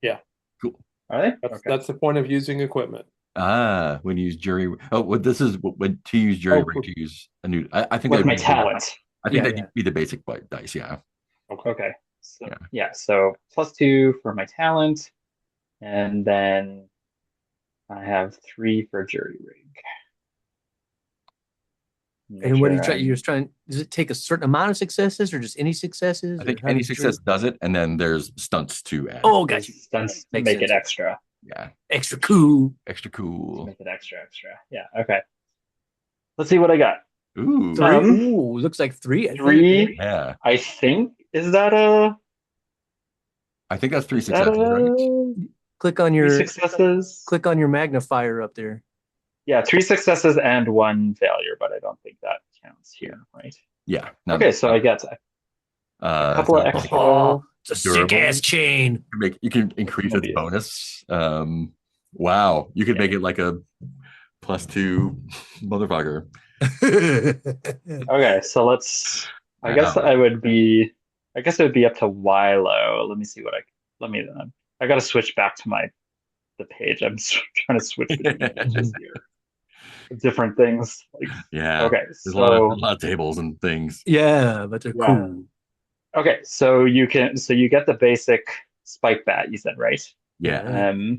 Yeah. Cool. Are they? That's Okay. that's the point of using equipment. Ah, when you use jury. Oh, what this is when to use jury Oh, rig to use a new. I think With that'd my be. talent. I think Yeah, that'd yeah. be the basic dice. Yeah. okay. Okay. So Yeah. yeah, so +2 for my talent, and then I have 3 for jury rig. Make And what are you sure trying? You're I'm just trying. Does it take a certain amount of successes, or just any successes, I or think how any does success does it, and then there's stunts to add. Oh, got there's you. stunts to Makes make it sense. extra. Yeah. Extra cool. Extra To cool. make it extra. Yeah, okay. Let's see what I got. Ooh. Three. Um, Ooh, looks like three. I think. 3, Yeah. I think, is that a I think that's three is that successes, right? a Click on 3 your successes? magnifier up there. Yeah, 3 successes and 1 failure, but I don't think that counts here, right? Yeah. Okay, so I get a couple of so extra. Oh, it's a sick Durable. ass chain. you can increase its Maybe. bonus. Wow, you could Yeah. make it like a +2 motherfucker. Okay, so let's. I guess Wow. I guess it would be up to Wilo. Let me see what let me. I got to switch back to the page. I'm trying to switch between pages here. Different things. Like, Yeah. okay, There's so a lot of tables and things. Yeah, but they're Yeah. cool. okay, so you get the basic spike bat. You said right. Yeah. Yeah.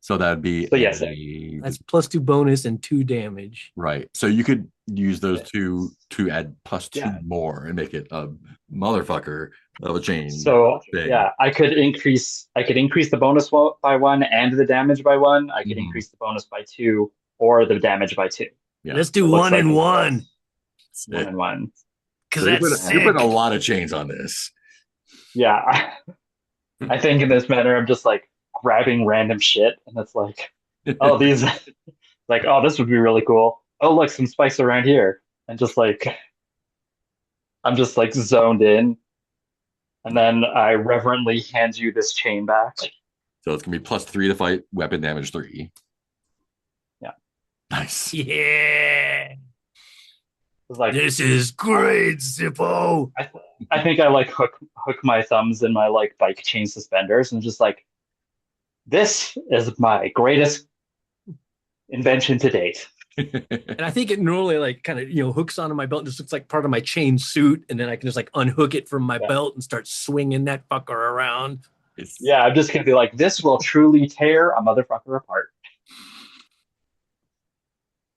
So that'd be So yes, That's +2 bonus and 2 damage. right. So you could use those two to add +2 Yeah. more and make it a motherfucker of a chain. So thing. yeah, I could increase the bonus by 1 and the damage by 1. I could Mhm. increase the bonus by 2 or the damage by 2. Yeah. Let's do It looks 1 like and it's 1. 1 Sick. and 1. Because So that's you're putting a sick. lot of chains on this. Yeah, I think in this manner I'm just like grabbing random shit, and it's like, oh, these, like, oh, this would be really cool. Oh, look, some spikes around here, and just like I'm just like zoned in, and then I reverently hand you this chain back. So it's gonna be +3 to fight, weapon damage 3. Yeah. Nice. Yeah. It's like This is great, Zippo. I think I like hook my thumbs in my like bike chain suspenders and just like, this is my greatest invention to date. And I think it normally like kind of hooks onto my belt and just looks like part of my chain suit, and then I can just like unhook it from my Yeah. belt and start swinging that fucker around. Yeah, I'm just gonna be like, this will truly tear a motherfucker apart.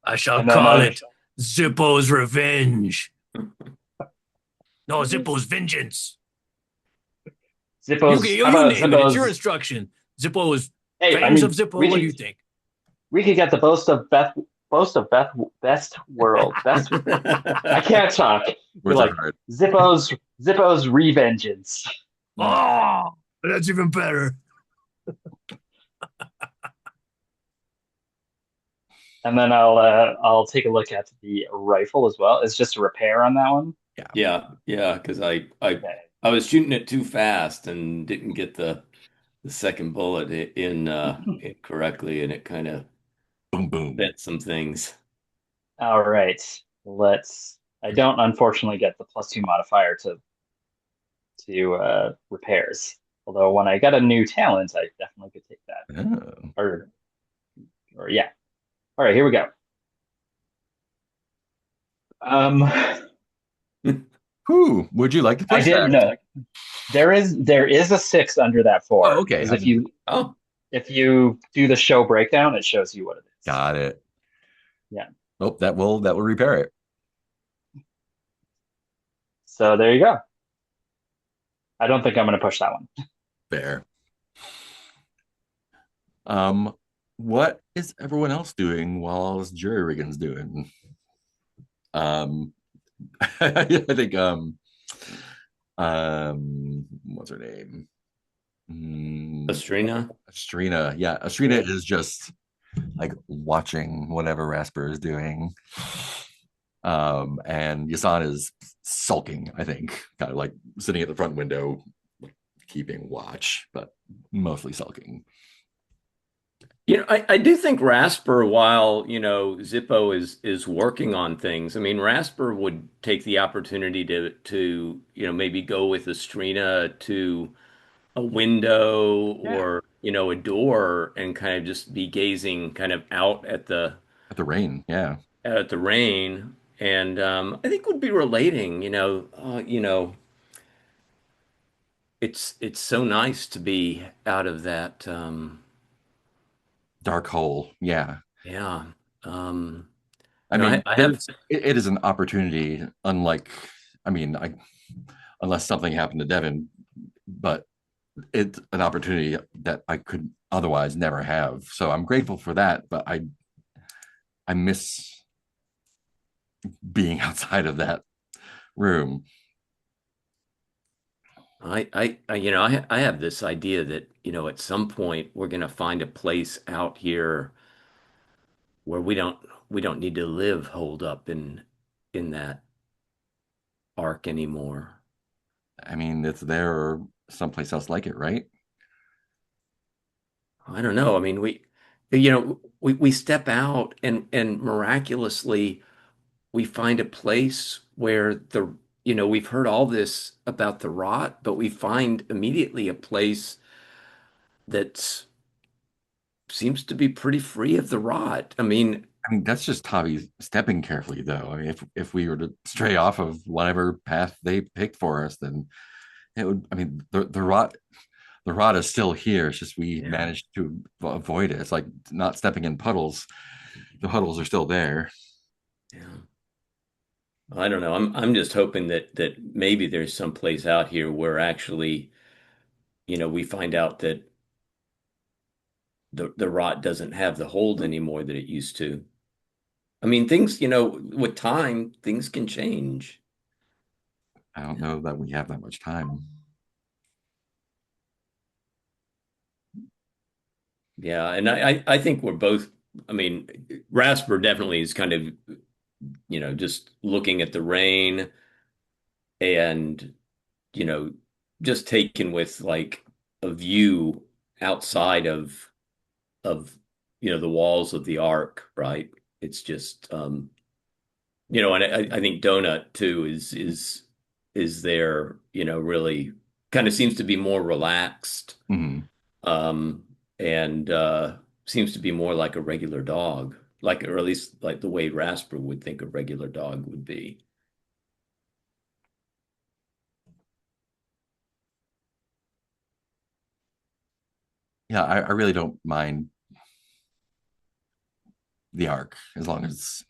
I shall And then call it Zippo's Revenge. No, Zippo's Vengeance. Zippos. You how about name it. It's your Zippos? instruction. Zippo's Hey, Fangs of Zippo. we What could, do you think? we could get the best world. Best. I can't talk. We're Words are like hard. Zippo's Revengeance. Oh, that's even better. And then I'll take a look at the rifle as well. It's just a repair on that one. Yeah, because Okay. I was shooting it too fast and didn't get the second bullet in correctly, and it kind of Boom, boom. bent some things. All right. Let's. I don't unfortunately get the +2 modifier to repairs. Although when I get a new talent, I definitely could take that. Oh. Or yeah. All right, here we go. Um, Who would you like to I push didn't next? know. There is a 6 under that 4 Oh, okay. because Oh, if you do the show breakdown, it shows you what it is. Got it. Yeah. Oh, that will repair it. So there you go. I don't think I'm going to push that one. Fair. What is everyone else doing while all this jury rigging's doing? Um, I think what's her name? Astrina. Astrina. Yeah, Astrina is just like watching whatever Rasper is doing. And Yassan is sulking, I think, kind of like sitting at the front window, keeping watch, but mostly sulking. I do think Rasper, while, Zippo is working on things, I mean, Rasper would take the opportunity to, maybe go with Astrina to a window Yeah. or, a door and kind of just be gazing kind of out At the rain, yeah. at the rain. And I think would be relating, it's so nice to be out of that. Dark hole, yeah. Yeah. Um, I mean, I have. there's it is an opportunity, unlike, I mean, unless something happened to Devin, but it's an opportunity that I could otherwise never have. So I'm grateful for that, but I miss being outside of that room. I have this idea that, at some point we're going to find a place out here where we don't need to live holed up in that ark anymore. I mean, it's there or someplace else like it, right? I don't know. I mean, we step out and miraculously we find a place where we've heard all this about the rot, but we find immediately a place that seems to be pretty free of the rot. I mean, that's just Tavi stepping carefully, though. I mean, if we were to stray off of whatever path they picked for us, then it would. I mean, the rod is still here. It's just we Yeah. managed to avoid it. It's like not stepping in puddles. The puddles are still there. Yeah. I don't know. I'm just hoping that maybe there's some place out here where actually, we find out that the rot doesn't have the hold anymore that it used to. I mean, things, with time, things can change. I don't know that we have that much time. Yeah, and I think we're both, I mean, Rasper definitely is kind of, just looking at the rain and, you know, just taken with like a view outside of the walls of the ark, right? It's just and I think Donut too is there, really kind of seems to be more relaxed, Mhm. um, and seems to be more like a regular dog, like, or at least like the way Rasper would think a regular dog would be. Yeah, I really don't mind the arc as long as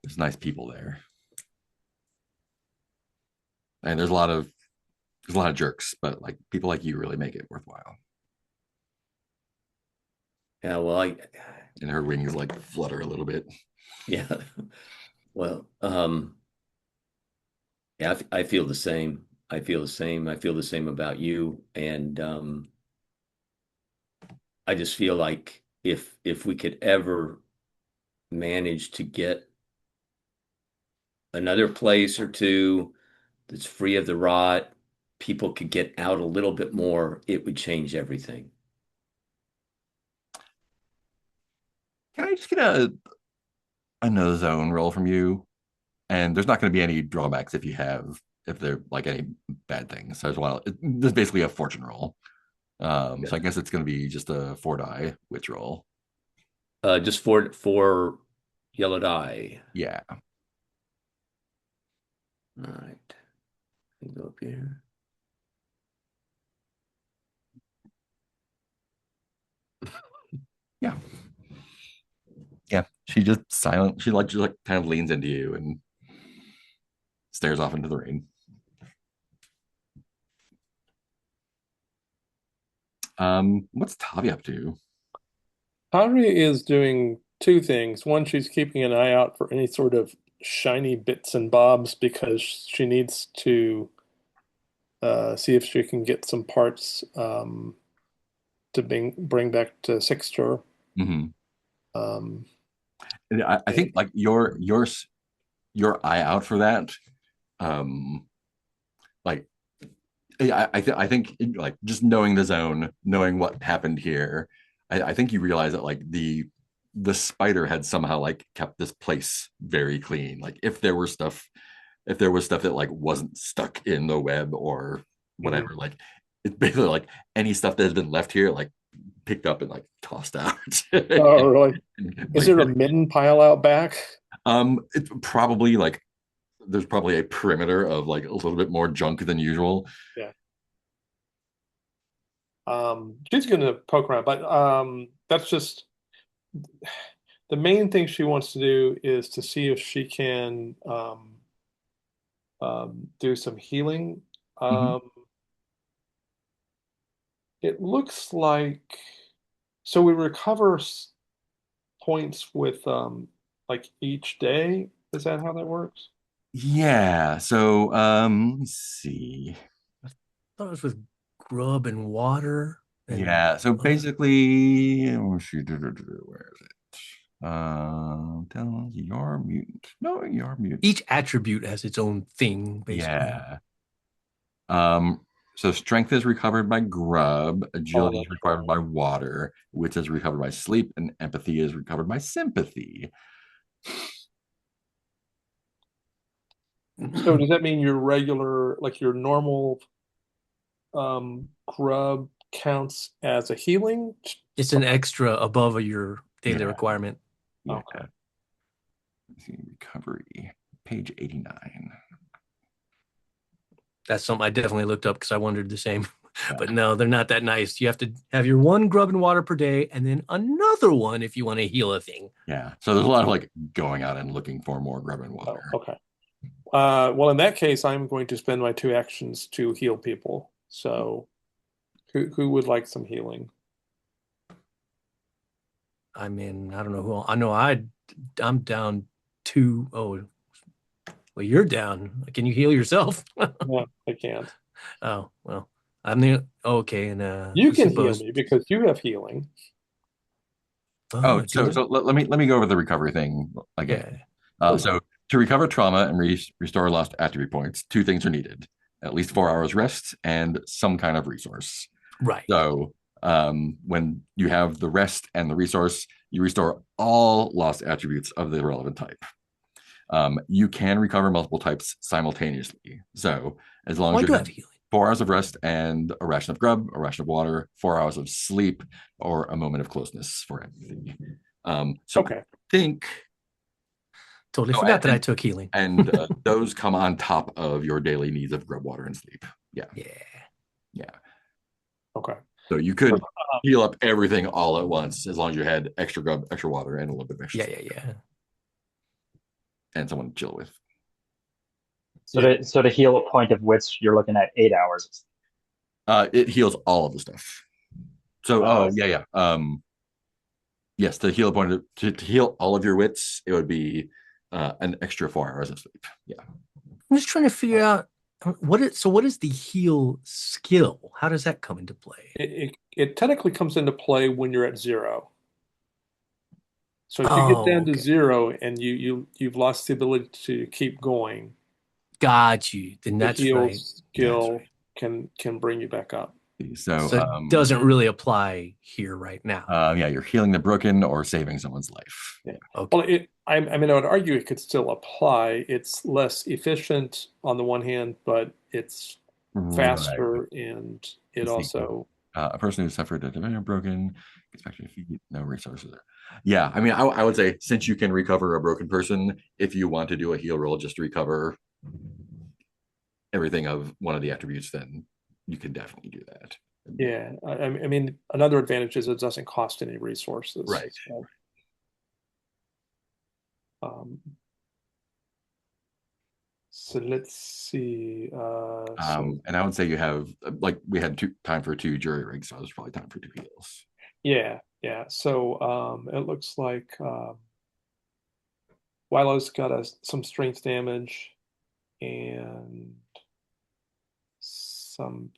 there's nice people there. And there's a lot of jerks, but like people like you really make it worthwhile. Yeah, well, And her wings like flutter a little bit. yeah, well, yeah, I feel the same. I feel the same. I feel the same about you. And I just feel like if we could ever manage to get another place or two that's free of the rot, people could get out a little bit more, it would change everything. Can I just get a no zone roll from you? And there's not going to be any drawbacks if they're like any bad things as well. This is basically a fortune roll. So I guess it's going to be just a 4 die witch roll. Just for yellow die. Yeah. All right. Go up here. Yeah. Yeah. She just silent. She just like kind of leans into you and stares off into the rain. What's Tavi up to? Tavri is doing two things. One, she's keeping an eye out for any sort of shiny bits and bobs because she needs to see if she can get some parts to bring back to Sixster. Mm-hmm. Um, I think like your eye out for that. Like I think like just knowing the zone, knowing what happened here, I think you realize that like the spider had somehow like kept this place very clean. Like if there was stuff that like wasn't stuck in the web or whatever, like it's basically like any stuff that has been left here, like picked up and like tossed out. oh, really? Is Like, there a min pile out back? it's probably like there's probably a perimeter of like a little bit more junk than usual. Yeah. She's gonna poke around, but that's just the main thing she wants to do is to see if she can do some healing. Mhm. It looks like so we recover points with like each day. Is that how that works? Yeah. So let's see. I thought it was with grub and water. And Yeah. So basically, oh, shoot, where is it? Tell your mutant. No, your mutant. each attribute has its own thing, basically. Yeah. Um, so strength is recovered by grub, Oh, agility is that's recovered by right. water, wit is recovered by sleep, and empathy is recovered by sympathy. So does that mean your regular, like your normal grub counts as a healing? It's an extra above your daily Yeah. requirement. Yeah. Okay. Let's see, recovery, page 89. That's something I definitely looked up because I wondered the same. Yeah. But no, they're not that nice. You have to have your one grub and water per day and then another one if you want to heal a thing. Yeah. So there's a lot of like going out and looking for more grub and Oh, water. okay. Well, in that case, I'm going to spend my 2 actions to heal people. So, who would like some healing? I mean, I don't know who I know. I'm down 2. Oh, well, you're down. Can you heal yourself? No, I can't. Oh, well, I'm the okay. And You can heal Zippo's- me because you have healing. Oh, do so it. let me go over the recovery thing again. Yeah. So to recover trauma and restore lost attribute points, 2 things are needed: at least 4 hours rest and some kind of resource. Right. So when you have the rest and the resource, you restore all lost attributes of the relevant type. You can recover multiple types simultaneously. So as long Well, as I do you have have healing. 4 hours of rest and a ration of grub, a ration of water, 4 hours of sleep, or a moment of closeness for empathy. So Okay. I think Totally Oh, forgot that I took healing. and those come on top of your daily needs of grub, water, and sleep. Yeah, Yeah. yeah. Okay. So you could heal up everything all at once as long as you had extra grub, extra water, and a little bit of extra Yeah. Yeah. and someone to chill with. So Yeah. to heal a point of wits, you're looking at 8 hours. It heals all of the stuff. So, Oh, I yeah. Yes, to heal a point to heal all of your wits, it would be an extra 4 hours of sleep. Yeah. I'm just trying to figure out What is the heal skill? How does that come into play? It technically comes into play when you're at 0. So if you get Oh, down to okay. 0 and you've lost the ability to keep going, Got you. Then the that's heal right. That's skill right. can bring you back up. So, So it doesn't really apply here right now. yeah, you're healing the broken or saving someone's life. Yeah. Okay. Well, I mean, I would argue it could still apply. It's less efficient on the one hand, but it's Right. faster, and it Let's see. also A person who suffered a division broken gets back to your feet, no resources. Yeah, I mean, I would say since you can recover a broken person, if you want to do a heal roll, just recover everything of one of the attributes, then you can definitely do that. yeah. I mean, another advantage is it doesn't cost any resources. Right. So, um, so let's see. And I would say you have like we had time for 2 jury rigs, so there's probably time for 2 heals. Yeah. So it looks like Wilo's got some strength damage and some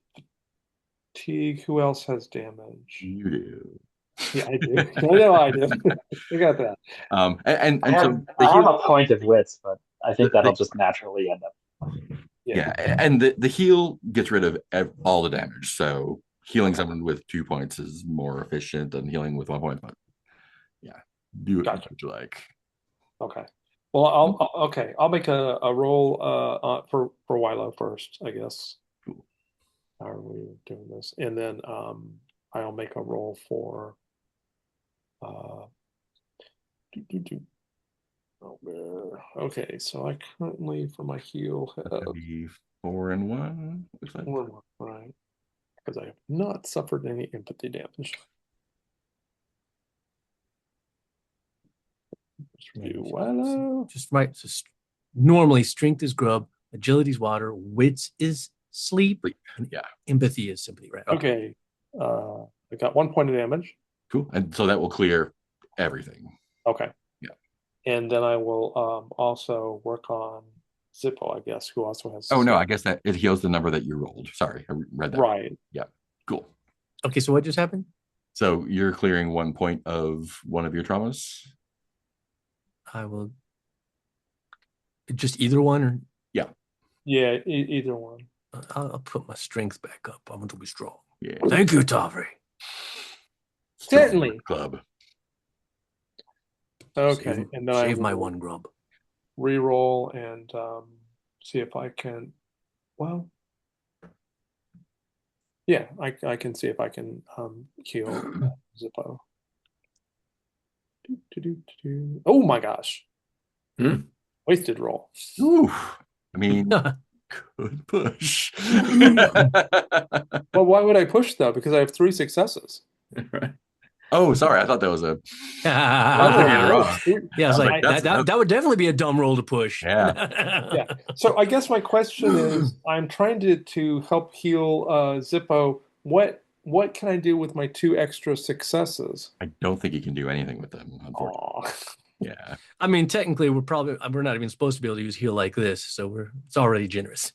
fatigue. Who else has damage? You do. Yeah, I do. I know I do. I got that. And I so have, the I have heal, a point of wits, but I think the, that'll just naturally end up. yeah, and the heal gets rid of all the damage. So healing someone with 2 points is more efficient than healing with 1 point. But yeah, do it Gotcha. what you like. Okay. Well, I'll make a roll for Wilo first, I guess. Cool. How are we doing this? And then I'll make a roll for okay, so I currently for my heal have Be 4 and 1. Looks like. 4 more, right? Because I have not suffered any empathy damage. Wilo. Just right. So normally strength is grub, agility is water, wits is sleep, and Yeah. empathy is sympathy, right? Okay. I got 1 point of damage. Cool. And so that will clear everything. Okay. Yeah. And then I will also work on Zippo, I guess, who also has. Oh no, I guess that it heals the number that you rolled. Sorry, I read that. Right. Yeah. Cool. Okay, so what just happened? So you're clearing 1 point of one of your traumas. I will just either one, or Yeah, either one. I'll put my strength back up. I want to be strong. Yeah. Thank you, Tavri. Certainly. Club. Okay, and then I Save my will 1 grub. re-roll and see if I can. Well, yeah, I can see if I can heal Zippo. Oh my gosh! Wasted roll. Ooh, I mean, good push. Well, why would I push though? Because I have 3 successes. Right. Oh, sorry. I thought that was a. Yeah, I was like, that's- that would definitely be a dumb roll to push. Yeah. Yeah. So I guess my question is, I'm trying to help heal Zippo. What can I do with my 2 extra successes? I don't think you can do anything with them, unfortunately. Aw. Yeah. I mean, technically, we're not even supposed to be able to use heal like this, so it's already generous.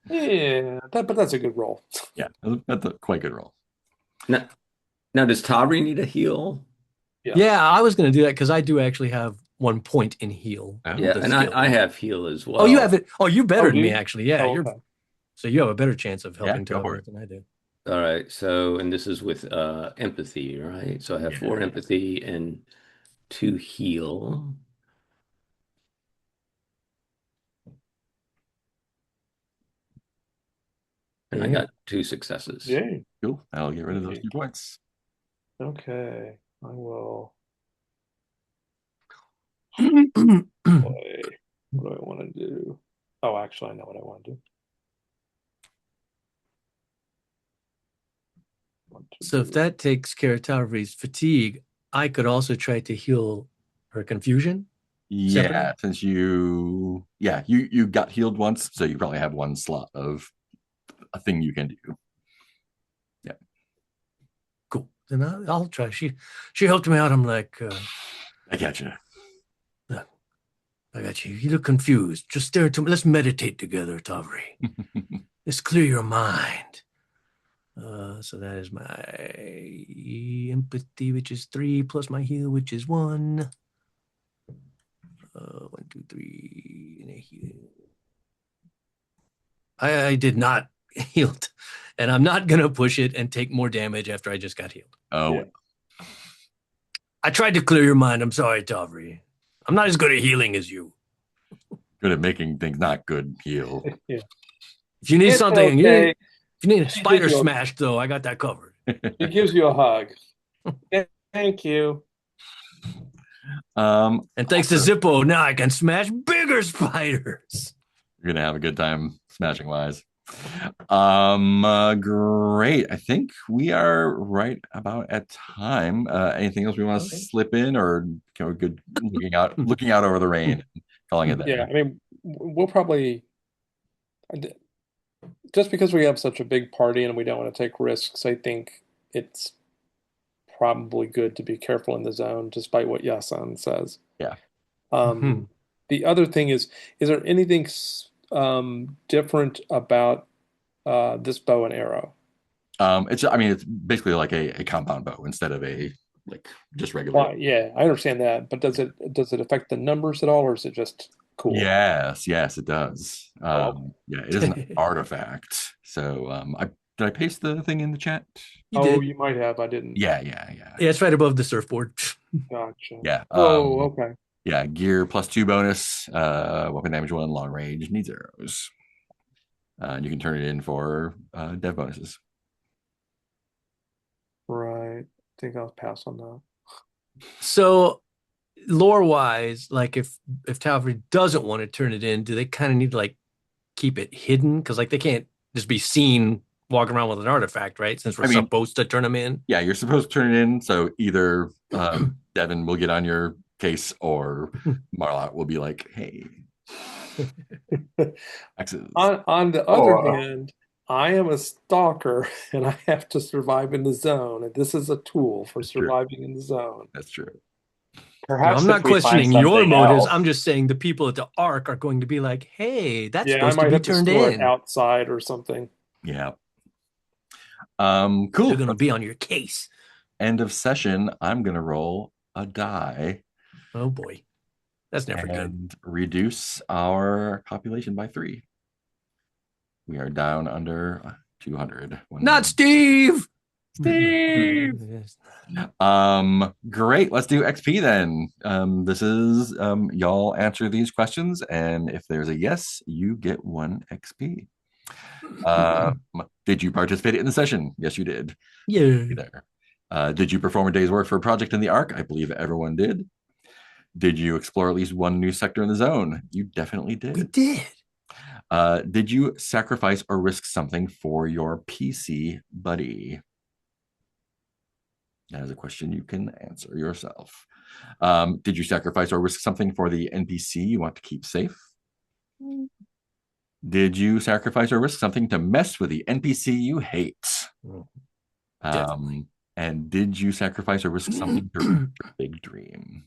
Yeah, but that's a good roll. Yeah. That's a quite good roll. Now, does Tavri need a heal? Yeah, I was going to do that because I do actually have 1 point in heal. Oh. Yeah, the and skill. I have heal as well. Oh, you have it. Oh, you're better do than me, you? actually. Yeah, Oh, okay. so you have a better chance of helping go for Tavri it. than I do. All right. So, and this is with empathy, right? So I have 4 empathy and 2 heal. And I got 2 successes. Yay. Cool. I'll get rid of those 2 points. Okay. I will Well, play. What do I want to do? Oh, actually, I know what I want to do. So if that takes care of Tavri's fatigue, I could also try to heal her confusion. Yeah, Separate? since you got healed once, so you probably have 1 slot of a thing you can do. Yeah. Cool. Then I'll try. She helped me out. I'm like, I got you. I got you. You look confused. Just stare into me. Let's meditate together, Tavri. Let's clear your mind. So that is my empathy, which is 3, plus my heal, which is 1. 1, 2, 3, and a heal. I did not heal, and I'm not gonna push it and take more damage after I just got healed. Oh, Yeah. I tried to clear your mind. I'm sorry, Tavri. I'm not as good at healing as you. good at making things not good heal. Yeah. If you need It's something, okay. if you need a She spider gives you a- smash, though, I got that covered. He gives you a hug. Thank you. Um, And thanks to Zippo, now I can smash bigger spiders. You're gonna have a good time smashing wise. Great. I think we are right about at time. Anything else we want to slip in, or good looking out over the rain, calling it there? Yeah, I mean, we'll probably just because we have such a big party and we don't want to take risks, I think it's probably good to be careful in the zone, despite what Yassan says. Yeah. The other thing is there anything different about this bow and arrow? It's basically like a compound bow instead of a just regular. Well, yeah, I understand that, but does it affect the numbers at all, or is it just cool? Yes, it does. Oh. Yeah, it is an artifact. So did I paste the thing in the chat? You did. You might have. I didn't. Yeah. Yeah, it's right above the surfboard. Gotcha. Yeah. Okay. Yeah, gear +2 bonus, weapon damage 1, long range, needs arrows. And you can turn it in for dev bonuses. Right. I think I'll pass on that. So, lore-wise, like if Tavri doesn't want to turn it in, do they kind of need to keep it hidden? Because they can't just be seen walking around with an artifact, right? Since we're supposed to turn them in. Yeah, you're supposed to turn it in. So either Devin will get on your case, or Marlotte will be like, "Hey." On the other hand, I am a stalker and I have to survive in the zone, and this is a tool for surviving in the zone. That's true. Perhaps I'm not questioning your motives. I'm just saying the people at the Ark are going to be like, "Hey, that's supposed to be turned in outside or something." Yeah. Cool. They're going to be on your case. End of session. I'm going to roll a die. Oh boy, that's never good. And reduce our population by 3. We are down under 200. Not Steve. Steve. Great. Let's do XP then. This is y'all answer these questions, and if there's a yes, you get 1 XP. Did you participate in the session? Yes, you did. Yeah. There. Did you perform a day's work for a project in the Ark? I believe everyone did. Did you explore at least 1 new sector in the zone? You definitely did. We did. Did you sacrifice or risk something for your PC buddy? That is a question you can answer yourself. Did you sacrifice or risk something for the NPC you want to keep safe? Did you sacrifice or risk something to mess with the NPC you hate? And did you sacrifice or risk something to reach your big dream?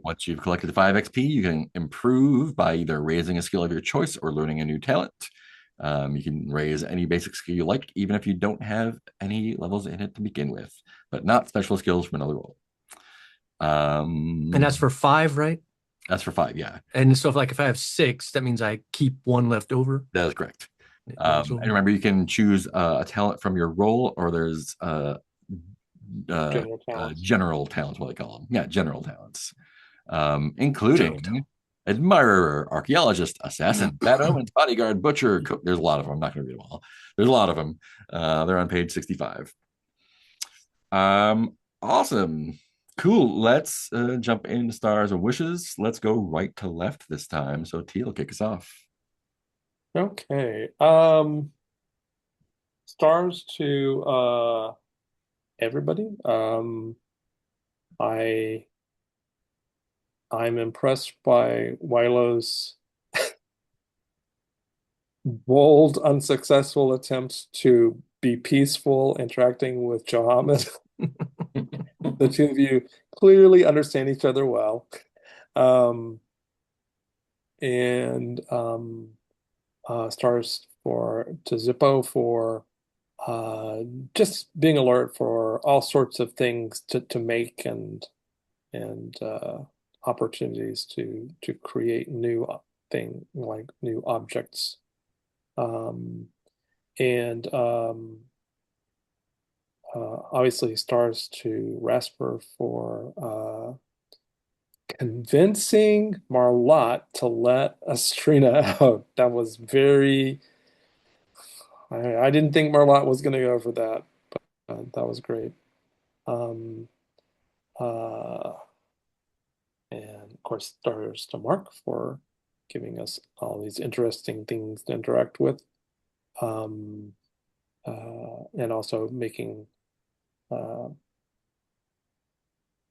Once you've collected 5 XP, you can improve by either raising a skill of your choice or learning a new talent. You can raise any basic skill you like, even if you don't have any levels in it to begin with, but not special skills from another role. And that's for 5, right? That's for 5, yeah. And so if I have 6, that means I keep 1 left over? That is correct. And remember, you can choose a talent from your role, or there's general talents, what they call them. Yeah, general talents. Including admirer, archaeologist, assassin, bad omens, bodyguard, butcher. There's a lot of them. I'm not going to read them all. There's a lot of them. They're on page 65. Awesome. Cool. Let's jump into stars and wishes. Let's go right to left this time. So Teal, kick us off. Okay. Stars to everybody. I'm impressed by Wilo's bold, unsuccessful attempts to be peaceful, interacting with Johnammed. The two of you clearly understand each other well. Um, and stars to Zippo for just being alert for all sorts of things to make and opportunities to create new like new objects. And obviously stars to Rasper for convincing Marlotte to let Astrina out. That was very. I didn't think Marlotte was going to go for that, but that was great. Um, uh, and of course, stars to Mark for giving us all these interesting things to interact with, and also making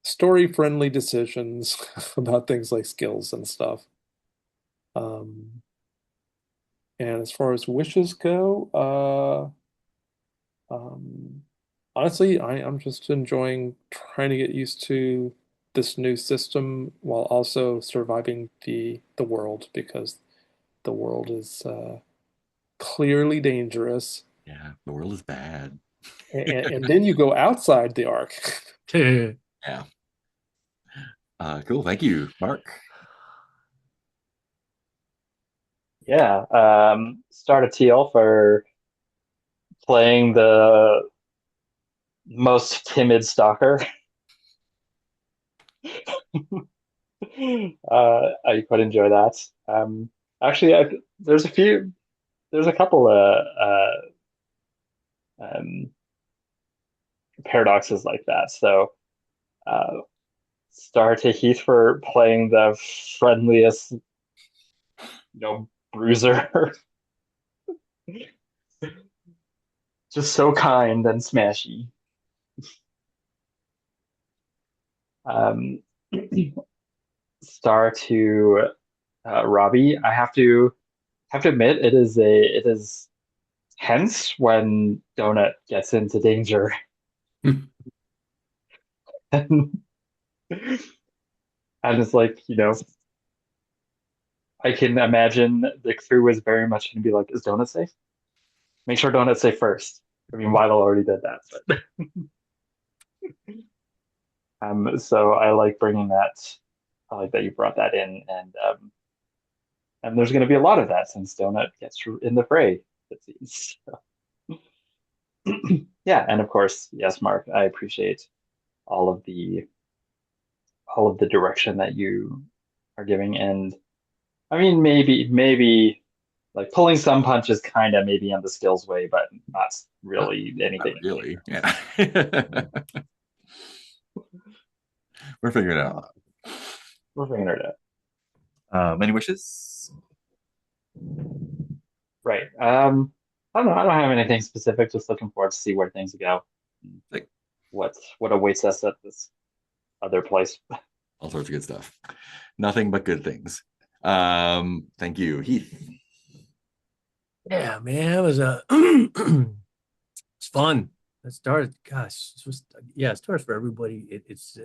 story-friendly decisions about things like skills and stuff. And as far as wishes go, honestly, I'm just enjoying trying to get used to this new system while also surviving the world, because the world is clearly dangerous. Yeah, the world is bad. And then you go outside the Ark. Yeah. Cool. Thank you, Mark. Yeah. Start a teal for playing the most timid stalker. I quite enjoy that. Actually, there's a couple um, paradoxes like that. So, star to Heath for playing the friendliest, bruiser. Just so kind and smashy. Um, star to Robbie. I have to admit, it is tense when Donut gets into danger. and, and it's like, I can imagine the crew is very much going to be like, is Donut safe? Make sure Donut's safe first. I mean, Wilo already did that, but so I like bringing that. I like that you brought that in, and there's going to be a lot of that since Donut gets in the fray, it seems. So. Yeah, and of course, yes, Mark, I appreciate all of the direction that you are giving, and I mean, maybe like pulling some punches, kind of maybe on the skills way, but not really anything. Not really, yeah. We're figuring it out. We're figuring it out. Any wishes? Right. I don't know. I don't have anything specific. Just looking forward to see where things go. Like, What awaits us at this other place. all sorts of good stuff. Nothing but good things. Thank you, Heath. Yeah, man, it was it's fun. It started, gosh, it starts for everybody. It's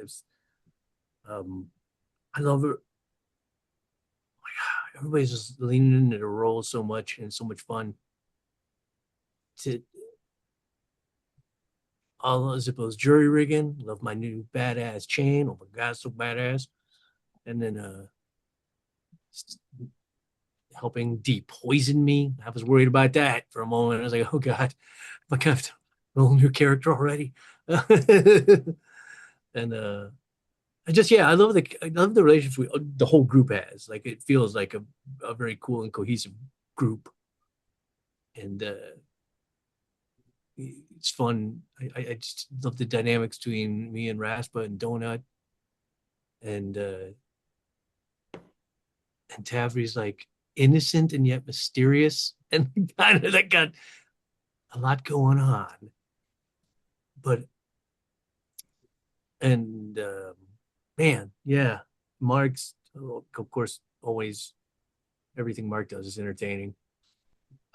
I love it. Everybody's just leaning into the role so much and so much fun. All Zippo's jury rigging. Love my new badass chain. Oh my god, so badass. And then helping depoison me. I was worried about that for a moment. I was like, oh god, am I gonna have a whole new character already? And I love the relationship the whole group has. Like, it feels like a very cool and cohesive group, and it's fun. I just love the dynamics between me and Raspa and Donut, and Tavri's like innocent and yet mysterious, and kind of that got a lot going on. But man, yeah, Mark's, of course, always everything Mark does is entertaining.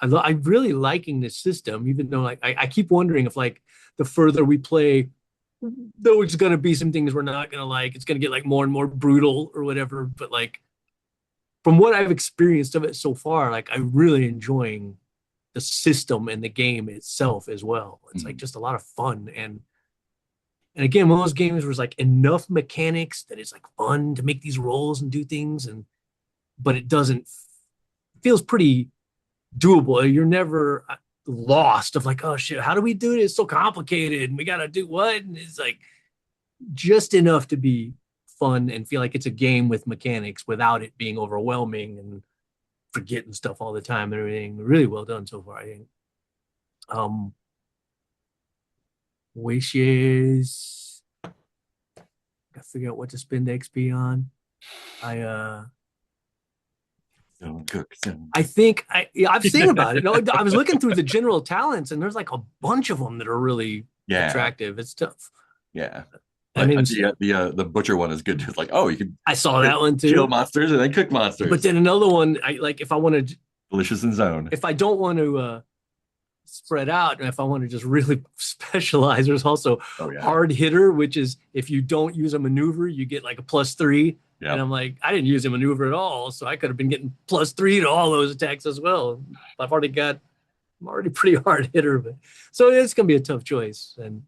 I'm really liking this system, even though like I keep wondering if like the further we play there's going to be some things we're not going to like. It's going to get like more and more brutal or whatever. But like from what I've experienced of it so far, like I'm really enjoying the system and the game itself as well. It's like Mhm. just a lot of fun. And again, one of those games where there's like enough mechanics that it's like fun to make these rolls and do things, and but it doesn't feels pretty doable. You're never lost of like, oh shit, how do we do this? It's so complicated, and we gotta do what? And it's like just enough to be fun and feel like it's a game with mechanics without it being overwhelming and forgetting stuff all the time and everything. Really well done so far, I think. Um, Wishes. I figure out what to spend XP on. I Don't cook, don't I think yeah, I've seen about it. No, I was looking through the general talents, and there's like a bunch of them that are really Yeah, attractive. It's tough. yeah. I But mean, the butcher one is good. It's like, oh, you can I saw that one kill too. monsters and then cook But monsters. then another one, I like if I want to, Delicious in zone. if I don't want to spread out, and if I want to just really specialize, there's also Oh yeah. hard hitter, which is if you don't use a maneuver, you get like a +3. And Yeah. I'm like, I didn't use a maneuver at all, so I could have been getting +3 to all those attacks as well. I'm already pretty hard hitter, but so it's gonna be a tough choice. And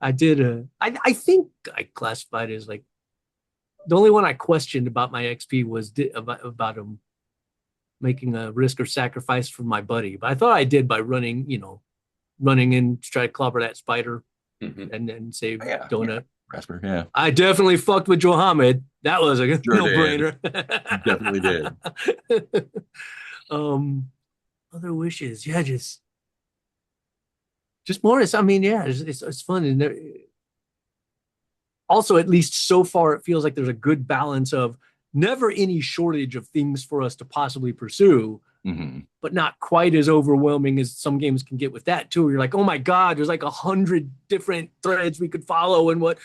I think I classified it as like the only one I questioned about my XP was about him making a risk or sacrifice for my buddy. But I thought I did by running in to try to clobber that spider Mhm. and then save Yeah. Donut. Rasper. Yeah. I definitely fucked with Johnammed. That was a Sure did. no-brainer. Definitely did. um, other wishes, yeah, just more. I mean, yeah, it's fun, and there, also at least so far, it feels like there's a good balance of never any shortage of things for us to possibly pursue, Hmm. but not quite as overwhelming as some games can get with that too. You're like, oh my god, there's like 100 different threads we could follow, and what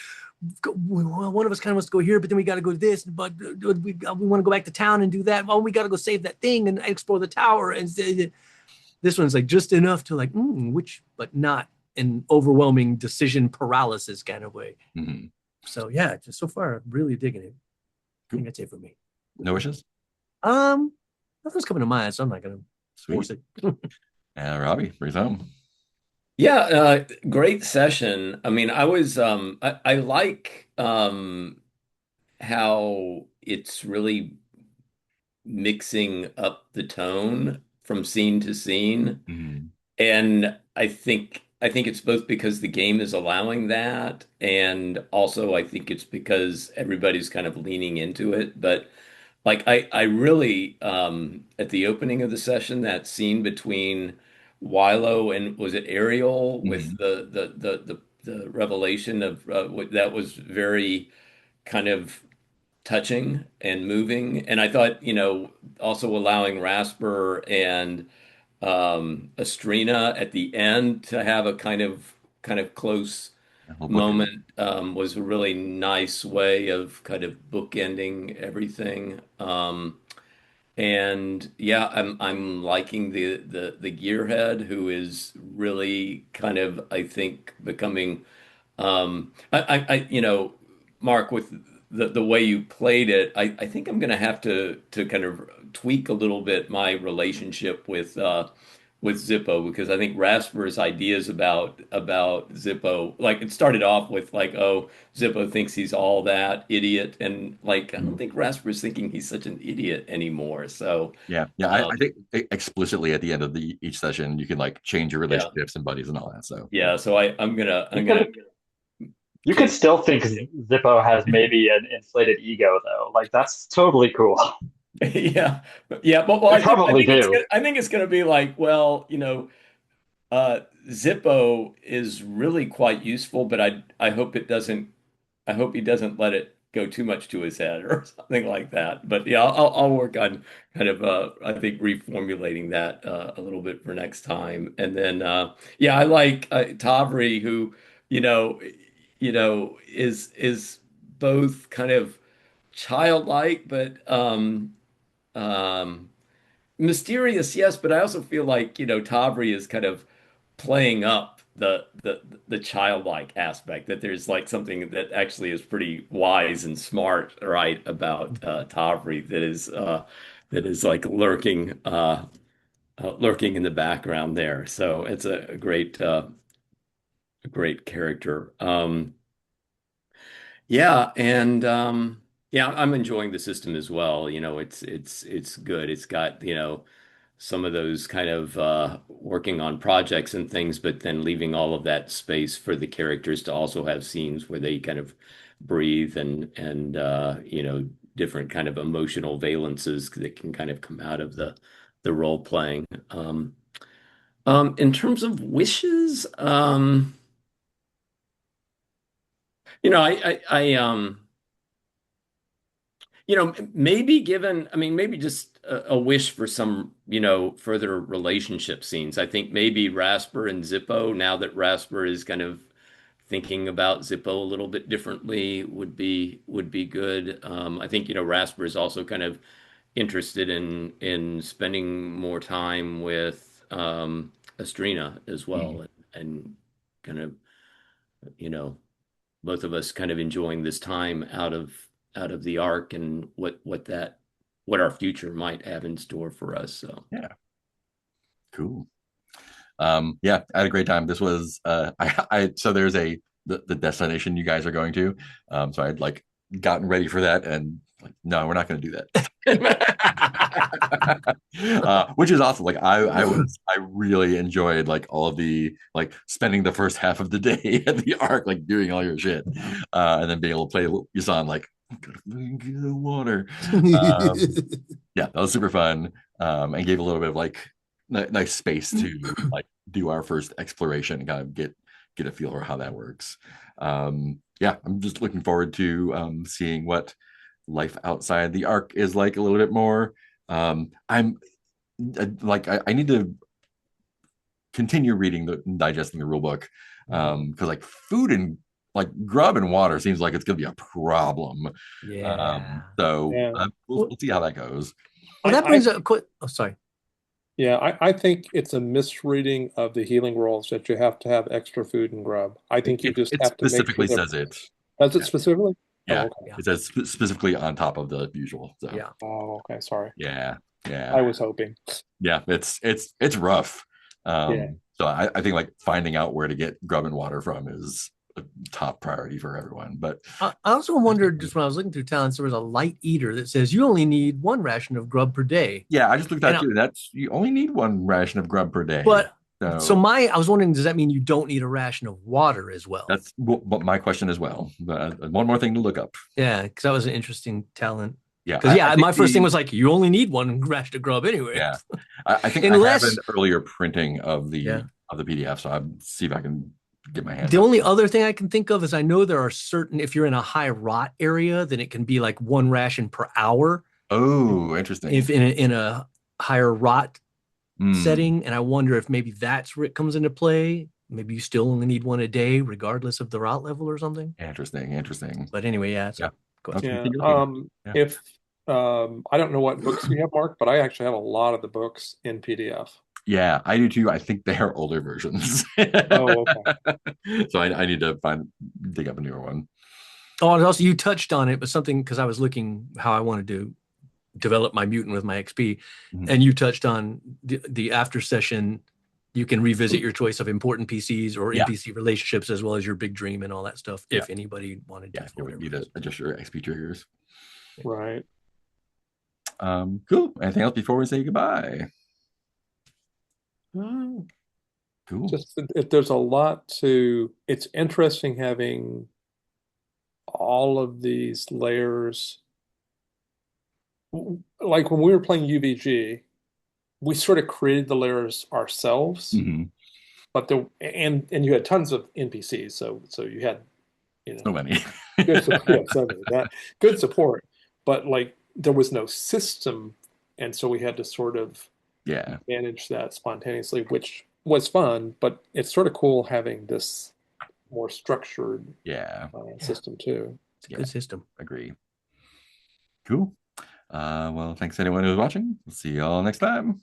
one of us kind of wants to go here, but then we got to go to this, but we want to go back to town and do that. Well, we got to go save that thing and explore the tower. And this one's like just enough to like, which, but not an overwhelming decision paralysis kind of way. Hmm. So yeah, just so far, really digging it. I think that's it for me. No wishes? Um, Nothing's coming to mind, so I'm not gonna force Sweet. it. Robbie, bring home. Yeah, great session. I mean, I like how it's really mixing up the tone from scene to scene. Mhm. And I think it's both because the game is allowing that, and also I think it's because everybody's kind of leaning into it. But like I really at the opening of the session, that scene between Wilo and was it Eriel with Mhm. the revelation of that was very kind of touching and moving. And I thought, also allowing Rasper and Astrina at the end to have a kind of close A whole book. moment was a really nice way of kind of bookending everything. And yeah, I'm liking the gearhead who is really kind of I think becoming Mark, with the way you played it, I think I'm gonna have to kind of tweak a little bit my relationship with Zippo, because I think Rasper's ideas about Zippo, like it started off with like, oh, Zippo thinks he's all that idiot, and like I don't think Rasper's thinking he's such an idiot anymore. So Yeah, yeah. I um, think explicitly at the end of the each session, you can like change your yeah, relationships and buddies and all that. So yeah. yeah. So I'm gonna You I'm gonna could you could change. still think Zippo has maybe an inflated ego though. Like that's totally cool. Yeah, yeah, but well, You I think I probably think it's do. gonna, I think it's going to be like, well, Zippo is really quite useful, but I hope it doesn't. I hope he doesn't let it go too much to his head or something like that. But yeah, I'll work on kind of I think reformulating that a little bit for next time. And then yeah, I like Tavri, who you know is both kind of childlike, but um, mysterious, yes, but I also feel like, Tavri is kind of playing up the childlike aspect, that there's like something that actually is pretty wise and smart, right, about Tavri that is like lurking in the background there. So it's a great character. Yeah, and yeah, I'm enjoying the system as well. You know, it's good. It's got, you know, some of those kind of working on projects and things, but then leaving all of that space for the characters to also have scenes where they kind of breathe and you know, different kind of emotional valences that can kind of come out of the role playing. In terms of wishes, you know, you know, maybe given, I mean, maybe just a wish for some, you know, further relationship scenes. I think maybe Rasper and Zippo, now that Rasper is kind of thinking about Zippo a little bit differently, would be good. I think, you know, Rasper is also kind of interested in spending more time with Astrina as well, and kind of, you know, both of us kind of enjoying this time out of the arc and what our future might have in store for us. So Yeah, cool. Yeah, I had a great time. This was I so there's the destination you guys are going to. So I'd like gotten ready for that, and like, no, we're not going to do that. Which is awesome. Like I really enjoyed like all of the like spending the first half of the day at the arc, like doing all your shit, and then being able to play Yassan like water. Yeah, that was super fun, and gave a little bit of like nice space to like do our first exploration and kind of get a feel for how that works. Yeah, I'm just looking forward to seeing what life outside the arc is like a little bit more. I'm like I need to continue reading digesting the rule book, because like food and like grub and water seems like it's gonna be a problem. Yeah. So Yeah. we'll see how that goes. Well, that brings up quick. Oh, sorry. Yeah, I think it's a misreading of the healing rules that you have to have extra food and grub. I think you just It have to make sure specifically says it. Does it Yeah. specifically? Yeah, Oh, okay. Yeah. it says specifically on top of the usual. So Yeah. Oh, okay. Sorry. yeah, I was hoping. yeah. It's rough. Yeah. So I think like finding out where to get grub and water from is a top priority for everyone. But I also wondered just when I was looking through talents, there was a light eater that says you only need one ration of grub per day. yeah, I just looked at And that too. That's you only need one ration of grub per day. but so So I was wondering, does that mean you don't need a ration of water as well? that's what my question as well. One more thing to look up. Yeah, because that was an interesting talent. Yeah, Because I my think first thing was like, you only need one ration of grub anyway. yeah, I think I have an earlier printing of the PDF, so I'll see if I can get my hands. The only other thing I can think of is I know there are certain, if you're in a high rot area, then it can be like one ration per hour. Oh, interesting. If in a higher rot setting, and I wonder if maybe that's where it comes into play. Maybe you still only need one a day, regardless of the rot level or something. Interesting. But anyway, yeah. So yeah. If I don't know what books you have, Mark, but I actually have a lot of the books in PDF. Yeah, I do too. I think they are older versions. Oh, okay. So I need to dig up a newer one. Oh, and also you touched on it, but something, because I was looking how I wanted to develop my mutant with my XP, and you touched on the after session. You can revisit your choice of important PCs or NPC relationships, as well as your big dream and all that stuff. If anybody wanted to, you would need to adjust your XP triggers. Right. Cool. Anything else before we say goodbye? Cool. Just if there's a lot to, it's interesting having all of these layers. Like when we were playing UVG, we sort of created the layers ourselves, but and you had tons of NPCs, so you had, you know, so many good support, good support, but like there was no system, and so we had to sort of manage that spontaneously, which was fun, but it's sort of cool having this more structured system too. It's a good system. Agree. Cool. Well, thanks anyone who's watching. We'll see you all next time.